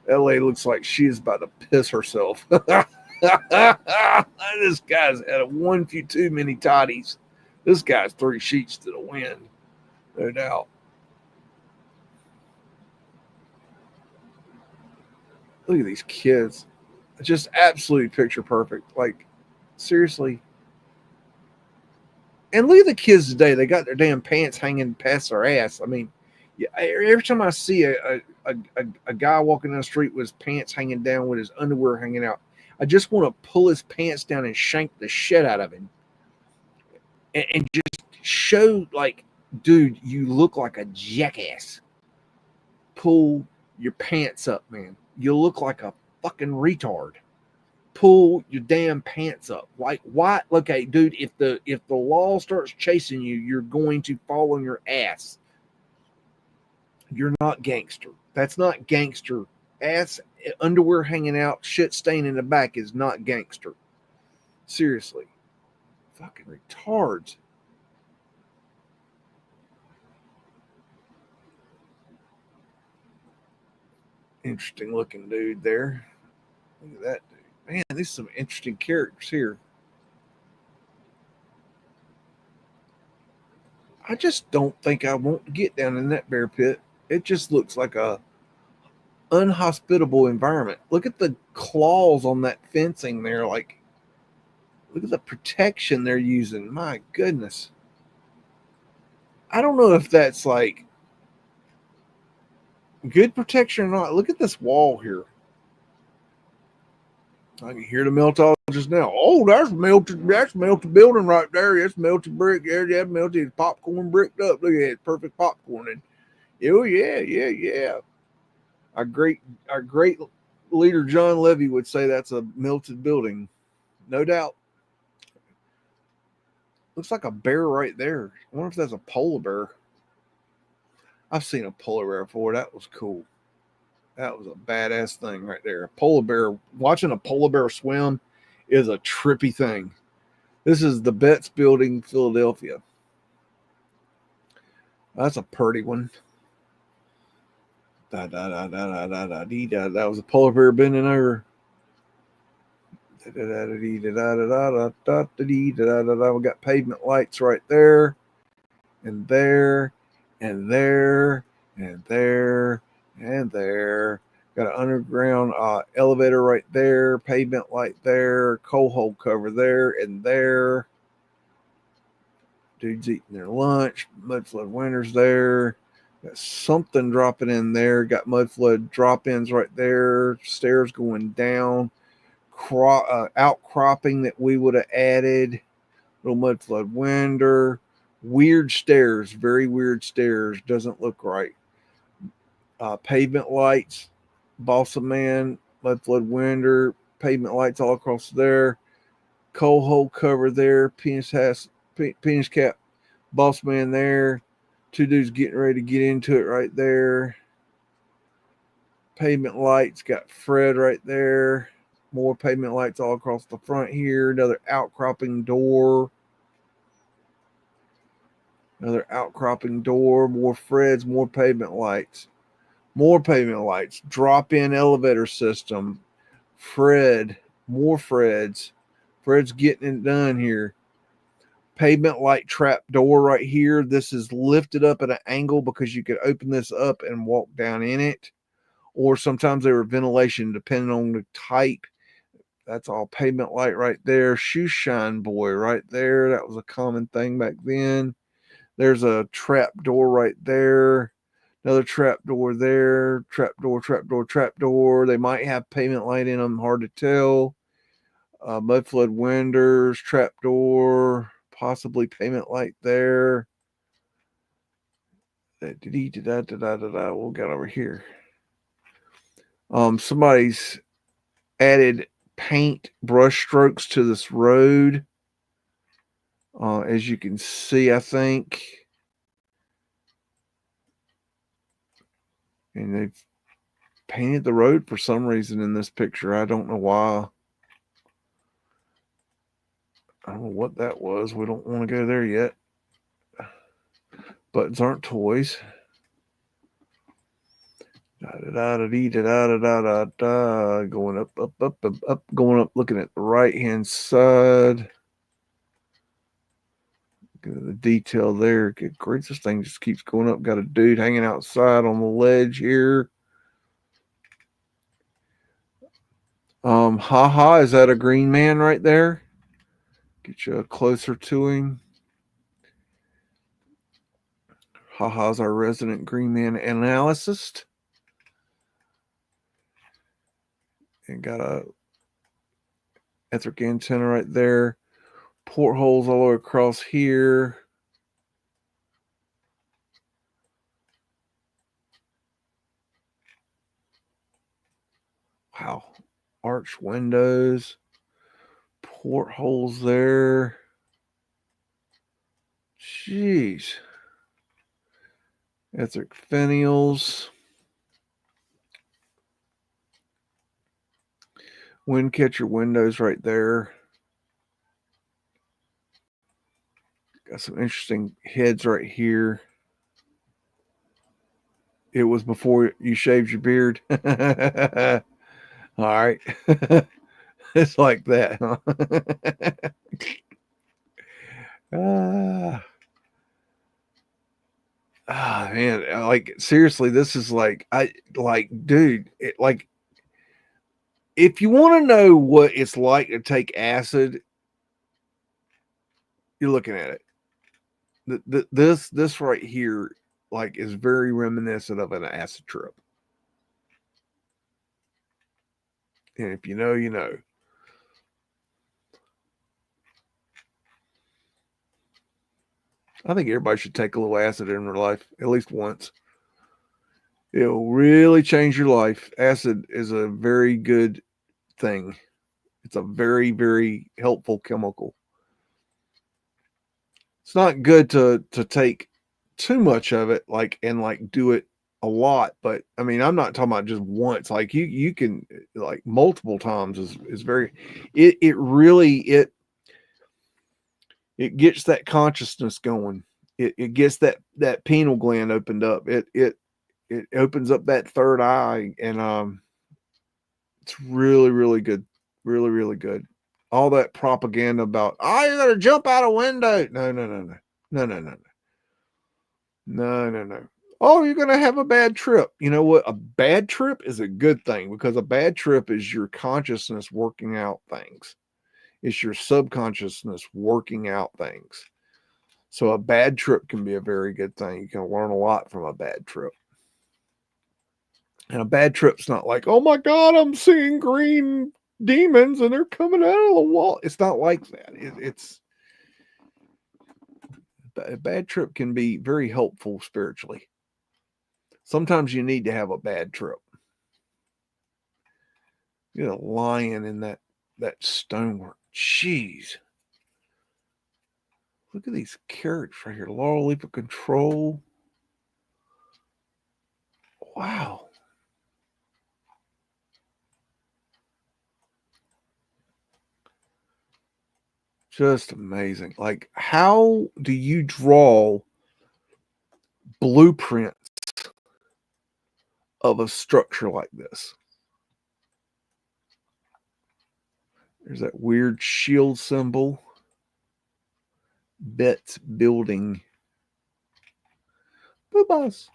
LA looks like she's about to piss herself. This guy's had one few too many toddies. This guy's 3 sheets to the wind, no doubt. Look at these kids. Just absolutely picture perfect. Like, seriously. And look at the kids today. They got their damn pants hanging past their ass. I mean, yeah, every time I see a guy walking down the street with his pants hanging down, with his underwear hanging out, I just want to pull his pants down and shank the shit out of him. And just show, like, dude, you look like a jackass. Pull your pants up, man. You look like a fucking retard. Pull your damn pants up. Like, why? Okay, dude, if the law starts chasing you, you're going to fall on your ass. You're not gangster. That's not gangster. Ass, underwear hanging out, shit stain in the back is not gangster. Seriously. Fucking retards. Interesting looking dude there. Look at that dude. Man, there's some interesting characters here. I just don't think I want to get down in that bear pit. It just looks like a unhospitable environment. Look at the claws on that fencing there. Like, look at the protection they're using. My goodness. I don't know if that's like good protection or not. Look at this wall here. I can hear the meltologist now. Oh, that's melted building right there. That's melted brick. Yeah, that's melted popcorn bricked up. Look at it, perfect popcorn. And oh yeah. Our great leader John Levy would say that's a melted building, no doubt. Looks like a bear right there. I wonder if that's a polar bear. I've seen a polar bear before. That was cool. That was a badass thing right there. A polar bear, watching a polar bear swim is a trippy thing. This is the Betts Building, Philadelphia. That's a pretty one. That was a polar bear bending over. We got pavement lights right there, and there, and there, and there, and there. Got an underground elevator right there, pavement light there, coal hole cover there, and there. Dudes eating their lunch. Mudflood Winters there. Got something dropping in there. Got Mudflood drop-ins right there. Stairs going down. Outcropping that we would have added. Little Mudflood Winder. Weird stairs. Very weird stairs. Doesn't look right. Pavement lights. Balsa Man. Mudflood Winder. Pavement lights all across there. Coal hole cover there. Penis cap. Boss Man there. Two dudes getting ready to get into it right there. Pavement lights. Got Fred right there. More pavement lights all across the front here. Another outcropping door. Another outcropping door. More Freds. More pavement lights. More pavement lights. Drop-in elevator system. Fred. More Freds. Fred's getting it done here. pavement light trap door right here. This is lifted up at an angle because you could open this up and walk down in it. Or sometimes they were ventilation depending on the type. That's all pavement light right there. Shoe shine boy right there. That was a common thing back then. There's a trap door right there. Another trap door there. Trap door, trap door, trap door. They might have pavement light in them. Hard to tell. Mudflood windows, trap door, possibly pavement light there. We'll get over here. Somebody's added paint brush strokes to this road. As you can see, I think. And they've painted the road for some reason in this picture. I don't know why. I don't know what that was. We don't want to go there yet. Buttons aren't toys. Going up, going up, looking at the right-hand side. Look at the detail there. Good grief, this thing just keeps going up. Got a dude hanging outside on the ledge here. Haha, is that a green man right there? Get you closer to him. Haha's our resident green man analyst. And got a etheric antenna right there. Portholes all the way across here. Wow. Arch windows. Portholes there. Jeez. Etheric finials. Wind catcher windows right there. Got some interesting heads right here. It was before you shaved your beard. All right. It's like that, huh? Man, like seriously, this is like dude, if you want to know what it's like to take acid, you're looking at it. This right here, like, is very reminiscent of an acid trip. And if you know, you know. I think everybody should take a little acid in their life at least once. It'll really change your life. Acid is a very good thing. It's a very, very helpful chemical. It's not good to take too much of it, and do it a lot. But I mean, I'm not talking about just once. Like you can, like, multiple times is very. It really gets that consciousness going. It gets that pineal gland opened up. It opens up that third eye, and it's really, really good. Really, really good. All that propaganda about, oh, you're gonna jump out a window. No. Oh, you're gonna have a bad trip. You know what? A bad trip is a good thing, because a bad trip is your consciousness working out things. It's your subconsciousness working out things. So a bad trip can be a very good thing. You can learn a lot from a bad trip. And a bad trip's not like, oh my God, I'm seeing green demons and they're coming out of the wall. It's not like that. It's a bad trip can be very helpful spiritually. Sometimes you need to have a bad trip. You get a lion in that stonework. Jeez. Look at these carrots right here. Laurel leaf of control. Wow. Just amazing. Like, how do you draw blueprints of a structure like this? There's that weird shield symbol. Betts Building. Boo-bas.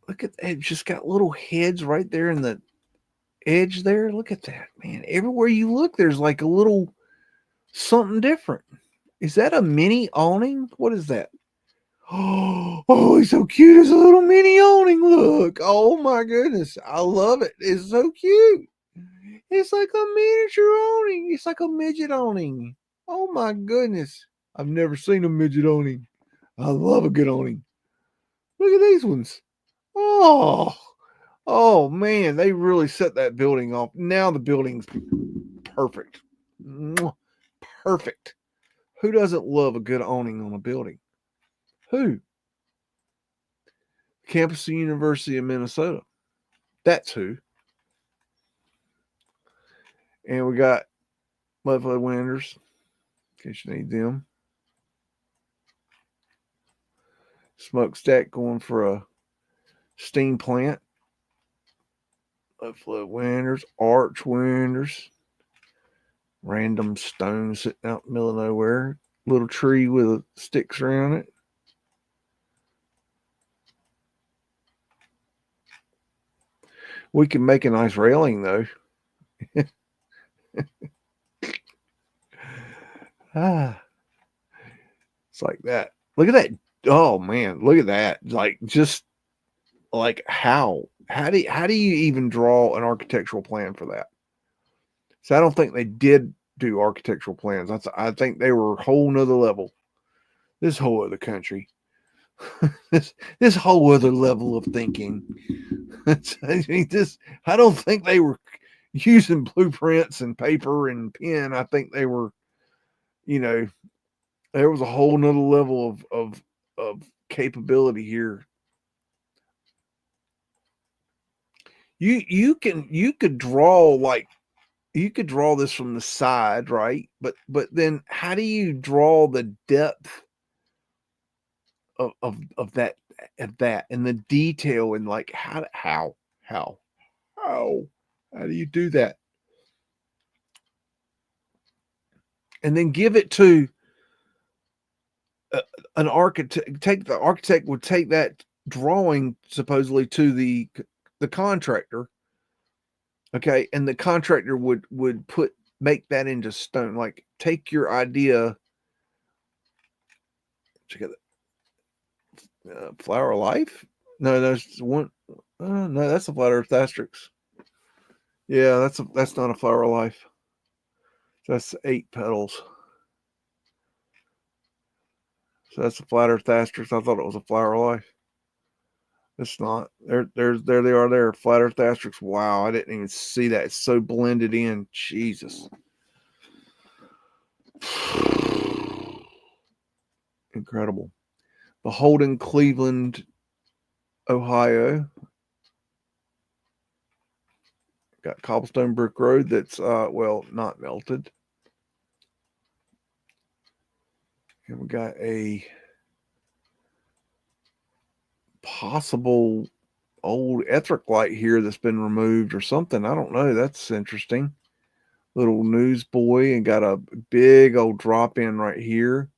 Look at that. It's just got little heads right there in the edge there. Look at that, man. Everywhere you look, there's like a little something different. Is that a mini awning? What is that? Oh, he's so cute. It's a little mini awning. Look. Oh my goodness. I love it. It's so cute. It's like a miniature awning. It's like a midget awning. Oh my goodness. I've never seen a midget awning. I love a good awning. Look at these ones. Oh man, they really set that building off. Now the building's perfect. Perfect. Who doesn't love a good awning on a building? Who? Campus of the University of Minnesota. That's who. And we got Mudflood windows, in case you need them. Smokestack going for a steam plant. Mudflood windows, arch windows. Random stone sitting out in the middle of nowhere. Little tree with sticks around it. We can make a nice railing though. It's like that. Look at that. Oh man, look at that. Like just like how do you even draw an architectural plan for that? So I don't think they did do architectural plans. I think they were a whole nother level. This whole other country. this whole other level of thinking. I don't think they were using blueprints and paper and pen. I think they were, there was a whole nother level of capability here. You could draw this from the side, right? But then how do you draw the depth of that and the detail and like how do you do that? And then give it to an architect. The architect would take that drawing supposedly to the contractor. Okay, and the contractor would make that into stone. Like take your idea. Check it. Flower of Life? No, there's one. No, that's a Flat Earth asterisk. Yeah, that's not a Flower of Life. That's 8 petals. So that's a Flat Earth asterisk. I thought it was a Flower of Life. It's not. There they are. There, Flat Earth asterisk. Wow, I didn't even see that. It's so blended in. Jesus. Incredible. The Holden, Cleveland, Ohio. Got cobblestone brick road that's not melted. And we got a possible old etheric light here that's been removed or something. I don't know. That's interesting. Little newsboy, and got a big old drop in right here.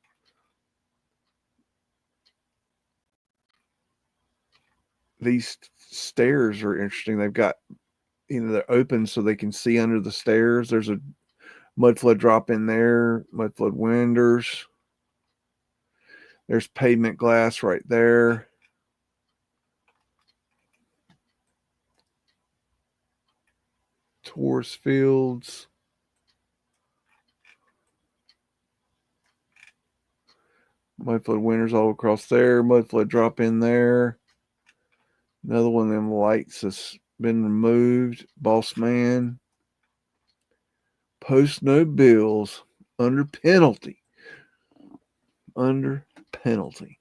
These stairs are interesting. They've got, they're open so they can see under the stairs. There's a Mudflood drop in there. Mudflood windows. There's pavement glass right there. Taurus fields. Mudflood windows all across there. Mudflood drop in there. Another one of them lights has been removed. Boss man. Post no bills. Under penalty. Under penalty.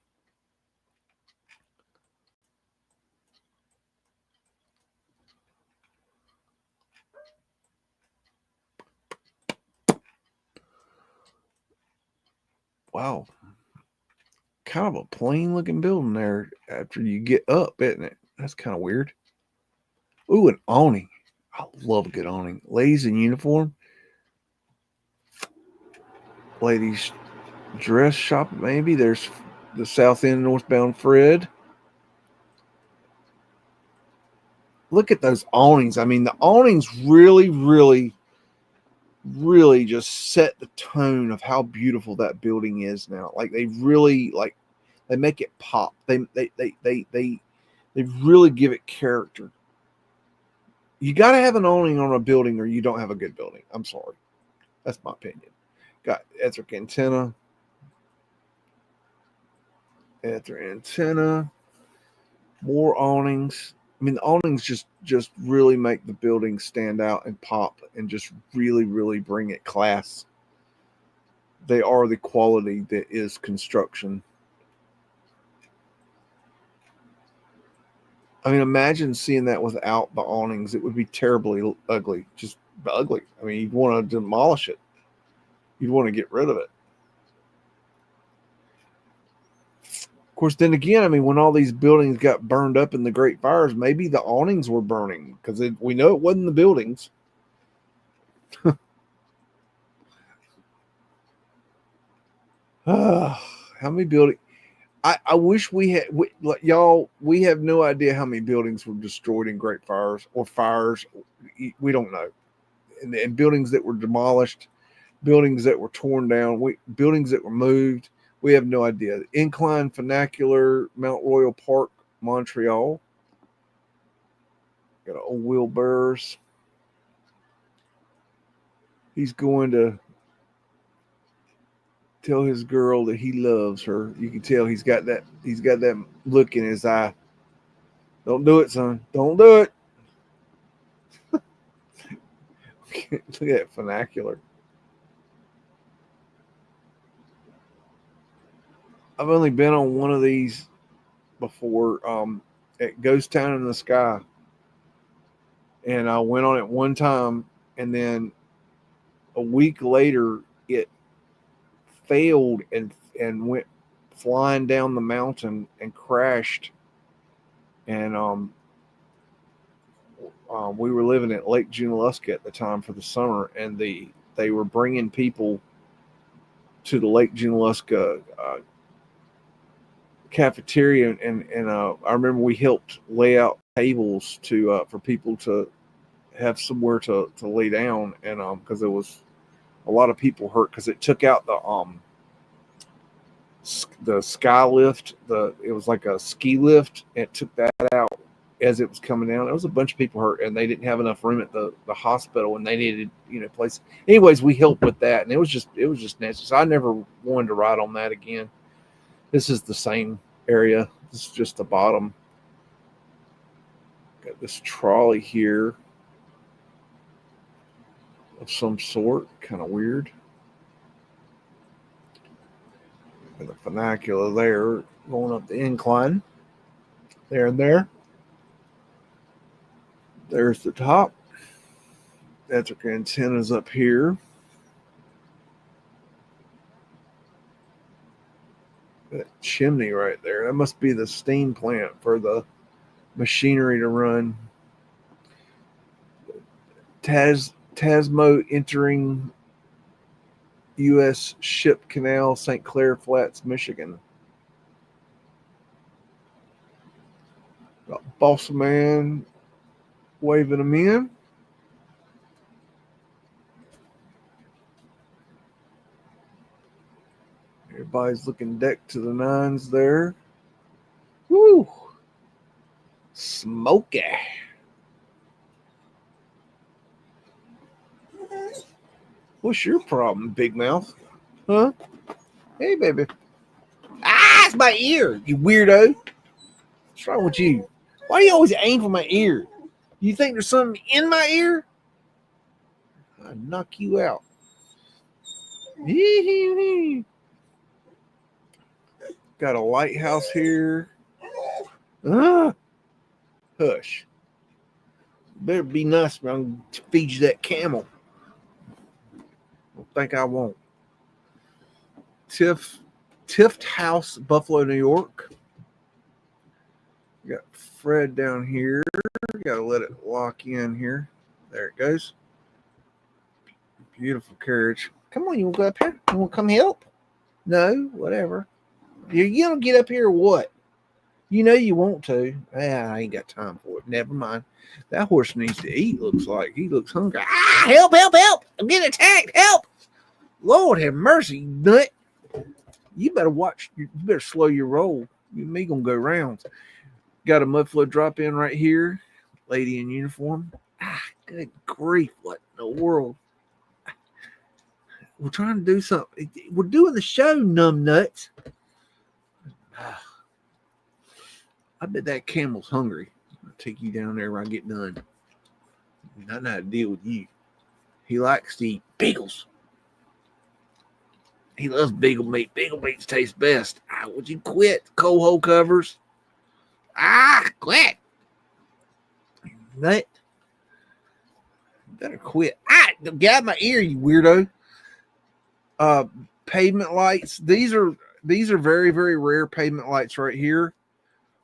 Wow. Kind of a plain looking building there after you get up, isn't it? That's kind of weird. Ooh, an awning. I love a good awning. Ladies in uniform. Ladies dress shop, maybe. There's the South End northbound Fred. Look at those awnings. I mean, the awnings really, really, really just set the tone of how beautiful that building is now. Like they really they make it pop. They really give it character. You got to have an awning on a building or you don't have a good building. I'm sorry. That's my opinion. Got Etheric antenna. More awnings. I mean, the awnings just really make the building stand out and pop and just really, really bring it class. They are the quality that is construction. I mean, imagine seeing that without the awnings. It would be terribly ugly. Just ugly. I mean, you'd want to demolish it. You'd want to get rid of it. Of course, then again, I mean, when all these buildings got burned up in the Great Fires, maybe the awnings were burning because we know it wasn't the buildings. How many buildings? I wish we had, y'all, we have no idea how many buildings were destroyed in Great Fires or fires. We don't know. And buildings that were demolished, buildings that were torn down, buildings that were moved. We have no idea. Incline Funicular, Mount Royal Park, Montreal. Got an old Will Burrs. He's going to tell his girl that he loves her. You can tell he's got that look in his eye. Don't do it, son. Don't do it. Look at that funicular. I've only been on one of these before at Ghost Town in the Sky. And I went on it one time, and then a week later it failed and went flying down the mountain and crashed. And we were living at Lake Junaluska at the time for the summer, and they were bringing people to the Lake Junaluska cafeteria, and I remember we helped lay out tables to for people to have somewhere to lay down, and because there was a lot of people hurt because it took out the sky lift. It was like a ski lift, and it took that out as it was coming down. There was a bunch of people hurt, and they didn't have enough room at the hospital, and they needed place. Anyways, we helped with that, and it was just nasty. So I never wanted to ride on that again. This is the same area. This is just the bottom. Got this trolley here of some sort, kind of weird. And the funicular there, going up the incline. There and there. There's the top. That's our antennas up here. That chimney right there. That must be the steam plant for the machinery to run. Tasmo entering U.S. Ship Canal, St. Clair Flats, Michigan. Got Boss Man waving them in. Everybody's looking decked to the nines there. Woo! Smoky. What's your problem, big mouth? Huh? Hey, baby. Ah, it's my ear, you weirdo. What's wrong with you? Why do you always aim for my ear? You think there's something in my ear? I'll knock you out. Got a lighthouse here. Hush. Better be nice, man. I'll feed you that camel. Don't think I won't. Tift House, Buffalo, New York. Got Fred down here. Got to let it lock in here. There it goes. Beautiful carriage. Come on, you want to go up here? You want to come help? No, whatever. You gonna get up here or what? You know you want to. I ain't got time for it. Never mind. That horse needs to eat, looks like. He looks hungry. Ah, help, help, help! I'm getting attacked. Help! Lord have mercy, nut. You better watch. You better slow your roll. You and me gonna go rounds. Got a Mudflood drop in right here. Lady in uniform. Good grief. What in the world? We're trying to do something. We're doing the show, numb nuts. I bet that camel's hungry. I'll take you down there when I get done. I know how to deal with you. He likes to eat beagles. He loves beagle meat. Beagle meats taste best. Would you quit? Coal hole covers. Quit! Nut. Better quit. Get out of my ear, you weirdo. Pavement lights. These are very, very rare pavement lights right here.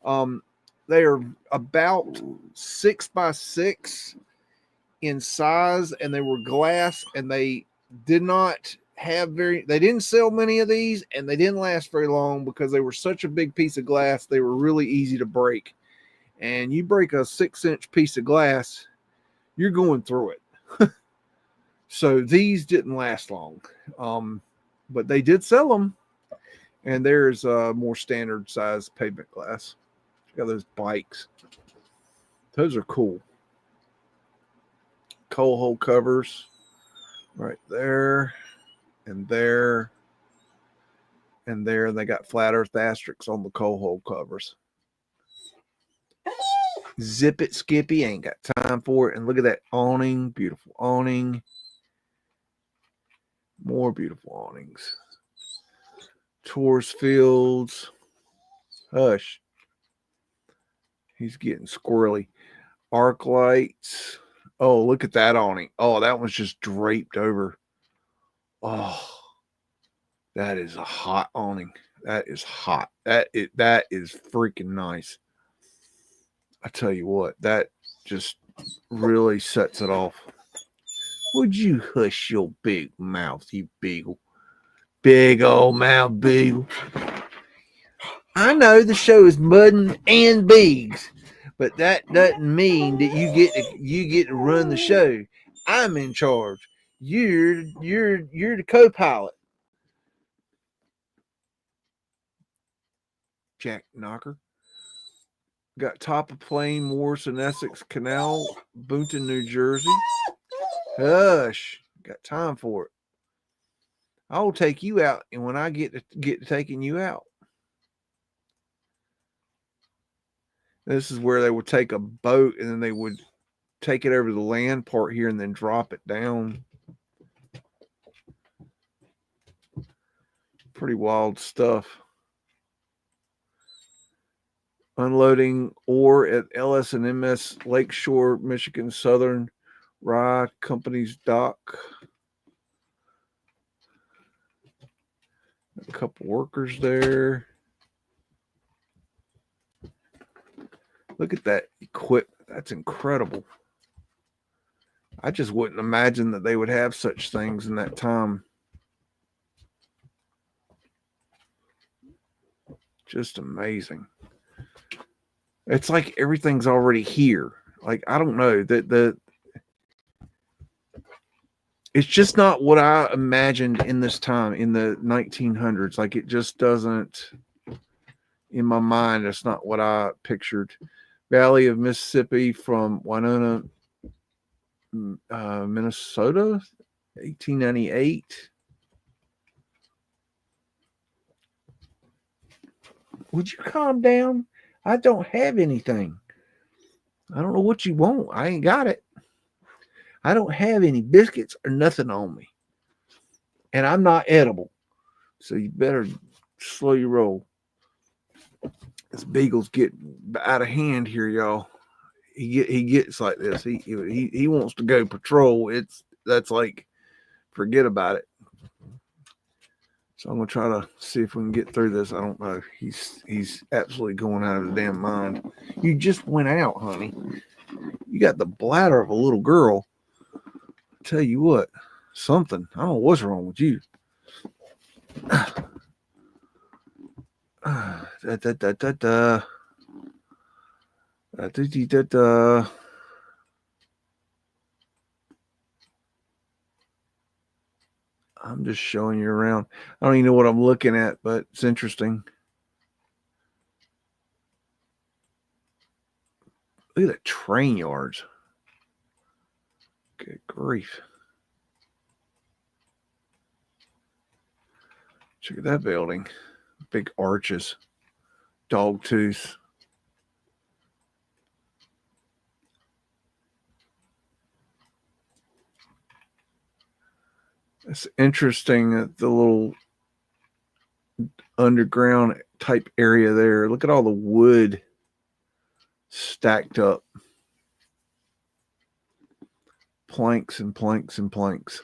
They are about 6 by 6 in size, and they were glass, and they didn't sell many of these, and they didn't last very long because they were such a big piece of glass. They were really easy to break, and you break a 6-inch piece of glass, you're going through it. So these didn't last long, but they did sell them, and there's more standard size pavement glass. Got those bikes. Those are cool. Coal hole covers right there and there and there. And they got flat earth asterisks on the coal hole covers. Zip it, Skippy. Ain't got time for it. And look at that awning. Beautiful awning. More beautiful awnings. Tours fields. Hush. He's getting squirrely. Arc lights. Oh, look at that awning. Oh, that one's just draped over. Oh, that is a hot awning. That is hot. That is freaking nice. I tell you what, that just really sets it off. Would you hush your big mouth, you beagle? Big old mouth beagle. I know the show is Muddin and BEAGS, but that doesn't mean that you get to run the show. I'm in charge. You're the co-pilot. Jack Knocker. Got top of plane, Morrison, Essex Canal, Boonton, New Jersey. Hush. Got time for it. I'll take you out, and when I get to taking you out. This is where they would take a boat and then they would take it over the land part here and then drop it down. Pretty wild stuff. Unloading ore at LS&MS Lakeshore, Michigan Southern Rye Company's dock. A couple workers there. Look at that equipment. That's incredible. I just wouldn't imagine that they would have such things in that time. Just amazing. It's like everything's already here. Like, I don't know. It's just not what I imagined in this time, in the 1900s. Like, it just doesn't, in my mind, it's not what I pictured. Valley of Mississippi from Winona, Minnesota, 1898. Would you calm down? I don't have anything. I don't know what you want. I ain't got it. I don't have any biscuits or nothing on me. And I'm not edible. So you better slow your roll. This beagle's getting out of hand here, y'all. He gets like this. He wants to go patrol. That's like, forget about it. So I'm gonna try to see if we can get through this. I don't know. He's absolutely going out of his damn mind. You just went out, honey. You got the bladder of a little girl. tell you what, something. I don't know what's wrong with you. Da, da, da, da, da. Da, da, da, da. I'm just showing you around. I don't even know what I'm looking at, but it's interesting. Look at the train yards. Good grief. Check out that building. Big arches. Dog tooth. It's interesting that the little underground type area there. Look at all the wood stacked up. Planks and planks and planks.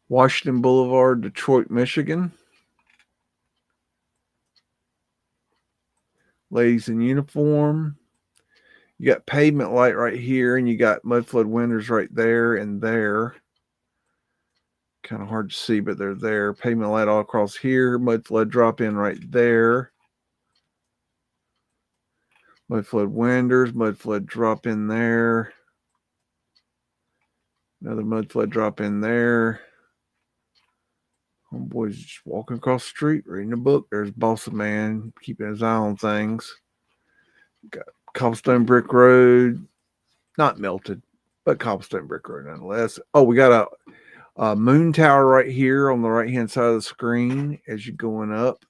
Washington Boulevard, Detroit, Michigan. Ladies in uniform. You got pavement light right here, and you got Mudflood windows right there and there. Kind of hard to see, but they're there. Pavement light all across here. Mudflood drop in right there. Mudflood windows. Mudflood drop in there. Another Mudflood drop in there. Homeboy's just walking across the street, reading a book. There's Bossa Man, keeping his eye on things. Got cobblestone brick road. Not melted, but cobblestone brick road nonetheless. Oh, we got a moon tower right here on the right-hand side of the screen as you're going up.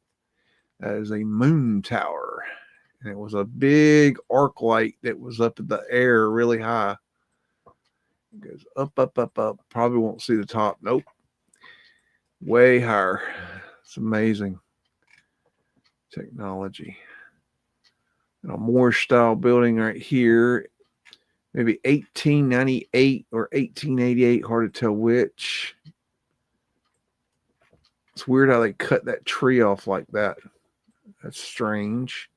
That is a moon tower. And it was a big arc light that was up in the air really high. It goes up, up, up, up. Probably won't see the top. Nope. Way higher. It's amazing technology. And a Moorish style building right here. Maybe 1898 or 1888. Hard to tell which. It's weird how they cut that tree off like that. That's strange.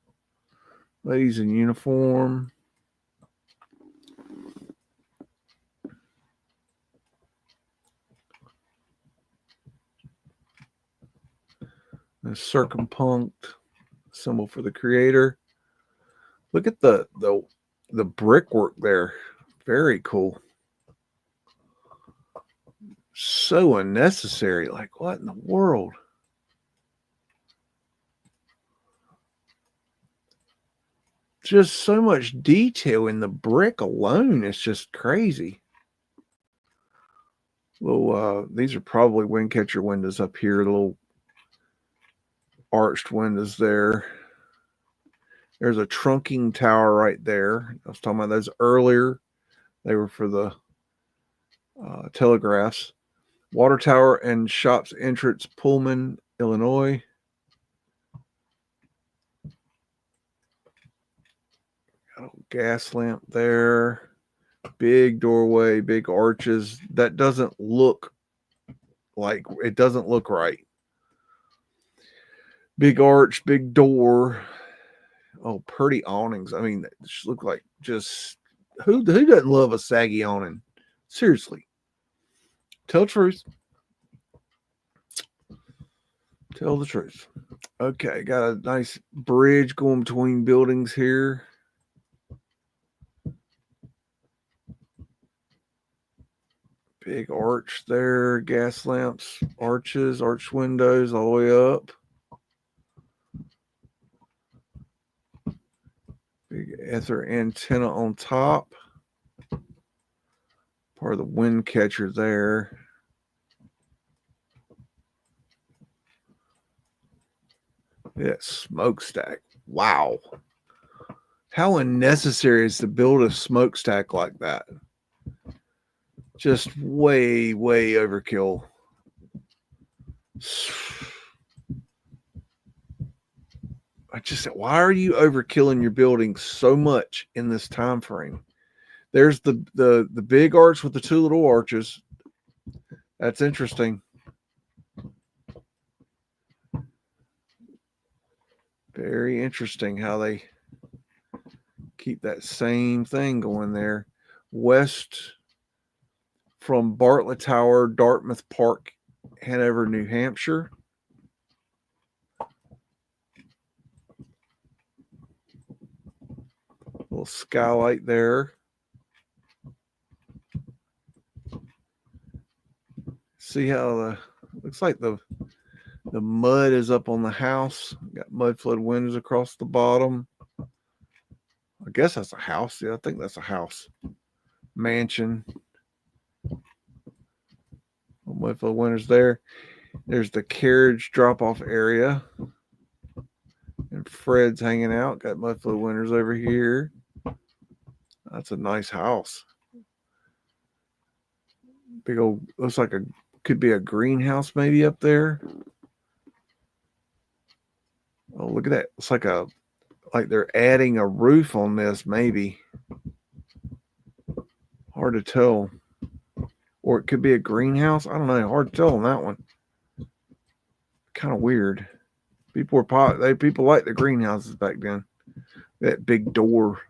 Ladies in uniform. The circumpunct symbol for the creator. Look at the brickwork there. Very cool. So unnecessary. Like, what in the world? Just so much detail in the brick alone. It's just crazy. Little, these are probably wind catcher windows up here. Little arched windows there. There's a trunking tower right there. I was talking about those earlier. They were for the telegraphs. Water tower and shops entrance, Pullman, Illinois. Got a gas lamp there. Big doorway, big arches. That doesn't look like, it doesn't look right. Big arch, big door. Oh, pretty awnings. I mean, they just look like just, who doesn't love a saggy awning? Seriously. Tell the truth. Tell the truth. Okay, got a nice bridge going between buildings here. Big arch there, gas lamps, arches, arch windows all the way up. Big ether antenna on top. Part of the wind catcher there. Yeah, smokestack. Wow. How unnecessary is to build a smokestack like that? Just way, way overkill. Why are you overkilling your building so much in this time frame? There's the big arch with the two little arches. That's interesting. Very interesting how they keep that same thing going there. west from Bartlett Tower, Dartmouth Park, Hanover, New Hampshire. Little skylight there. See how the looks like the mud is up on the house. Got Mudflood windows across the bottom. I guess that's a house. Yeah, I think that's a house. Mansion. Mudflood windows there. There's the carriage drop-off area. And Fred's hanging out. Got Mudflood windows over here. That's a nice house. Big old, looks like could be a greenhouse maybe up there. Oh, look at that. It's like they're adding a roof on this, maybe. Hard to tell. Or it could be a greenhouse. I don't know. Hard to tell on that one. Kind of weird. People like the greenhouses back then. That big door.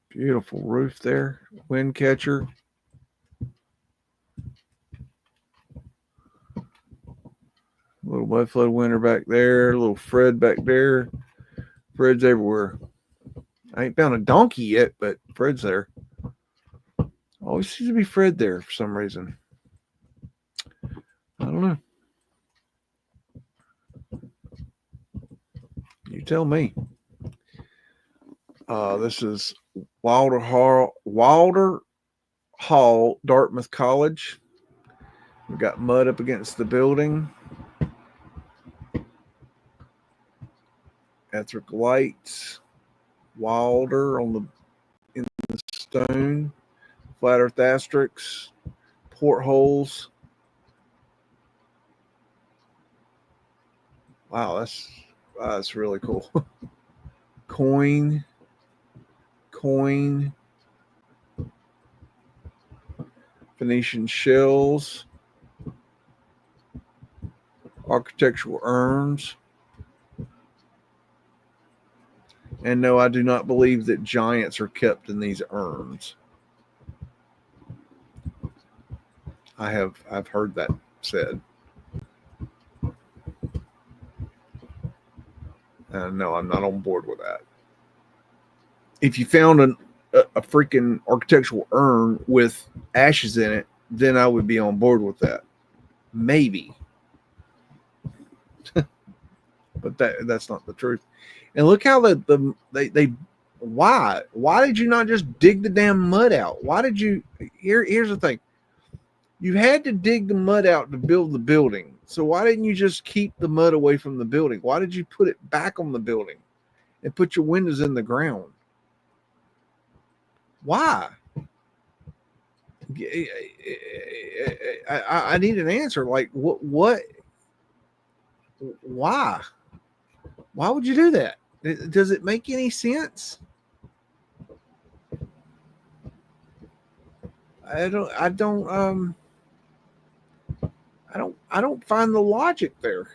Beautiful roof there. Wind catcher. Little Mudflood window back there. Little Fred back there. Fred's everywhere. I ain't found a donkey yet, but Fred's there. Always seems to be Fred there for some reason. I don't know. You tell me. This is Wilder Hall, Dartmouth College. We've got mud up against the building. Etheric lights. Wilder in the stone. Flat earth asterisks. Portholes. Wow, that's really cool. Coin. Phoenician shells. Architectural urns. And no, I do not believe that giants are kept in these urns. I've heard that said. No, I'm not on board with that. If you found a freaking architectural urn with ashes in it, then I would be on board with that. Maybe. But that's not the truth. And look how they why did you not just dig the damn mud out? Why did you here's the thing. You had to dig the mud out to build the building. So why didn't you just keep the mud away from the building? Why did you put it back on the building and put your windows in the ground? Why? I need an answer. Like what? Why? Why would you do that? Does it make any sense? I don't find the logic there.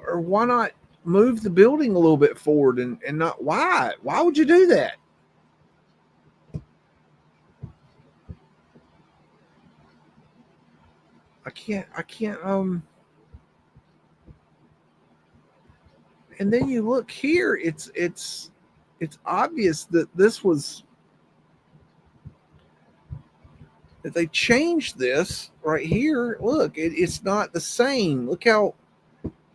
Or why not move the building a little bit forward and not why? Why would you do that? I can't and then you look here, it's obvious that this was that they changed this right here. Look, it's not the same. Look how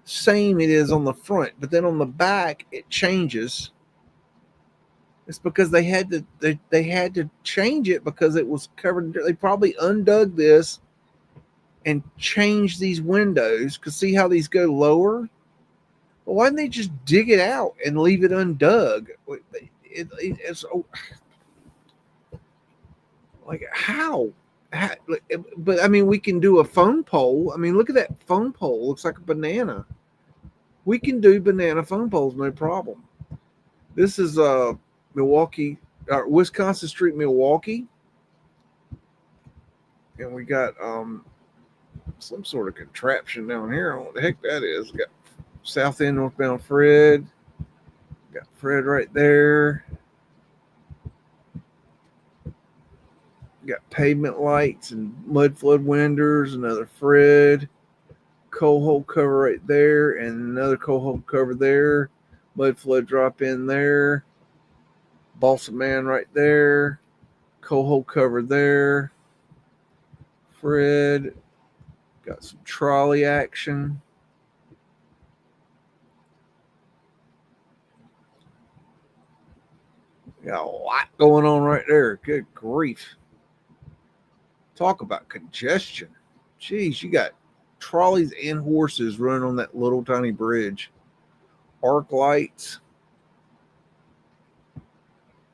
same it is on the front, but then on the back it changes. It's because they had to change it because it was covered. They probably undug this and changed these windows because see how these go lower. Well, why didn't they just dig it out and leave it undug? It's like how? But I mean, we can do a phone pole. I mean, look at that phone pole. It looks like a banana. We can do banana phone poles, no problem. This is Milwaukee, Wisconsin Street, Milwaukee, and we got some sort of contraption down here. I don't know what the heck that is. We got South End northbound Fred. Got Fred right there. Got pavement lights and Mudflood windows. Another Fred. Coal hole cover right there, and another coal hole cover there. Mudflood drop in there. Balsa Man right there. Coal hole cover there. Fred. Got some trolley action. Got a lot going on right there. Good grief. Talk about congestion. Jeez, you got trolleys and horses running on that little tiny bridge. Arc lights.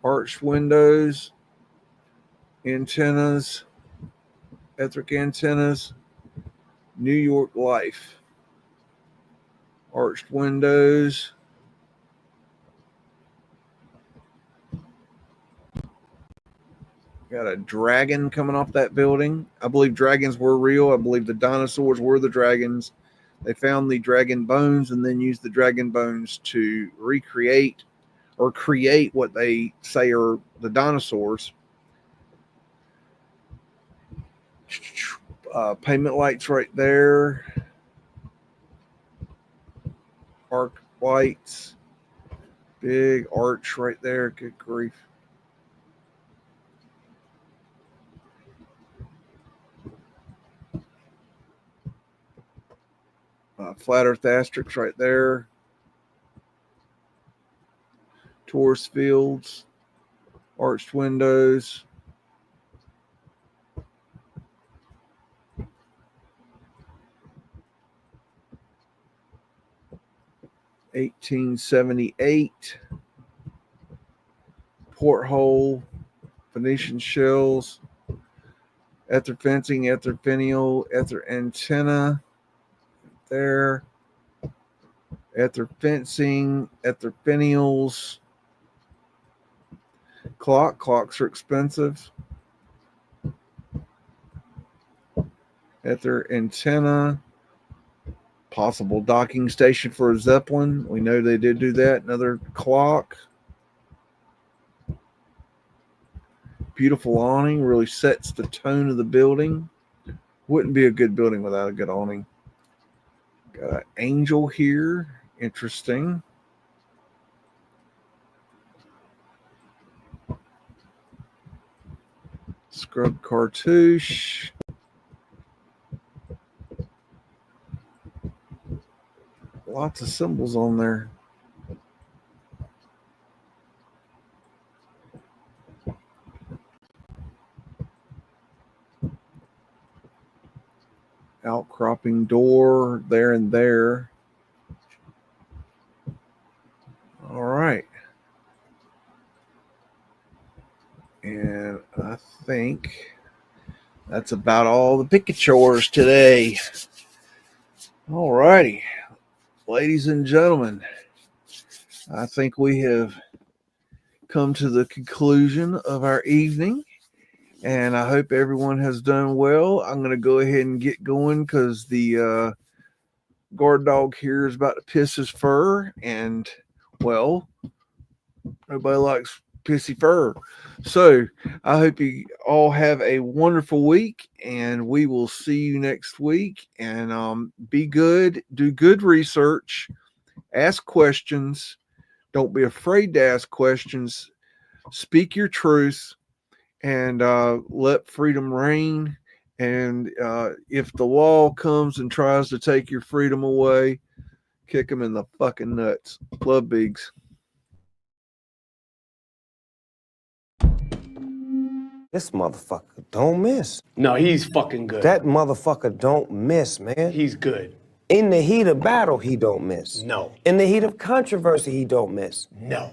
Arched windows. Antennas. Etheric antennas. New York Life. Arched windows. Got a dragon coming off that building. I believe dragons were real. I believe the dinosaurs were the dragons. They found the dragon bones and then used the dragon bones to recreate or create what they say are the dinosaurs. Pavement lights right there. Arc lights. Big arch right there. Good grief. Flat Earth asterisks right there. Tourist fields. Arched windows. $18.78. Porthole. Venetian shells. Ether fencing. Ether finial. Ether antenna. There. Ether fencing. Ether finials. Clocks are expensive. Ether antenna. Possible docking station for a Zeppelin. We know they did do that. Another clock. Beautiful awning. Really sets the tone of the building. Wouldn't be a good building without a good awning. Got an angel here. Interesting. Scrub cartouche. Lots of symbols on there. Outcropping door there and there. All right. And I think that's about all the picatures today. All righty. Ladies and gentlemen, I think we have come to the conclusion of our evening, and I hope everyone has done well. I'm going to go ahead and get going because the guard dog here is about to piss his fur, and, well, nobody likes pissy fur. So I hope you all have a wonderful week, and we will see you next week. And be good, do good research, ask questions. Don't be afraid to ask questions. Speak your truth, and let freedom reign. And if the law comes and tries to take your freedom away, kick them in the fucking nuts. Love, BEAGS. This motherfucker don't miss. No, he's fucking good. That motherfucker don't miss, man. He's good. In the heat of battle, he don't miss. No. In the heat of controversy, he don't miss. No.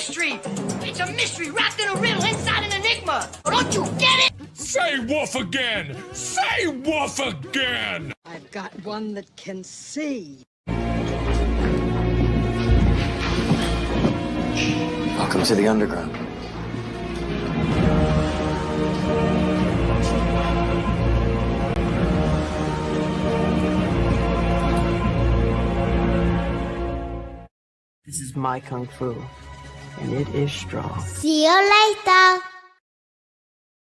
mystery. It's a mystery wrapped in a riddle inside an enigma. Don't you get it? Say woof again! Say woof again! I've got one that can see. Welcome to the underground. This is my kung fu, and it is strong. See you later.